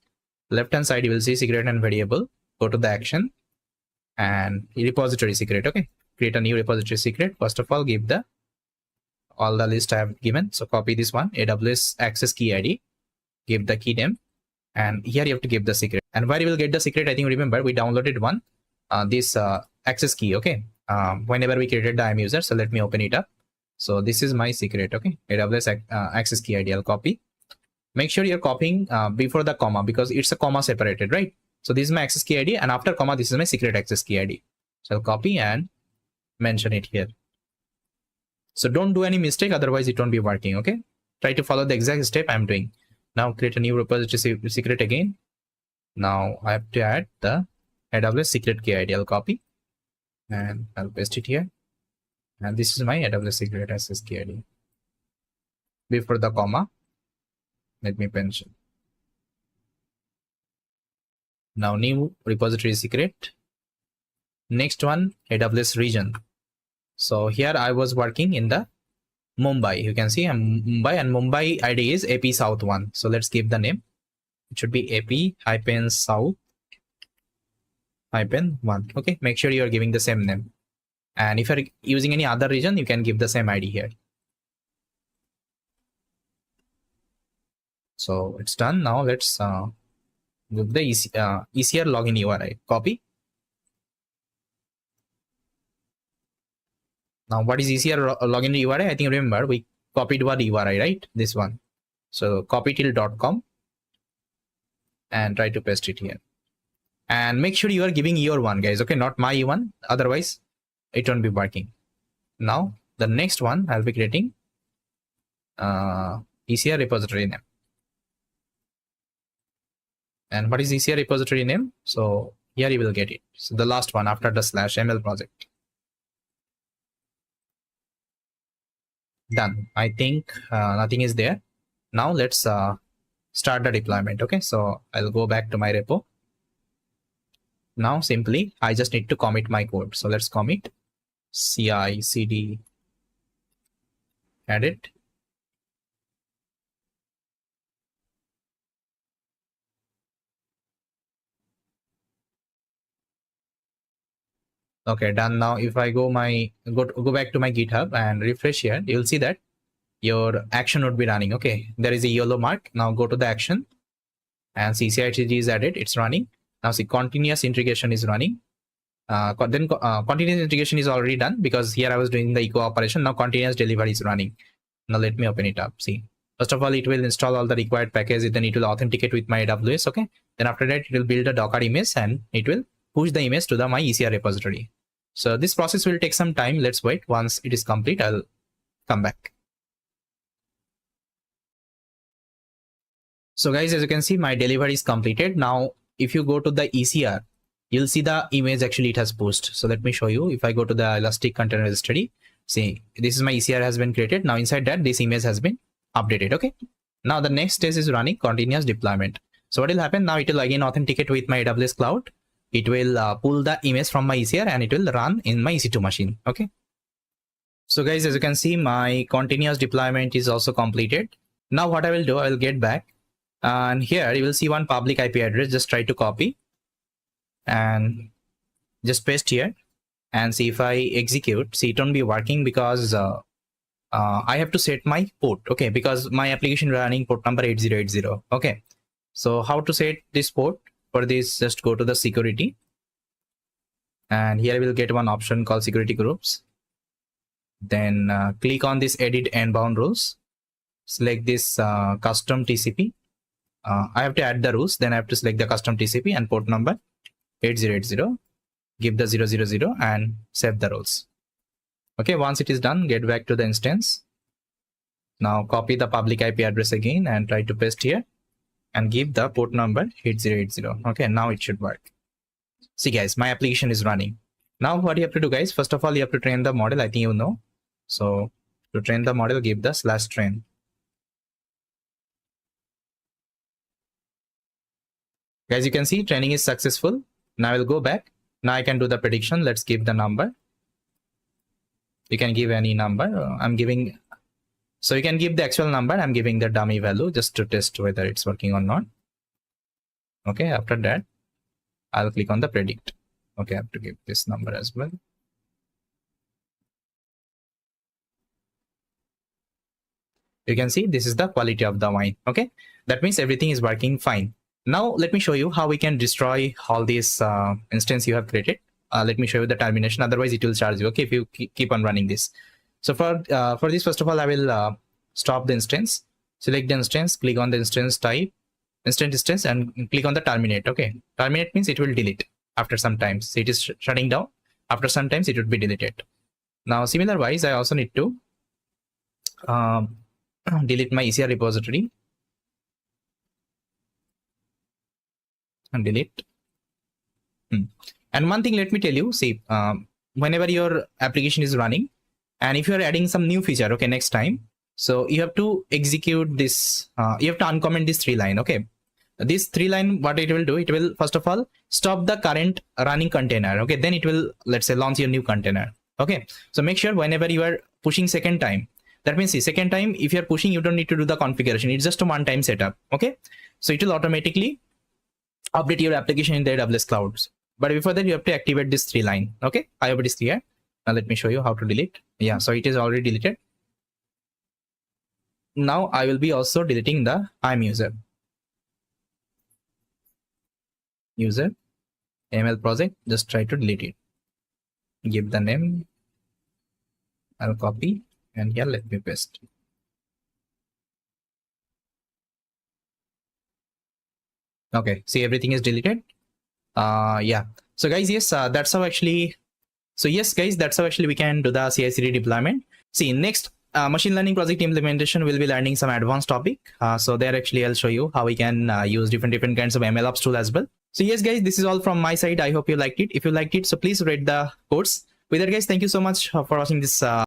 left hand side you will see secret and variable. Go to the action and repository secret, okay, create a new repository secret. First of all, give the all the list I have given. So copy this one, AWS access key ID, give the key name, and here you have to give the secret. And where you will get the secret, I think, remember we downloaded one this access key, okay, whenever we created the IAM user. So let me open it up. So this is my secret, okay, AWS access key ID. I'll copy. Make sure you're copying before the comma, because it's a comma separated, right? So this is my access key ID, and after comma, this is my secret access key ID. So I'll copy and mention it here. So don't do any mistake, otherwise it won't be working, okay. Try to follow the exact step I'm doing. Now create a new repository secret again. Now I have to add the AWS secret key ID. I'll copy and I'll paste it here. And this is my AWS secret access key ID. Before the comma, let me mention. Now new repository secret. Next one, AWS region. So here I was working in the Mumbai. You can see I'm Mumbai, and Mumbai ID is AP South 1. So let's give the name. It should be AP-South-1. Okay, make sure you are giving the same name. And if you're using any other region, you can give the same ID here. So it's done. Now let's give the ECR login URI. Copy. Now what is ECR login URI? I think remember we copied one URI, right? This one. So copy till .com and try to paste it here. And make sure you are giving your one, guys. Okay, not my one. Otherwise, it won't be working. Now the next one I'll be creating ECR repository name. And what is ECR repository name? So here you will get it. So the last one after the /ML project. Done. I think nothing is there. Now let's start the deployment. Okay, so I'll go back to my repo. Now simply I just need to commit my code. So let's commit CICD edit. Okay, done. Now if I go back to my GitHub and refresh here, you'll see that your action would be running. Okay, there is a yellow mark. Now go to the action and see CICD is added. It's running. Now see continuous integration is running. Continuous integration is already done because here I was doing the echo operation. Now continuous delivery is running. Now let me open it up. See, first of all, it will install all the required packages. Then it will authenticate with my AWS. Okay. Then after that, it will build a Docker image and it will push the image to my ECR repository. So this process will take some time. Let's wait. Once it is complete, I'll come back. So guys, as you can see, my delivery is completed. Now, if you go to the ECR, you'll see the image actually it has pushed. So let me show you. If I go to the Elastic Container Registry, see, this is my ECR has been created. Now inside that, this image has been updated. Okay. Now the next stage is running continuous deployment. So what will happen now? It will again authenticate with my AWS cloud. It will pull the image from my ECR and it will run in my EC2 machine. Okay. So guys, as you can see, my continuous deployment is also completed. Now what I will do, I will get back. And here you will see one public IP address. Just try to copy and just paste here and see if I execute. See, it won't be working because I have to set my port. Okay, because my application running port number 8080. Okay, so how to set this port? For this, just go to the security and here we'll get one option called security groups. Then click on this edit and bound rules. Select this custom TCP. I have to add the rules. Then I have to select the custom TCP and port number 8080. Give the 000 and save the rules. Okay, once it is done, get back to the instance. Now copy the public IP address again and try to paste here and give the port number 8080. Okay, now it should work. See guys, my application is running. Now what you have to do guys, first of all, you have to train the model. I think you know. So to train the model, give the /train. Guys, you can see training is successful. Now I will go back. Now I can do the prediction. Let's give the number. You can give any number. I'm giving, so you can give the actual number. I'm giving the dummy value just to test whether it's working or not. Okay, after that, I'll click on the predict. Okay, I have to give this number as well. You can see this is the quality of the wine. Okay, that means everything is working fine. Now let me show you how we can destroy all these instance you have created. Let me show you the termination. Otherwise, it will charge you. Okay, if you keep on running this. So for this, first of all, I will stop the instance. Select the instance. Click on the instance type, instance, and click on the terminate. Okay, terminate means it will delete after some time. So it is shutting down. After some times, it would be deleted. Now, similar wise, I also need to delete my ECR repository and delete. And one thing, let me tell you, see, whenever your application is running and if you are adding some new feature, okay, next time, so you have to execute this, you have to uncomment this 3 line. Okay, this 3 line, what it will do, it will first of all stop the current running container. Okay, then it will, let's say, launch your new container. Okay, so make sure whenever you are pushing second time, that means the second time, if you're pushing, you don't need to do the configuration. It's just a one-time setup. Okay, so it will automatically update your application in the AWS clouds. But before that, you have to activate this 3 line. Okay, I hope it is clear. Now let me show you how to delete. Yeah, so it is already deleted. now I will be also deleting the IAM user ML project. Just try to delete it. Give the name. I'll copy and here let me paste. Okay, see, everything is deleted. Yeah. So guys, yes, that's how actually. So yes, guys, that's how actually we can do the CI/CD deployment. See, next machine learning project implementation, we'll be learning some advanced topic. So there actually I'll show you how we can use different kinds of MLOps tool as well. So yes, guys, this is all from my side. I hope you liked it. If you liked it, so please rate the codes. With that, guys, thank you so much for watching this